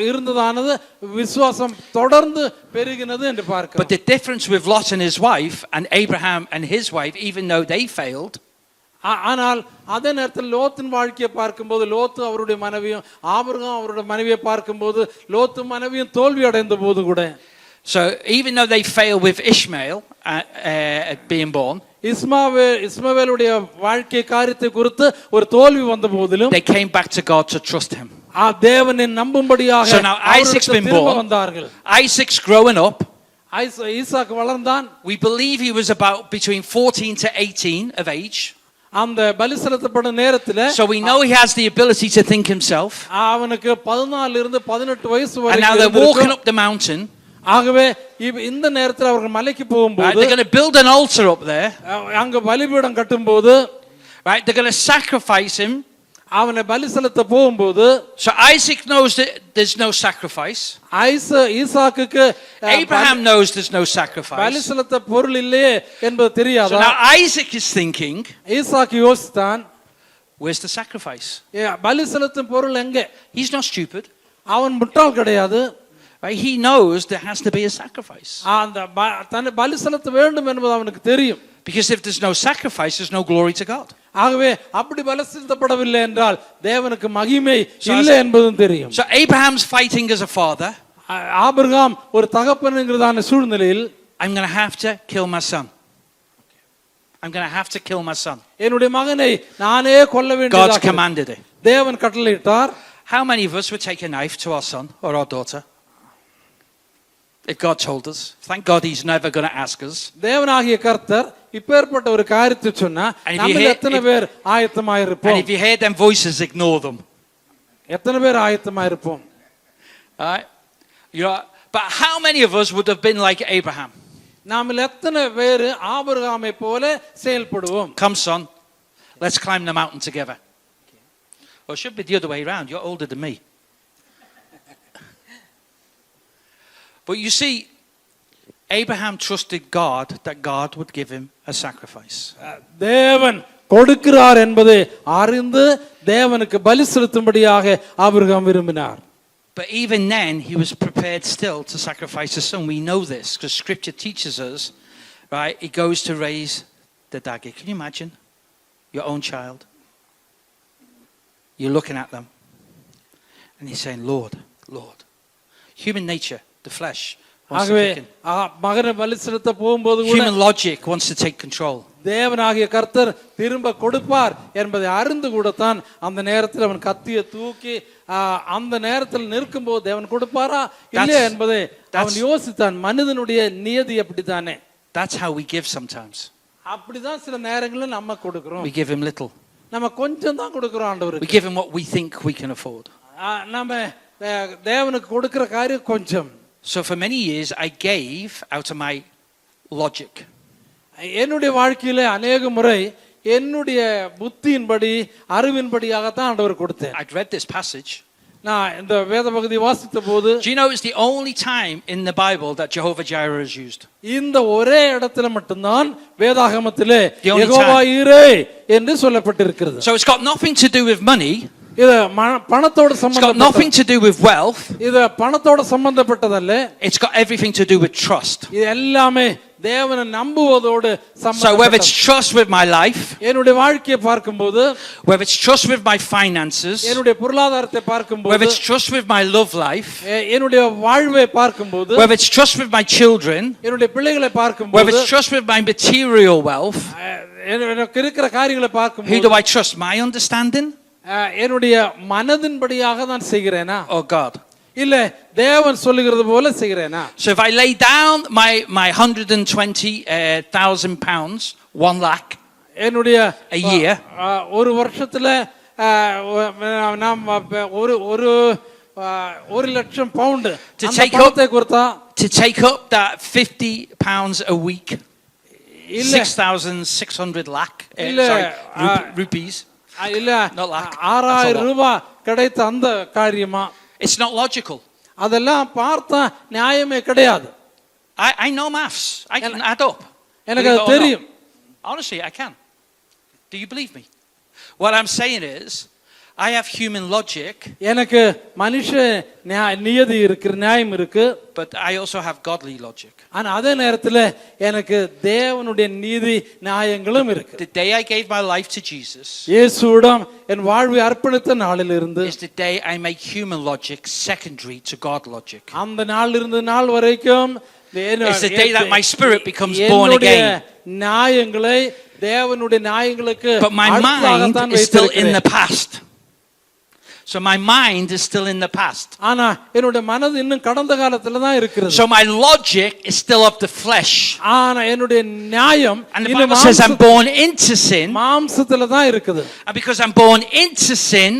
இருந்ததானது விசுவாசம் தொடர்ந்து பெருகினது என்று But பார்க்கிறோம். the difference with Lot and his wife and Abraham and his wife, even though they failed, ஆனால் அதே நேரத்தில் லோத்தின் வாழ்க்கையை பார்க்கும்போது, லோத்து அவருடைய மனைவியும் ஆபிரகாம் அவருடைய மனைவியை பார்க்கும்போது, லோத்து மனைவியும் தோல்வி அடைந்த போது கூட, so even though they failed with Ishmael being born, இஸ்மவேலுடைய வாழ்க்கை காரியத்தை குறித்து ஒரு தோல்வி வந்த போதிலும் they came back to God to trust him. தேவனை நம்பும்படியாக So now Isaac's been born. வந்தார்கள். Isaac's growing up. Isaac வளர்ந்தான். We believe he was about between 14 to 18 of age. அந்த பலி செலுத்தப்படும் நேரத்தில் So we know he has the ability to think himself. அவனுக்கு 14 இருந்து 18 வயசு And now they're walking வரைக்கும். up the mountain. ஆகவே இந்த நேரத்தில் அவர்கள் மலைக்கு Right, போகும்போது, they're going to build an altar up there. அங்க பலிபீடம் கட்டும்போது, Right, they're going to sacrifice him. அவனை பலி செலுத்த போகும்போது, So Isaac knows that there's no sacrifice. ஈசாக்குக்கு Abraham knows there's no பலி sacrifice. செலுத்த பொருள் இல்லையே என்பது So தெரியாதா? now Isaac is thinking, ஈசாக்கு யோசித்தான், where's the sacrifice? பலி செலுத்தும் பொருள் எங்கே? He's not stupid. அவன் முட்டாள் கிடையாது. Right? He knows there has to be a sacrifice. அந்த தன்னை பலி செலுத்த வேண்டும் என்பது அவனுக்கு தெரியும். Because if there's no sacrifice, there's no glory to God. ஆகவே அப்படி பலி செலுத்தப்படவில்லை என்றால் தேவனுக்கு மகிமை இல்லை என்பதும் தெரியும். So Abraham's fighting as a father. Abraham ஒரு தகப்பன்ங்கிறதான சூழ்நிலையில், I'm going to have to kill my son. I'm going to have to kill my son. என்னுடைய மகனை நானே கொல்ல God's வேண்டியதாக commanded it. தேவன் கட்டளையிட்டார். How many of us would take a knife to our son or our daughter? If God told us. Thank God he's never going to ask us. தேவனாகிய கர்த்தர் இப்பேற்பட்ட ஒரு காரியத்தை சொன்னா And if you நம்ம hear- எத்தனை பேர் ஆயத்தமாக And இருப்போம்? if you hear them voices, ignore them. எத்தனை பேர் ஆயத்தமாக இருப்போம்? All right? You know, but how many of us would have been like Abraham? நாம எத்தனை பேர் ஆபிரகாமை போல செயல்படுவோம்? Come, son, let's climb the mountain together. Well, it should be the other way around. You're older than me. But you see, Abraham trusted God that God would give him a sacrifice. தேவன் கொடுக்கிறார் என்பதை அறிந்து தேவனுக்கு பலி செலுத்தும்படியாக ஆபிரகாம் விரும்பினார். But even then, he was prepared still to sacrifice his son. We know this because Scripture teaches us, right? He goes to raise the dagger. Can you imagine your own child? You're looking at them and you're saying, Lord, Lord. Human nature, the flesh, wants to ஆகவே kick in. மகனை பலி செலுத்த போகும்போது கூட Human logic wants to take control. தேவனாகிய கர்த்தர் திரும்ப கொடுப்பார் என்பதை அறிந்து கூடத்தான் அந்த நேரத்தில் அவன் கத்தியை தூக்கி அந்த நேரத்தில் நிற்கும் போது தேவன் கொடுப்பாரா இல்லையா என்பதை அவன் யோசித்தான். மனிதனுடைய நியதி அப்படித்தானே. That's how we give sometimes. அப்படிதான் சில நேரங்களில் நம்ம கொடுக்கிறோம். We give him little. நம்ம கொஞ்சம் தான் கொடுக்கிறோம் ஆண்டவருக்கு. We give him what we think we can afford. நம்ம தேவனுக்கு கொடுக்கிற காரியம் கொஞ்சம். So for many years I gave out of my logic. என்னுடைய வாழ்க்கையில அநேக முறை என்னுடைய புத்தியின்படி அறிவின்படியாகத்தான் ஆண்டவர் கொடுத்தேன். I'd read this passage. நான் இந்த வேத பகுதி வாசித்த போது, Do you know it's the only time in the Bible that Jehovah Jireh is used? இந்த ஒரே இடத்துல மட்டும்தான் வேதாகமத்திலே The only யெகோவா ஈரே என்று சொல்லப்பட்டிருக்கிறது. So it's got nothing to do with money. இது பணத்தோட It's got சம்பந்தப்பட்டது. nothing to do with wealth. இது பணத்தோட சம்பந்தப்பட்டதல்ல. It's got everything to do with trust. இது எல்லாமே தேவனை நம்புவதோடு So சம்பந்தப்பட்டது. whether it's trust with my life, என்னுடைய வாழ்க்கையை பார்க்கும்போது, whether it's trust with my finances, என்னுடைய பொருளாதாரத்தை பார்க்கும்போது, whether it's trust with my love life, என்னுடைய வாழ்வை பார்க்கும்போது, whether it's trust with my children, என்னுடைய பிள்ளைகளை whether பார்க்கும்போது, it's trust with my material wealth, எனக்கு இருக்கிற காரியங்களை who பார்க்கும்போது, do I trust? My understanding என்னுடைய மனதின்படியாக நான் செய்கிறேனா or God? இல்ல தேவன் சொல்லுகிறது போல செய்கிறேனா? So if I lay down my 120,000 pounds, 1 lakh என்னுடைய a year, ஒரு வருஷத்துல நாம் ஒரு லட்சம் பவுண்ட் To take பணத்தை கொடுத்தா, to take up that 50 pounds a week, இல்ல 6,600 lakh, இல்ல, rupees. இல்ல Not lakh. 6000 ரூபாய் கிடைத்த அந்த காரியமா? It's not logical. அதெல்லாம் பார்த்தா நியாயமே கிடையாது. I know maths. I can add up. எனக்கு Believe அது it or not. தெரியும். Honestly, I can. Do you believe me? What I'm saying is, I have human logic, எனக்கு மனுஷ நியதி இருக்கு, நியாயம் இருக்கு. but I also have godly logic. ஆனா அதே நேரத்துல எனக்கு தேவனுடைய நீதி நியாயங்களும் இருக்கு. The day I gave my life to Jesus இயேசுவிடம் என் வாழ்வை அர்ப்பணித்த நாளிலிருந்து is the day I make human logic secondary to God logic. அந்த நாளிலிருந்து நாள் வரைக்கும் It's the day that my spirit becomes born again. நியாயங்களை தேவனுடைய நியாயங்களுக்கு But my mind is still in the past. So my mind is still in the past. ஆனா என்னுடைய மனது இன்னும் கடந்த காலத்துல தான் இருக்கிறது. So my logic is still of the flesh. ஆனா என்னுடைய நியாயம் And the Bible says I'm born into sin. மாம்சத்துல தான் இருக்குது. And because I'm born into sin,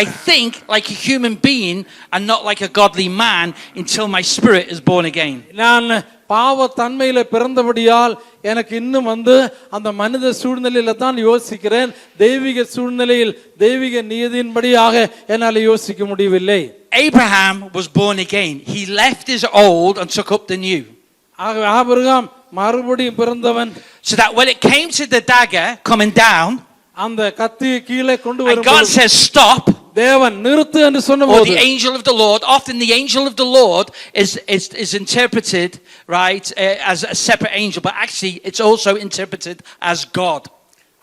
I think like a human being and not like a godly man until my spirit is born again. நான் பாவ தன்மையில பிறந்தபடியால் எனக்கு இன்னும் அந்த மனித சூழ்நிலையில தான் யோசிக்கிறேன். தெய்வீக சூழ்நிலையில் தெய்வீக நீதியின்படியாக என்னால் யோசிக்க முடியவில்லை. Abraham was born again. He left his old and took up the new. Abraham மறுபடியும் பிறந்தவன். So that when it came to the dagger coming down, அந்த கத்தியை கீழே கொண்டு and God வரும்போது says stop, தேவன் நிறுத்து என்று or சொன்னபோது, the angel of the Lord, often the angel of the Lord is interpreted, right, as a separate angel, but actually it's also interpreted as God.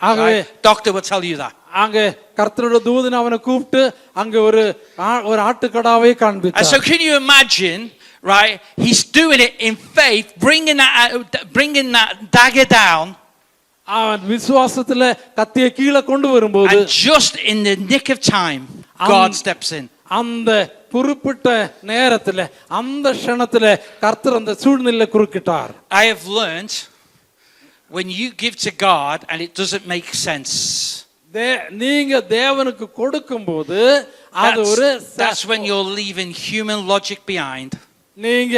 ஆகவே Right? Doctor will tell you that. அங்கே கர்த்தருடைய தூதன் அவனை கூப்பிட்டு அங்கே ஒரு ஆட்டுக்கடாவை And காண்பித்தார். so can you imagine, right, he's doing it in faith, bringing that dagger down, அவன் விசுவாசத்துல கத்தியை கீழே கொண்டு வரும்போது, and just in the nick of time God steps in. அந்த குறிப்பிட்ட நேரத்துல அந்த க்ஷணத்துல கர்த்தர் அந்த சூழ்நிலையில குறுக்கிட்டார். I have learned when you give to God and it doesn't make sense, நீங்க தேவனுக்கு கொடுக்கும்போது அது ஒரு that's when you're leaving human logic behind. நீங்க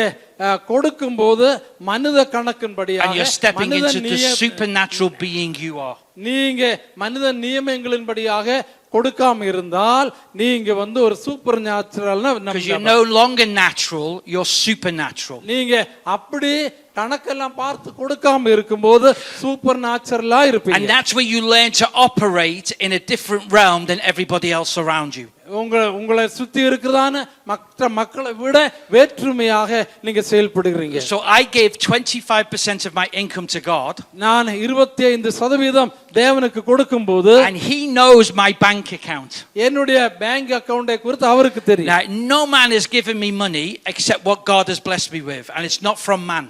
கொடுக்கும்போது மனித And கணக்கின்படியாக you're stepping into the supernatural being you are. நீங்க மனித நியமங்களின்படியாக கொடுக்காம இருந்தால் நீங்க ஒரு super natural. Because you're no longer natural, you're supernatural. நீங்க அப்படி கணக்கெல்லாம் பார்த்து கொடுக்காம இருக்கும்போது சூப்பர் நேச்சுரலா And இருப்பீங்க. that's where you learn to operate in a different realm than everybody else around you. உங்களை சுத்தி இருக்கிறதான மற்ற மக்களை விட வேற்றுமையாக நீங்க செயல்படுகிறீங்க. So I gave 25% of my income to God. நான் 25% தேவனுக்கு கொடுக்கும்போது And he knows my bank account. என்னுடைய பேங்க் அக்கவுண்டை குறித்து அவருக்கு தெரியும். Now, no man has given me money except what God has blessed me with, and it's not from man.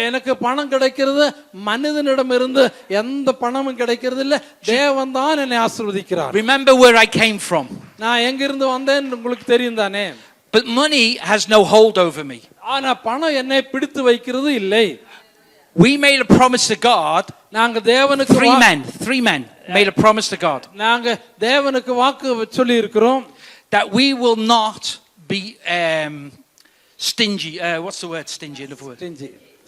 எனக்கு பணம் கிடைக்கிறது மனிதனிடமிருந்து எந்த பணமும் கிடைக்கிறது இல்ல, தேவன் தான் என்னை ஆசீர்வதிக்கிறார். Remember where I came from. நான் எங்க இருந்து வந்தேன்னு உங்களுக்கு தெரியும் தானே. But money has no hold over me. ஆனா பணம் என்னை பிடித்து வைக்கிறது இல்லை. We made a promise to God. நாங்க தேவனுக்கு three men made a promise to God. நாங்க தேவனுக்கு வாக்கு சொல்லி இருக்கிறோம் that we will not be stingy. What's the word stingy? Another word.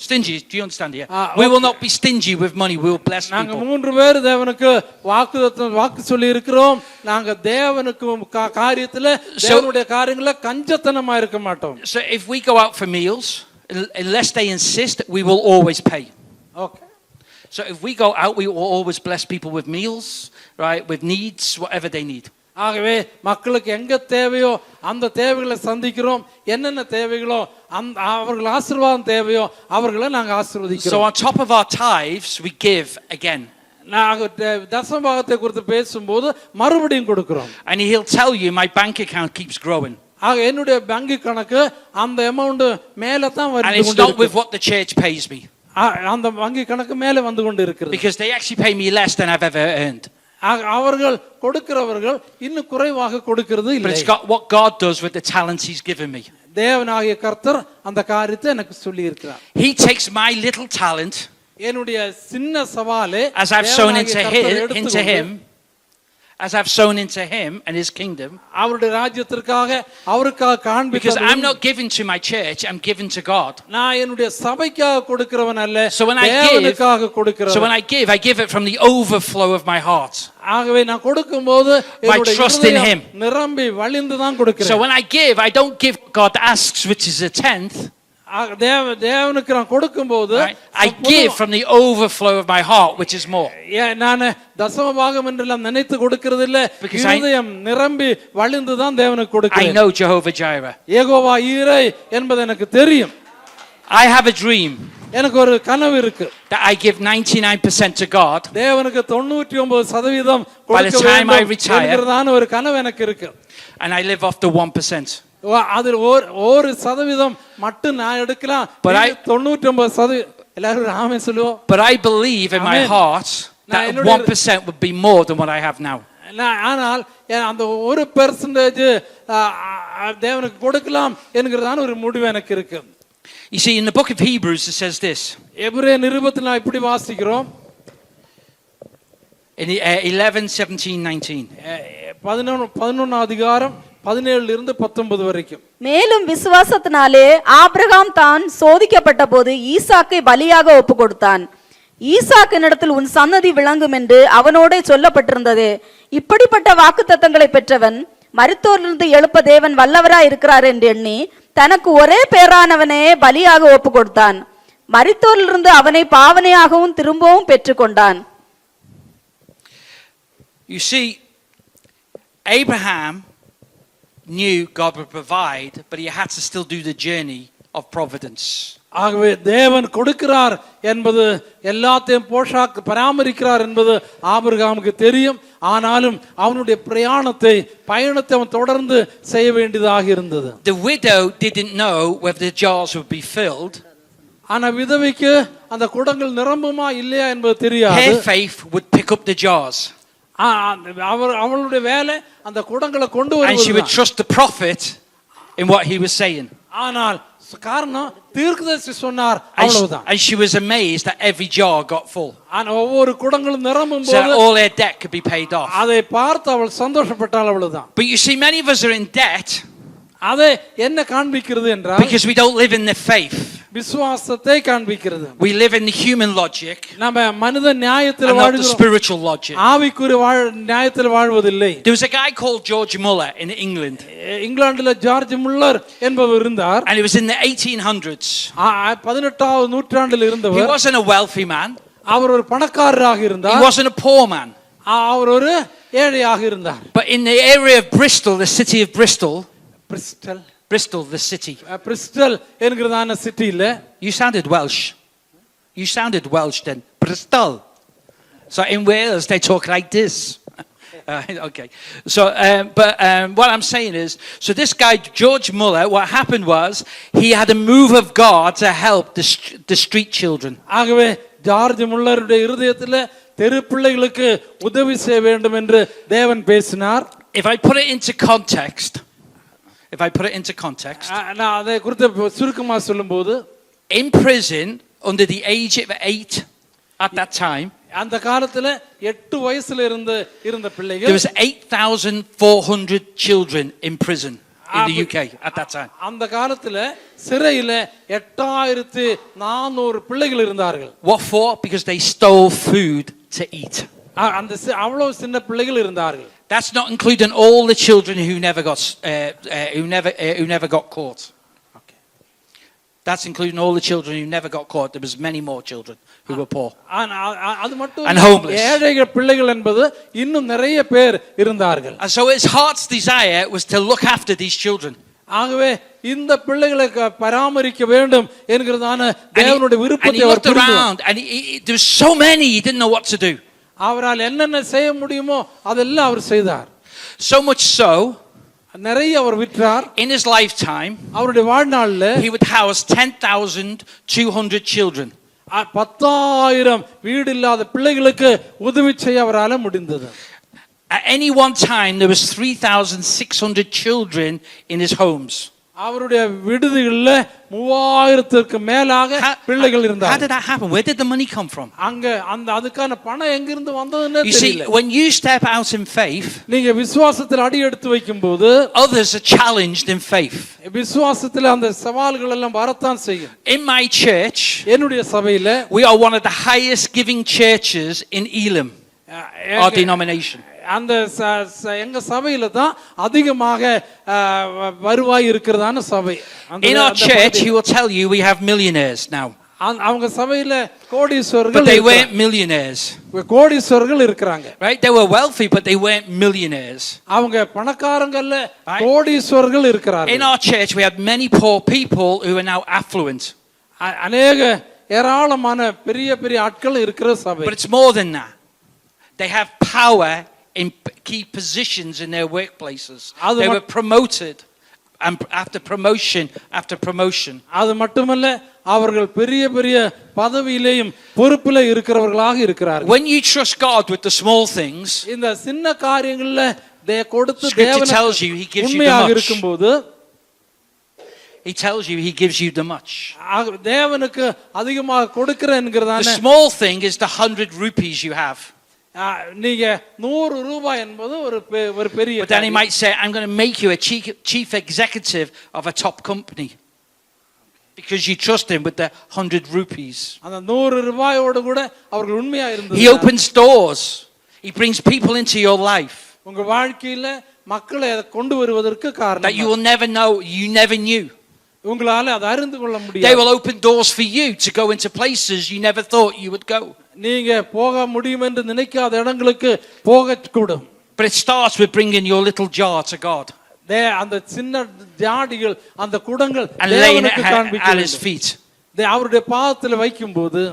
Stingy, do you understand here? We will not be stingy with money. We will bless people. நாங்க மூன்று பேர் தேவனுக்கு வாக்கு சொல்லி இருக்கிறோம். நாங்க தேவனுக்கு காரியத்துல தேவனுடைய காரியங்கள கஞ்சத்தனமா இருக்க மாட்டோம். So if we go out for meals, unless they insist, we will always pay. Okay. So if we go out, we will always bless people with meals, right? With needs, whatever they need. ஆகவே மக்களுக்கு எங்க தேவையோ அந்த தேவைகளை சந்திக்கிறோம். என்னென்ன தேவைகளோ அவர்கள் ஆசீர்வாதம் தேவையோ அவர்களை நாங்க ஆசீர்வதிக்கிறோம். So on top of our tithes, we give again. நாங்க தசமபாகத்தை குறித்து பேசும்போது மறுபடியும் கொடுக்கிறோம். And he'll tell you my bank account keeps growing. ஆக என்னுடைய வங்கி கணக்கு அந்த அமௌண்ட் மேல தான் வருது. And it's not with what the church pays me. அந்த வங்கி கணக்கு மேல வந்து கொண்டு இருக்கிறது. Because they actually pay me less than I've ever earned. அவர்கள் கொடுக்கிறவர்கள் இன்னும் குறைவாக கொடுக்கிறது இல்லை. But it's got what God does with the talents he's given me. தேவனாகிய கர்த்தர் அந்த காரியத்தை எனக்கு சொல்லி இருக்கிறார். He takes my little talent, என்னுடைய சின்ன சவாலே as I've sown into him, as I've sown into him and his kingdom. அவருடைய ராஜ்யத்திற்காக அவருக்காக காண்பிக்க. Because I'm not giving to my church, I'm giving to God. நான் என்னுடைய சபைக்காக கொடுக்கிறவன் அல்ல, So when தேவனுக்காக கொடுக்கிறவன். So when I give it from the overflow of my heart. ஆகவே நான் கொடுக்கும்போது என்னுடைய trust in him நிரம்பி வழிந்து தான் கொடுக்கிறேன். So when I give, I don't give God asks, which is a tenth. தேவனுக்கு நான் கொடுக்கும்போது I give from the overflow of my heart, which is more. நான் தசமபாகம் என்றெல்லாம் நினைத்து கொடுக்கிறது இல்ல, இதயம் நிரம்பி வழிந்து தான் தேவனுக்கு கொடுக்கிறேன். I know Jehovah Jireh. Jehovah ஈரே என்பது எனக்கு தெரியும். I have a dream. எனக்கு ஒரு கனவு இருக்கு. That I give 99% to God. தேவனுக்கு 99% கொடுக்க வேண்டும் என்கிறதான ஒரு கனவு எனக்கு இருக்கு. And I live off the 1%. அதில் ஒரு சதவீதம் மட்டும் நான் எடுக்கலாம். 99% எல்லாரும் ஆமென் சொல்லுவோம். But I believe in my heart that 1% would be more than what I have now. ஆனால் அந்த 1% தேவனுக்கு கொடுக்கலாம் என்கிறதான ஒரு முடிவு எனக்கு இருக்கு. You see, in the book of Hebrews it says this. எபிரேய நிருபத்தில் நான் இப்படி வாசிக்கிறோம். In 11, 17, 19. 11 அதிகாரம் 17 இருந்து 19 வரைக்கும். மேலும் விசுவாசத்தினாலே ஆபிரகாம் தான் சோதிக்கப்பட்ட போது ஈசாக்கை பலியாக ஒப்பு கொடுத்தான். ஈசாக்கினிடத்தில் உன் சன்னதி விளங்கும் என்று அவனோடே சொல்லப்பட்டிருந்தது. இப்படிப்பட்ட வாக்குத்தத்தங்களை பெற்றவன் மரித்தோரிலிருந்து எழுப்ப தேவன் வல்லவராய் இருக்கிறார் என்று எண்ணி தனக்கு ஒரே பேரானவனே பலியாக ஒப்பு கொடுத்தான். மரித்தோரிலிருந்து அவனை பாவனையாகவும் திரும்பவும் பெற்றுக்கொண்டான். You see, Abraham knew God would provide, but he had to still do the journey of providence. ஆகவே தேவன் கொடுக்கிறார் என்பது எல்லாத்தையும் பராமரிக்கிறார் என்பது ஆபிரகாமுக்கு தெரியும். ஆனாலும் அவனுடைய பயணத்தை அவன் தொடர்ந்து செய்ய வேண்டியதாக இருந்தது. The widow didn't know whether the jars would be filled. ஆனா விதவைக்கு அந்த குடங்கள் நிரம்புமா இல்லையா என்பது தெரியாது. Her faith would pick up the jars. அவளுடைய வேலை அந்த குடங்களை கொண்டு வருவது. And she would trust the prophet in what he was saying. ஆனால் காரணம் தீர்க்கதரிசி சொன்னார், அவ்வளவுதான். And she was amazed that every jar got full. ஆனா ஒவ்வொரு குடங்களும் நிரம்பும் போது so all her debt could be paid off. அதை பார்த்து அவள் சந்தோஷப்பட்டாள், அவ்வளவுதான். But you see, many of us are in debt. அதை என்ன காண்பிக்கிறது என்றால், because we don't live in the faith. விசுவாசத்தை காண்பிக்கிறது. We live in the human logic. நம்ம மனித நியாயத்தில் வாழ்கிறோம், not the spiritual logic. ஆவிக்குரிய நியாயத்தில் வாழ்வதில்லை. There was a guy called George Muller in England. இங்கிலாந்துல ஜார்ஜ் முல்லர் என்பவர் இருந்தார். And it was in the 1800s. 18வது நூற்றாண்டில் இருந்தவர். He wasn't a wealthy man. அவர் ஒரு பணக்காரராக இருந்தார். He wasn't a poor man. அவர் ஒரு ஏழையாக இருந்தார். But in the area of Bristol, the city of Bristol, Bristol, the city. Bristol என்கிறதான சிட்டில You sounded Welsh. You sounded Welsh then. Bristol. So in Wales, they talk like this. Okay. So, what I'm saying is, so this guy, George Muller, what happened was, he had a move of God to help the street children. ஆகவே ஜார்ஜ் முல்லருடைய இருதயத்தில் தெரு பிள்ளைகளுக்கு உதவி செய்ய வேண்டும் என்று தேவன் பேசினார். If I put it into context, நான் அதை குறித்து சுருக்கமா சொல்லும்போது, in prison under the age of 8 at that time, அந்த காலத்துல 8 வயசுல இருந்த பிள்ளைகள், there was 8,400 children in prison in the UK at that time. அந்த காலத்துல சிறையில 8400 பிள்ளைகள் இருந்தார்கள். What for? Because they stole food to eat. அந்த அவ்வளவு சின்ன பிள்ளைகள் இருந்தார்கள். That's not including all the children who never got caught. Okay. That's including all the children who never got caught. There was many more children who were poor. அது மட்டும் and homeless. ஏழைகள் பிள்ளைகள் என்பது இன்னும் நிறைய பேர் இருந்தார்கள். And so his heart's desire was to look after these children. ஆகவே இந்த பிள்ளைகளை பராமரிக்க வேண்டும் என்கிறதான தேவனுடைய விருப்பத்தை அவர் புரிந்தார். And there was so many, he didn't know what to do. அவரால் என்னென்ன செய்ய முடியுமோ அதெல்லாம் அவர் செய்தார். So much so, நிறைய அவர் விற்றார். in his lifetime, அவருடைய வாழ்நாளில் he would house 10,200 children. 10,000 வீடு இல்லாத பிள்ளைகளுக்கு உதவி செய்ய அவரால் முடிந்தது. At any one time, there was 3,600 children in his homes. அவருடைய விடுதிகளில் 3000க்கு மேலாக பிள்ளைகள் இருந்தார்கள். How did that happen? Where did the money come from? அங்க அதுக்கான பணம் எங்கிருந்து வந்ததுன்னு தெரியல. You see, when you step out in faith, நீங்க விசுவாசத்தில் அடி எடுத்து வைக்கும்போது, others are challenged in faith. விசுவாசத்தில் அந்த சவால்கள் எல்லாம் வரத்தான் செய்யும். In my church, என்னுடைய சபையில, we are one of the highest giving churches in Elim, our denomination. அந்த எங்க சபையில தான் அதிகமாக வருவாய் இருக்கிறதான சபை. In our church, he will tell you we have millionaires now. அவங்க சபையில கோடீஸ்வரர்கள், but they weren't millionaires. கோடீஸ்வரர்கள் இருக்காங்க. Right? They were wealthy, but they weren't millionaires. அவங்க பணக்காரங்கல்ல, கோடீஸ்வரர்கள் இருக்காங்க. In our church, we have many poor people who are now affluent. அநேக ஏராளமான பெரிய பெரிய ஆட்கள் இருக்கிற சபை. But it's more than that. They have power in key positions in their workplaces. They were promoted, and after promotion. அது மட்டுமல்ல, அவர்கள் பெரிய பெரிய பதவியிலேயும் பொறுப்பிலே இருக்கிறவர்களாக இருக்கிறார்கள். When you trust God with the small things, இந்த சின்ன காரியங்கள்ல கொடுத்து தேவனுக்கு உண்மையாக இருக்கும்போது, he tells you he gives you the much. தேவனுக்கு அதிகமாக கொடுக்கிற என்கிறதான, the small thing is the 100 rupees you have. நீங்க 100 ரூபாய் என்பது ஒரு பெரிய. But then he might say, I'm going to make you a chief executive of a top company because you trust him with the 100 rupees. அந்த 100 ரூபாயோடு கூட அவர்கள் உண்மையா இருந்தாங்க. He opens doors. He brings people into your life. உங்க வாழ்க்கையில மக்களை கொண்டு வருவதற்கு காரணம் that you will never know, you never knew. உங்களால அதை அறிந்து கொள்ள முடியாது. They will open doors for you to go into places you never thought you would go. நீங்க போக முடியும் என்று நினைக்காத இடங்களுக்கு போகக்கூடும். But it starts with bringing your little jar to God. அந்த சின்ன ஜாடிகள், அந்த குடங்கள் தேவனுக்கு காண்பிக்க at his feet. அவருடைய பாதத்தில் வைக்கும்போது.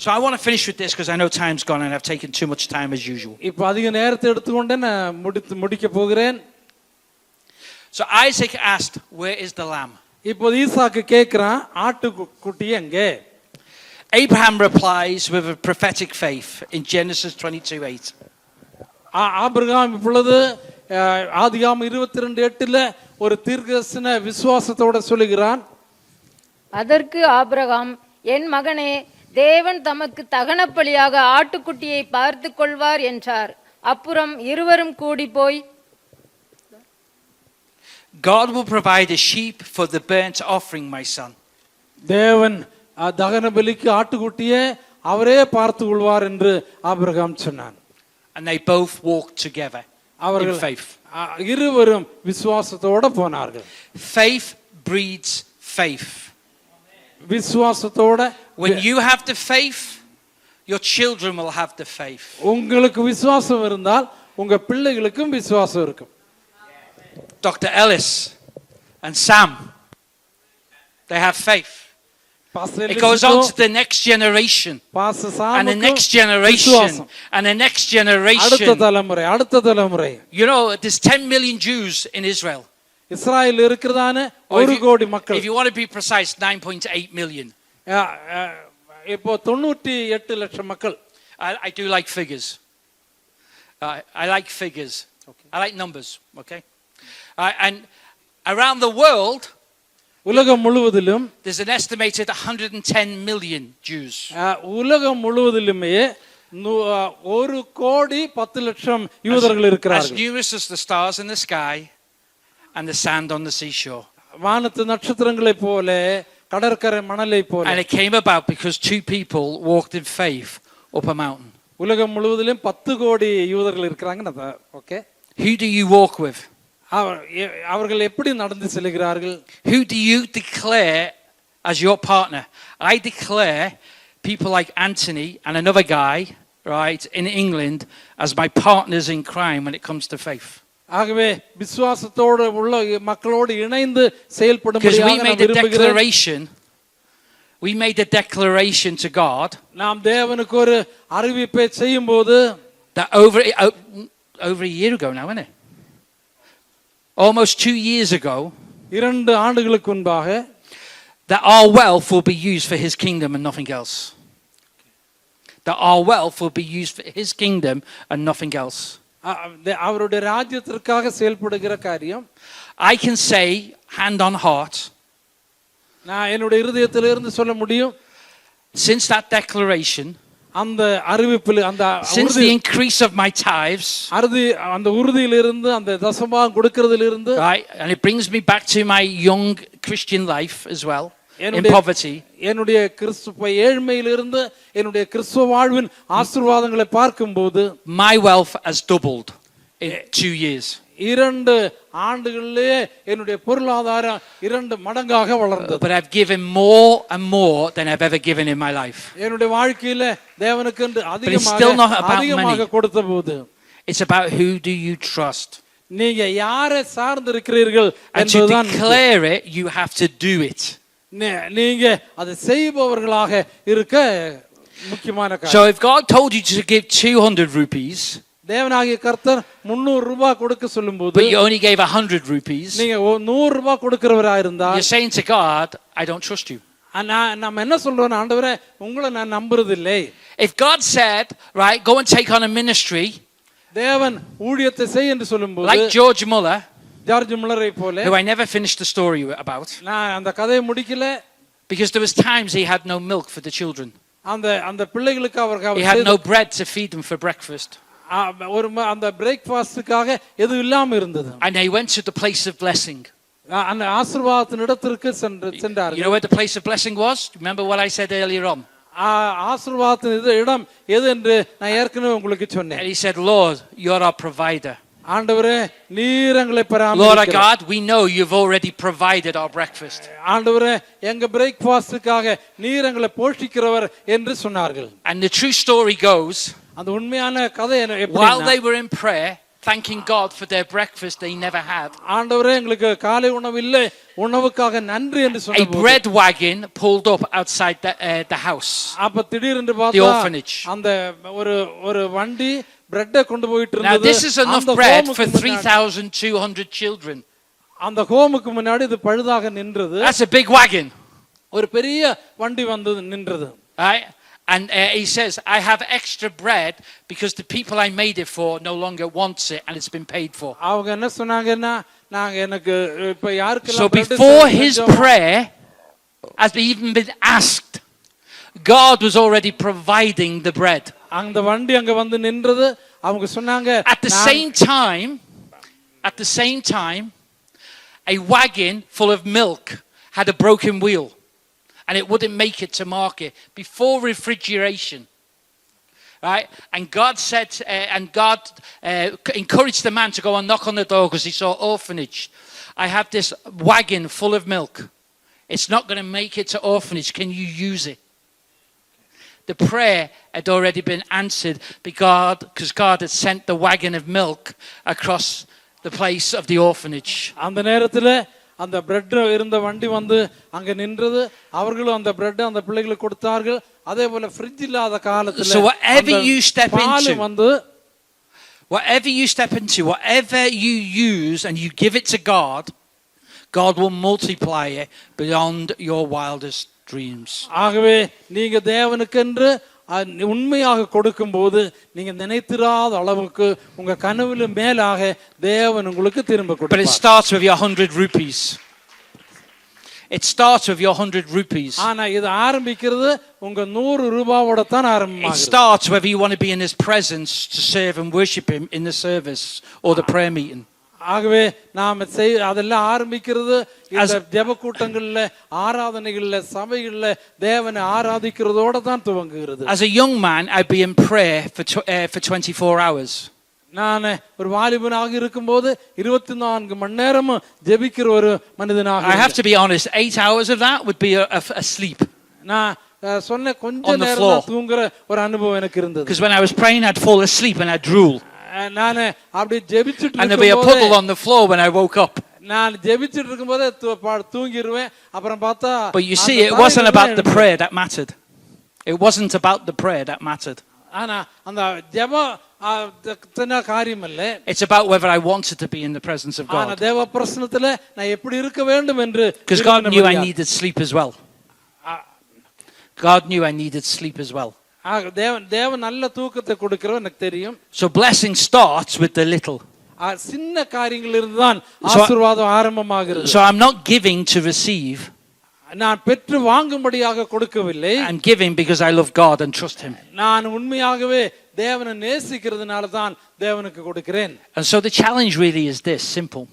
So I want to finish with this because I know time's gone and I've taken too much time as usual. இப்போ அதிக நேரத்தை எடுத்துக்கொண்டு நான் முடிக்க போகிறேன். So Isaac asked, where is the lamb? இப்போ ஈசாக்கு கேக்குறான், ஆட்டுக்குட்டி எங்கே? Abraham replies with a prophetic faith in Genesis 22:8. Abraham இப்பொழுது ஆதியாகமம் 22:8ல ஒரு தீர்க்கதரிசன விசுவாசத்தோட சொல்லுகிறான். அதற்கு ஆபிரகாம், என் மகனே, தேவன் தமக்கு தகனபலியாக ஆட்டுக்குட்டியை பார்த்து கொள்வார் என்றார். அப்புறம் இருவரும் கூடி போய், God will provide a sheep for the burnt offering, my son. தேவன் தகன பலிக்கு ஆட்டுக்குட்டியை அவரே பார்த்து கொள்வார் என்று ஆபிரகாம் சொன்னான். And they both walked together in faith. இருவரும் விசுவாசத்தோட போனார்கள். Faith breeds faith. விசுவாசத்தோட, when you have the faith, your children will have the faith. உங்களுக்கு விசுவாசம் இருந்தால் உங்க பிள்ளைகளுக்கும் விசுவாசம் இருக்கும். Dr. Ellis and Sam, they have faith. It goes on to the next generation and the next generation and the next generation. அடுத்த தலைமுறை. You know, there's 10 million Jews in Israel. Israel இருக்கிறதான 1 கோடி மக்கள். If you want to be precise, 9.8 million. இப்போ 98 லட்சம் மக்கள். I do like figures. I like figures. I like numbers, okay? And around the world, உலகம் முழுவதிலும் there's an estimated 110 million Jews. உலகம் முழுவதிலுமே 1 கோடி 10 லட்சம் யூதர்கள் As இருக்கிறார்கள். numerous as the stars in the sky and the sand on the seashore. வானத்து நட்சத்திரங்களைப் போல கடற்கரை மணலைப் போல. And it came about because 2 people walked in faith up a mountain. உலகம் முழுவதிலும் 10 கோடி யூதர்கள் இருக்கிறாங்க. Okay. Who do you walk with? அவர்கள் எப்படி நடந்து செல்கிறார்கள்? Who do you declare as your partner? I declare people like Anthony and another guy, right, in England as my partners in crime when it comes to faith. ஆகவே விசுவாசத்தோடு உள்ள மக்களோடு இணைந்து செயல்படும்படியாக Because we made a declaration to God. நாம் தேவனுக்கு ஒரு அறிவிப்பை செய்யும்போது that over a year ago now, isn't it? Almost 2 years ago, 2 ஆண்டுகளுக்கு முன்பாக, that our wealth will be used for his kingdom and nothing else. That our wealth will be used for his kingdom and nothing else. அவருடைய ராஜ்யத்திற்காக செயல்படுகிற காரியம். I can say hand on heart, நான் என்னுடைய இதயத்திலிருந்து சொல்ல முடியும், since that declaration, அந்த அறிவிப்பில் அந்த since the increase of my tithes, அந்த உறுதியிலிருந்து அந்த தசமபாகம் கொடுக்கிறதிலிருந்து, right, and it brings me back to my young Christian life as well, in poverty. என்னுடைய கிறிஸ்துவ ஏழ்மையிலிருந்து என்னுடைய கிறிஸ்துவ வாழ்வின் ஆசீர்வாதங்களை பார்க்கும்போது my wealth has doubled in 2 years. 2 ஆண்டுகளிலே என்னுடைய பொருளாதாரம் 2 மடங்காக வளர்ந்தது. But I've given more and more than I've ever given in my life. என்னுடைய வாழ்க்கையில தேவனுக்கு அதிகமாக கொடுத்தபோது, it's about who do you trust. நீங்க யாரை சார்ந்து இருக்கிறீர்கள் என்பதுதான். And to declare it, you have to do it. நீங்க அதை செய்பவர்களாக இருக்க முக்கியமான காரியம். So if God told you to give 200 rupees, தேவனாகிய கர்த்தர் 300 ரூபாய் கொடுக்க சொல்லும்போது, but you only gave 100 rupees, நீங்க 100 ரூபாய் கொடுக்கிறவராக இருந்தால், you're saying to God, I don't trust you. நம்ம என்ன சொல்றோம், ஆண்டவரே உங்களை நான் நம்புறதில்லை. If God said, right, go and take on a ministry, தேவன் ஊழியத்தை செய் என்று சொல்லும்போது, like George Muller, ஜார்ஜ் முல்லரை போல, who I never finished the story about, நான் அந்த கதையை முடிக்கல, because there was times he had no milk for the children, அந்த பிள்ளைகளுக்கு அவர்கள் he had no bread to feed them for breakfast, அந்த பிரேக்ஃபாஸ்டுக்காக எது இல்லாம இருந்தது. and he went to the place of blessing. அந்த ஆசீர்வாதத்தின் இடத்திற்கு சென்றார். You know where the place of blessing was? Remember what I said earlier on? ஆசீர்வாதத்தின் இடம் எது என்று நான் ஏற்கனவே உங்களுக்கு சொன்னேன். And he said, Lord, you're our provider. ஆண்டவரே நீர் எங்களை Lord பராமரிக்கிறீர். our God, we know you've already provided our breakfast. ஆண்டவரே எங்க பிரேக்ஃபாஸ்டுக்காக நீர் எங்களை போஷிக்கிறவர் என்று சொன்னார்கள். And the true story goes, அந்த உண்மையான கதை while they were in prayer, thanking God for their breakfast they never had, ஆண்டவரே எங்களுக்கு காலை உணவு இல்லை, உணவுக்காக நன்றி என்று a சொன்னபோது, bread wagon pulled up outside the house, அப்ப திடீரென்று the பார்த்தா orphanage. அந்த ஒரு வண்டி பிரெட்டை கொண்டு போயிட்டு Now இருந்தது. this is enough bread for 3,200 children. அந்த ஹோமுக்கு முன்னாடி இது பழுதாக நின்றது. That's a big wagon. ஒரு பெரிய வண்டி வந்து நின்றது. Right? And he says, I have extra bread because the people I made it for no longer wants it and it's been paid for. அவங்க என்ன சொன்னாங்கன்னா, நாங்க எனக்கு இப்ப யாருக்கெல்லாம் So before his prayer has even been asked, God was already providing the bread. அந்த வண்டி அங்க வந்து நின்றது. அவங்க சொன்னாங்க, At the same time, a wagon full of milk had a broken wheel. And it wouldn't make it to market before refrigeration, right? And God said, encouraged the man to go and knock on the door because he saw orphanage. I have this wagon full of milk. It's not going to make it to orphanage. Can you use it? the prayer had already been answered because God had sent the wagon of milk across the place of the orphanage. அந்த நேரத்தில் அந்த பிரெட் இருந்த வண்டி வந்து அங்க நின்றது. அவர்களும் அந்த பிரெட் அந்த பிள்ளைகளுக்கு கொடுத்தார்கள். அதே போல ஃப்ரிட்ஜ் இல்லாத காலத்துல So whatever you step ball into, வந்து whatever you step into, whatever you use and you give it to God, God will multiply it beyond your wildest dreams. ஆகவே நீங்க தேவனுக்கென்று உண்மையாக கொடுக்கும்போது நீங்க நினைத்திராத அளவுக்கு உங்க கனவுல மேலாக தேவன் உங்களுக்கு திரும்ப But it கொடுப்பார். starts with your 100 rupees. It starts with your 100 rupees. ஆனா இது ஆரம்பிக்கிறது உங்க 100 ரூபாயோட தான் It ஆரம்பமாகுது. starts whether you want to be in His presence to serve and worship Him in the service or the prayer meeting. ஆகவே நாம அதெல்லாம் ஆரம்பிக்கிறது இந்த ஜெப கூட்டங்கள்ல, ஆராதனைகள்ல, சபைகள்ல தேவனை ஆராதிக்கிறதோட தான் துவங்குகிறது. As a young man, I'd be in prayer for 24 hours. நான் ஒரு வாலிபனாக இருக்கும்போது 24 மணி நேரமும் ஜெபிக்கிற ஒரு மனிதனாக. I have to be honest, 8 hours of that would be a sleep. நான் சொன்ன கொஞ்ச நேரம் தான் தூங்குற ஒரு அனுபவம் எனக்கு இருந்தது. Because when I was praying, I'd fall asleep and I'd drool. நான் அப்படி ஜெபிச்சிட்டு And there'd be a puddle on the floor when I woke up. நான் ஜெபிச்சிட்டு இருக்கும்போதே தூங்கிடுவேன். அப்புறம் பார்த்தா But you see, it wasn't about the prayer that mattered. It wasn't about the prayer that mattered. ஆனா அந்த ஜெப காரியம் இல்ல. It's about whether I wanted to be in the presence of ஆனா God. தேவ பிரசன்னத்துல நான் எப்படி இருக்க வேண்டும் என்று. Because God knew I needed sleep as well. God knew I needed sleep as well. தேவன் நல்ல தூக்கத்தை கொடுக்கிறவர் எனக்கு தெரியும். So blessing starts with the little. சின்ன காரியங்களிலிருந்து தான் ஆசீர்வாதம் ஆரம்பமாகிறது. So I'm not giving to receive. நான் பெற்று வாங்கும்படியாக கொடுக்கவில்லை. I'm giving because I love God and trust Him. நான் உண்மையாகவே தேவனை நேசிக்கிறதுனால தான் தேவனுக்கு கொடுக்கிறேன். And so the challenge really is this, simple.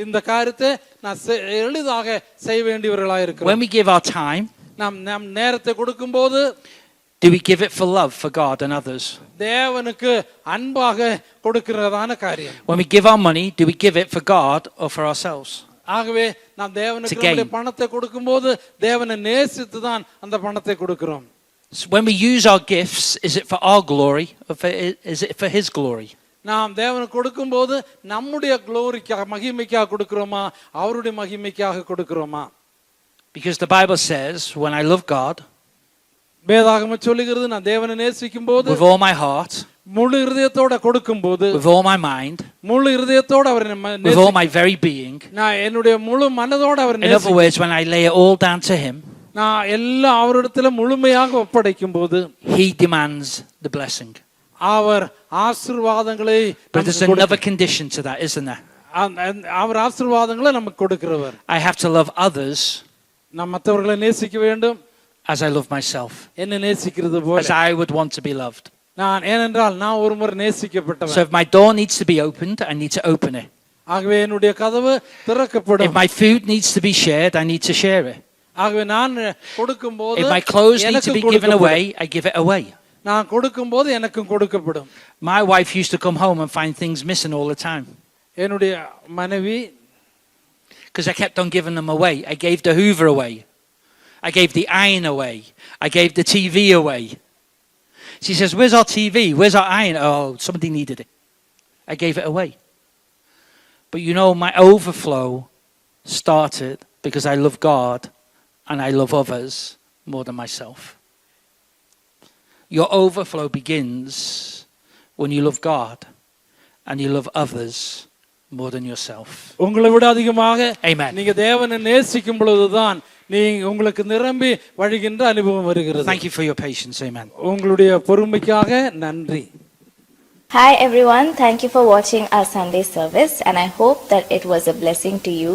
இந்த காரியத்தை நான் எளிதாக செய்ய வேண்டியவர்களாக இருக்கிறோம். When we give our time, நாம் நேரத்தை கொடுக்கும்போது, do we give it for love for God and others? தேவனுக்கு அன்பாக கொடுக்கிறதான காரியம். When we give our money, do we give it for God or for ourselves? ஆகவே நாம் தேவனுக்கு நம்முடைய பணத்தை கொடுக்கும்போது தேவனை நேசித்து தான் அந்த பணத்தை கொடுக்கிறோம். When we use our gifts, is it for our glory or is it for His glory? நாம் தேவனுக்கு கொடுக்கும்போது நம்முடைய க்ளோரிக்காக, மகிமைக்காக கொடுக்கிறோமா, அவருடைய மகிமைக்காக கொடுக்கிறோமா? Because the Bible says, when I love God, வேதாகமம் சொல்லுகிறது, நான் தேவனை நேசிக்கும்போது with all my heart, முழு இதயத்தோட கொடுக்கும்போது, with all my mind, முழு இதயத்தோட அவரை with all my very being, நான் என்னுடைய முழு மனதோட அவரை in other words, when I lay it all down to Him, நான் எல்லாம் அவரிடத்துல முழுமையாக ஒப்படைக்கும்போது, He demands the blessing. அவர் ஆசீர்வாதங்களை. But there's another condition to that, isn't there? அவர் ஆசீர்வாதங்களை நமக்கு கொடுக்கிறவர். I have to love others நாம் மற்றவர்களை நேசிக்க வேண்டும் as I love myself, என்ன நேசிக்கிறது போல. as I would want to be loved. நான் ஏனென்றால் நான் ஒருமுறை நேசிக்கப்பட்டவன். So if my door needs to be opened, I need to open it. ஆகவே என்னுடைய கதவு திறக்கப்படும். If my food needs to be shared, I need to share it. ஆகவே நான் கொடுக்கும்போது, if my clothes need to be given away, I give it away. நான் கொடுக்கும்போது எனக்கும் கொடுக்கப்படும். My wife used to come home and find things missing all the time. என்னுடைய மனைவி, because I kept on giving them away. I gave the Hoover away. I gave the iron away. I gave the TV away. She says, "Where's our TV? Where's our iron?" Oh, somebody needed it. I gave it away. But you know, my overflow started because I love God and I love others more than myself. Your overflow begins when you love God and you love others more than yourself. உங்களை விட அதிகமாக Amen. நீங்க தேவனை நேசிக்கும் பொழுதுதான் நீங்க உங்களுக்கு நிரம்பி வழிகின்ற அனுபவம் வருகிறது. Thank you for your patience. Amen. உங்களுடைய பொறுமைக்காக நன்றி. Hi everyone, thank you for watching our Sunday service and I hope that it was a blessing to you.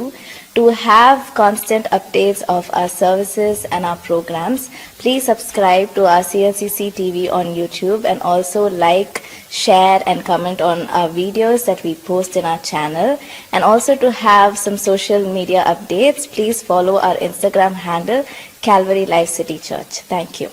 To have constant updates of our services and our programs, please subscribe to our CLCC TV on YouTube and also like, share and comment on our videos that we post in our channel. And also to have some social media updates, please follow our Instagram handle Calvary Life City Church. Thank you.